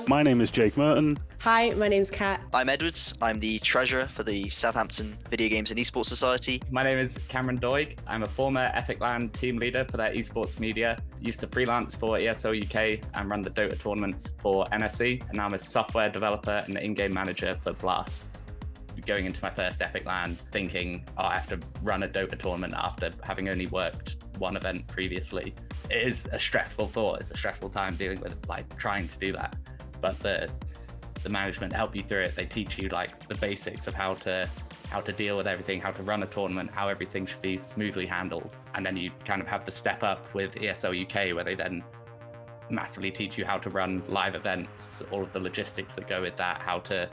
My name is Jake Merton. Hi, my name's Kat. I'm Edwards. I'm the treasurer for the Southampton Video Games and Esports Society. My name is Cameron Doig. I'm a former Epic LAN team leader for their esports media. Used to freelance for ESL UK and run the Dota tournaments for NSC. And now I'm a software developer and in-game manager for Blast. Going into my first Epic LAN thinking, I have to run a Dota tournament after having only worked one event previously. It is a stressful thought. It's a stressful time dealing with trying to do that. But the management help you through it. They teach you the basics of how to deal with everything, how to run a tournament, how everything should be smoothly handled. And then you kind of have the step up with ESL UK where they then massively teach you how to run live events, all of the logistics that go with that, how to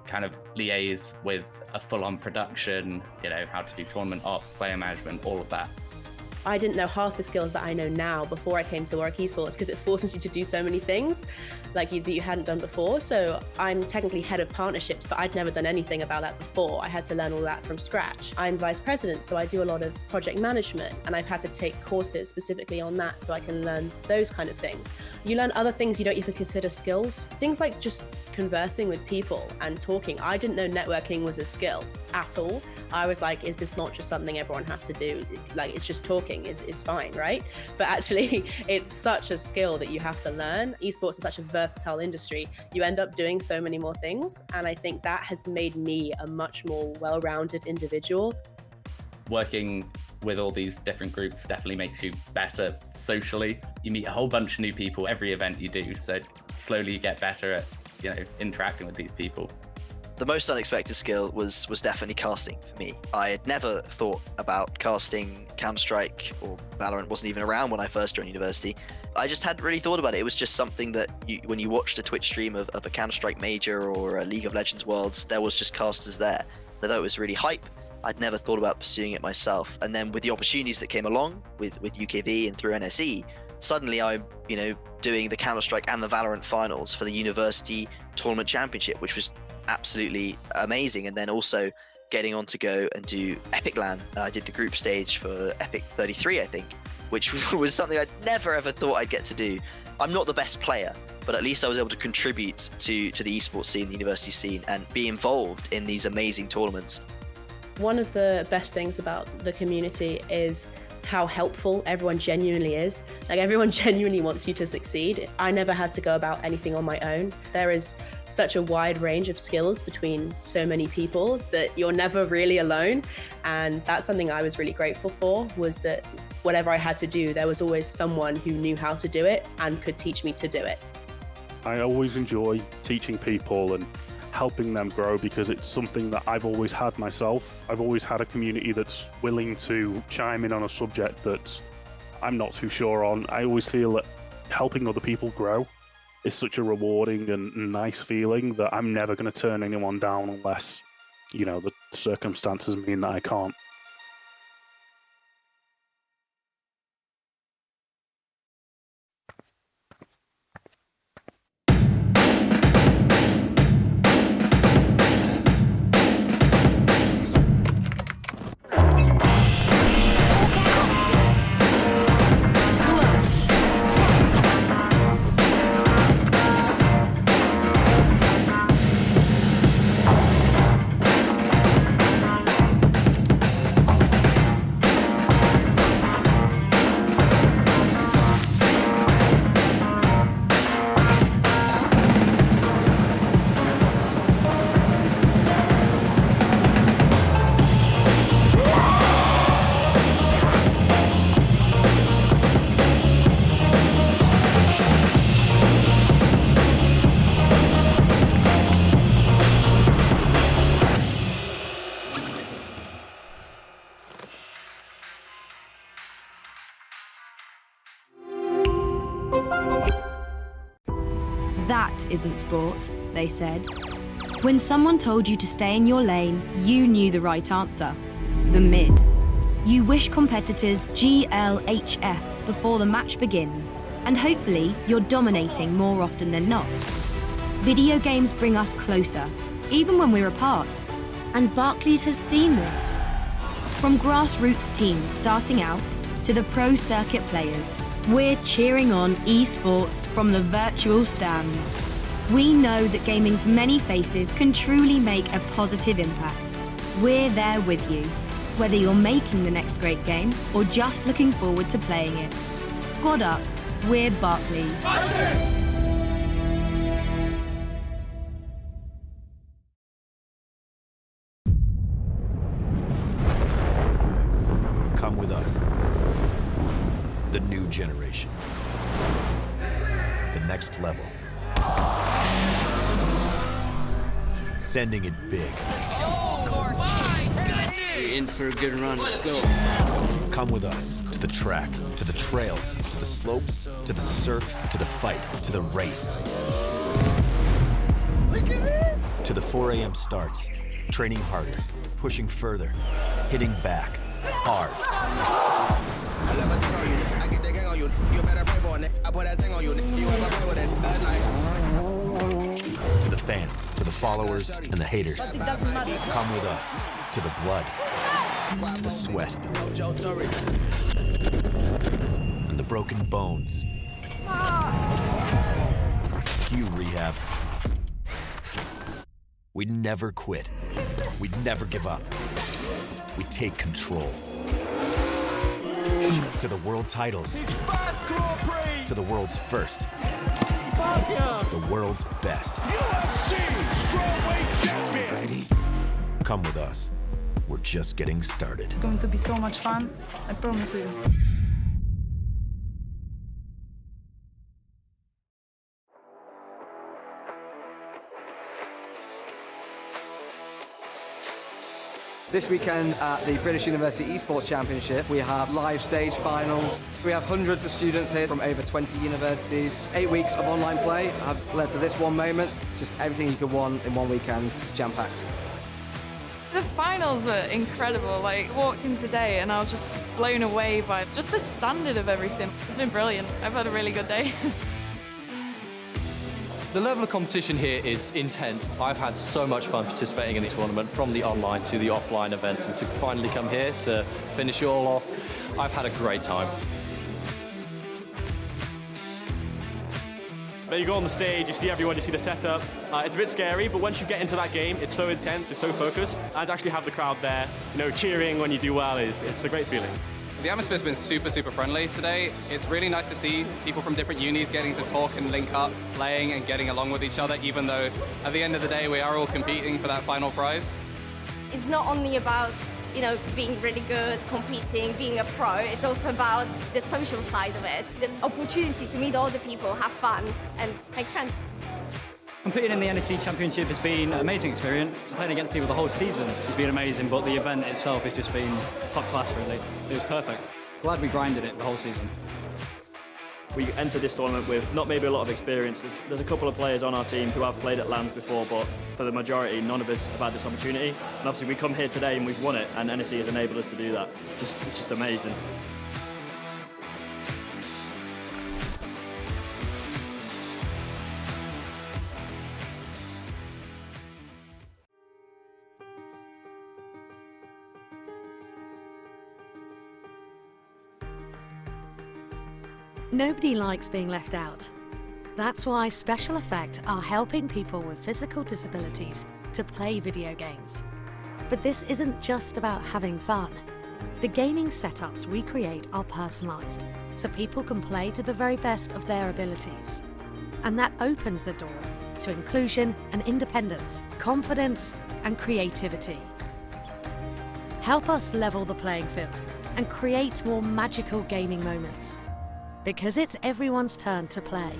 kind of liaise with a full-on production, how to do tournament ops, player management, all of that. I didn't know half the skills that I know now before I came to BUEC Esports because it forces you to do so many things that you hadn't done before. So I'm technically head of partnerships, but I'd never done anything about that before. I had to learn all that from scratch. I'm vice president, so I do a lot of project management, and I've had to take courses specifically on that so I can learn those kind of things. You learn other things you don't even consider skills. Things like just conversing with people and talking. I didn't know networking was a skill at all. I was like, is this not just something everyone has to do? It's just talking is fine, right? But actually, it's such a skill that you have to learn. Esports is such a versatile industry. You end up doing so many more things. And I think that has made me a much more well-rounded individual. Working with all these different groups definitely makes you better socially. You meet a whole bunch of new people every event you do. So slowly you get better at, interacting with these people. The most unexpected skill was definitely casting for me. I had never thought about casting. Counter-Strike or Valorant wasn't even around when I first joined university. I just hadn't really thought about it. It was just something that when you watched a Twitch stream of a Counter-Strike Major or a League of Legends Worlds, there was just casters there. Although it was really hype, I'd never thought about pursuing it myself. And then with the opportunities that came along with UKV and through NSE, suddenly I'm, doing the Counter-Strike and the Valorant finals for the University Tournament Championship, which was absolutely amazing. And then also getting on to go and do Epic LAN. I did the group stage for Epic 33, I think, which was something I'd never ever thought I'd get to do. I'm not the best player, but at least I was able to contribute to the esports scene, the university scene, and be involved in these amazing tournaments. One of the best things about the community is how helpful everyone genuinely is. Everyone genuinely wants you to succeed. I never had to go about anything on my own. There is such a wide range of skills between so many people that you're never really alone. And that's something I was really grateful for, was that whatever I had to do, there was always someone who knew how to do it and could teach me to do it. I always enjoy teaching people and helping them grow because it's something that I've always had myself. I've always had a community that's willing to chime in on a subject that I'm not too sure on. I always feel that helping other people grow is such a rewarding and nice feeling that I'm never going to turn anyone down unless, the circumstances mean that I can't. That isn't sports, they said. When someone told you to stay in your lane, you knew the right answer. The mid. You wish competitors GLHF before the match begins, and hopefully you're dominating more often than not. Video games bring us closer, even when we're apart. And Barclays has seen this. From grassroots teams starting out to the pro circuit players, we're cheering on esports from the virtual stands. We know that gaming's many faces can truly make a positive impact. We're there with you, whether you're making the next great game or just looking forward to playing it. Squad up, we're Barclays. Come with us. The new generation. The next level. Sending it big. You're in for a good run. Let's go. Come with us to the track, to the trails, to the slopes, to the surf, to the fight, to the race. Look at this! To the 4 a.m. starts, training harder, pushing further, hitting back, hard. I love a 10 on you, I get the gang on you. You better pray for it, I put that thing on you. You ever play with it? To the fans, to the followers, and the haters. But it doesn't matter. Come with us to the blood, to the sweat, and the broken bones. Cue rehab. We never quit. We never give up. We take control. To the world titles. To the world's first. The world's best. Come with us. We're just getting started. It's going to be so much fun, I promise you. This weekend at the British University Esports Championship, we have live stage finals. We have hundreds of students here from over 20 universities. 8 weeks of online play have led to this one moment. Just everything you could want in one weekend. It's jam-packed. The finals were incredible. I walked in today and I was just blown away by just the standard of everything. It's been brilliant. I've had a really good day. The level of competition here is intense. I've had so much fun participating in the tournament, from the online to the offline events, and to finally come here to finish it all off, I've had a great time. Then you go on the stage, you see everyone, you see the setup. It's a bit scary, but once you get into that game, it's so intense, you're so focused. And to actually have the crowd there, cheering when you do well, it's a great feeling. The atmosphere's been super friendly today. It's really nice to see people from different unis getting to talk and link up, playing and getting along with each other, even though at the end of the day we are all competing for that final prize. It's not only about, being really good, competing, being a pro. It's also about the social side of it. This opportunity to meet other people, have fun, and make friends. Competing in the NEC Championship has been an amazing experience. Playing against people the whole season has been amazing, but the event itself has just been top class, really. It was perfect. Glad we grinded it the whole season. We entered this tournament with not maybe a lot of experience. There's a couple of players on our team who have played at LANs before, but for the majority, none of us have had this opportunity. And obviously we come here today and we've won it, and NEC has enabled us to do that. It's just amazing. Nobody likes being left out. That's why Special Effect are helping people with physical disabilities to play video games. But this isn't just about having fun. The gaming setups we create are personalised, so people can play to the very best of their abilities. And that opens the door to inclusion and independence, confidence and creativity. Help us level the playing field and create more magical gaming moments. Because it's everyone's turn to play.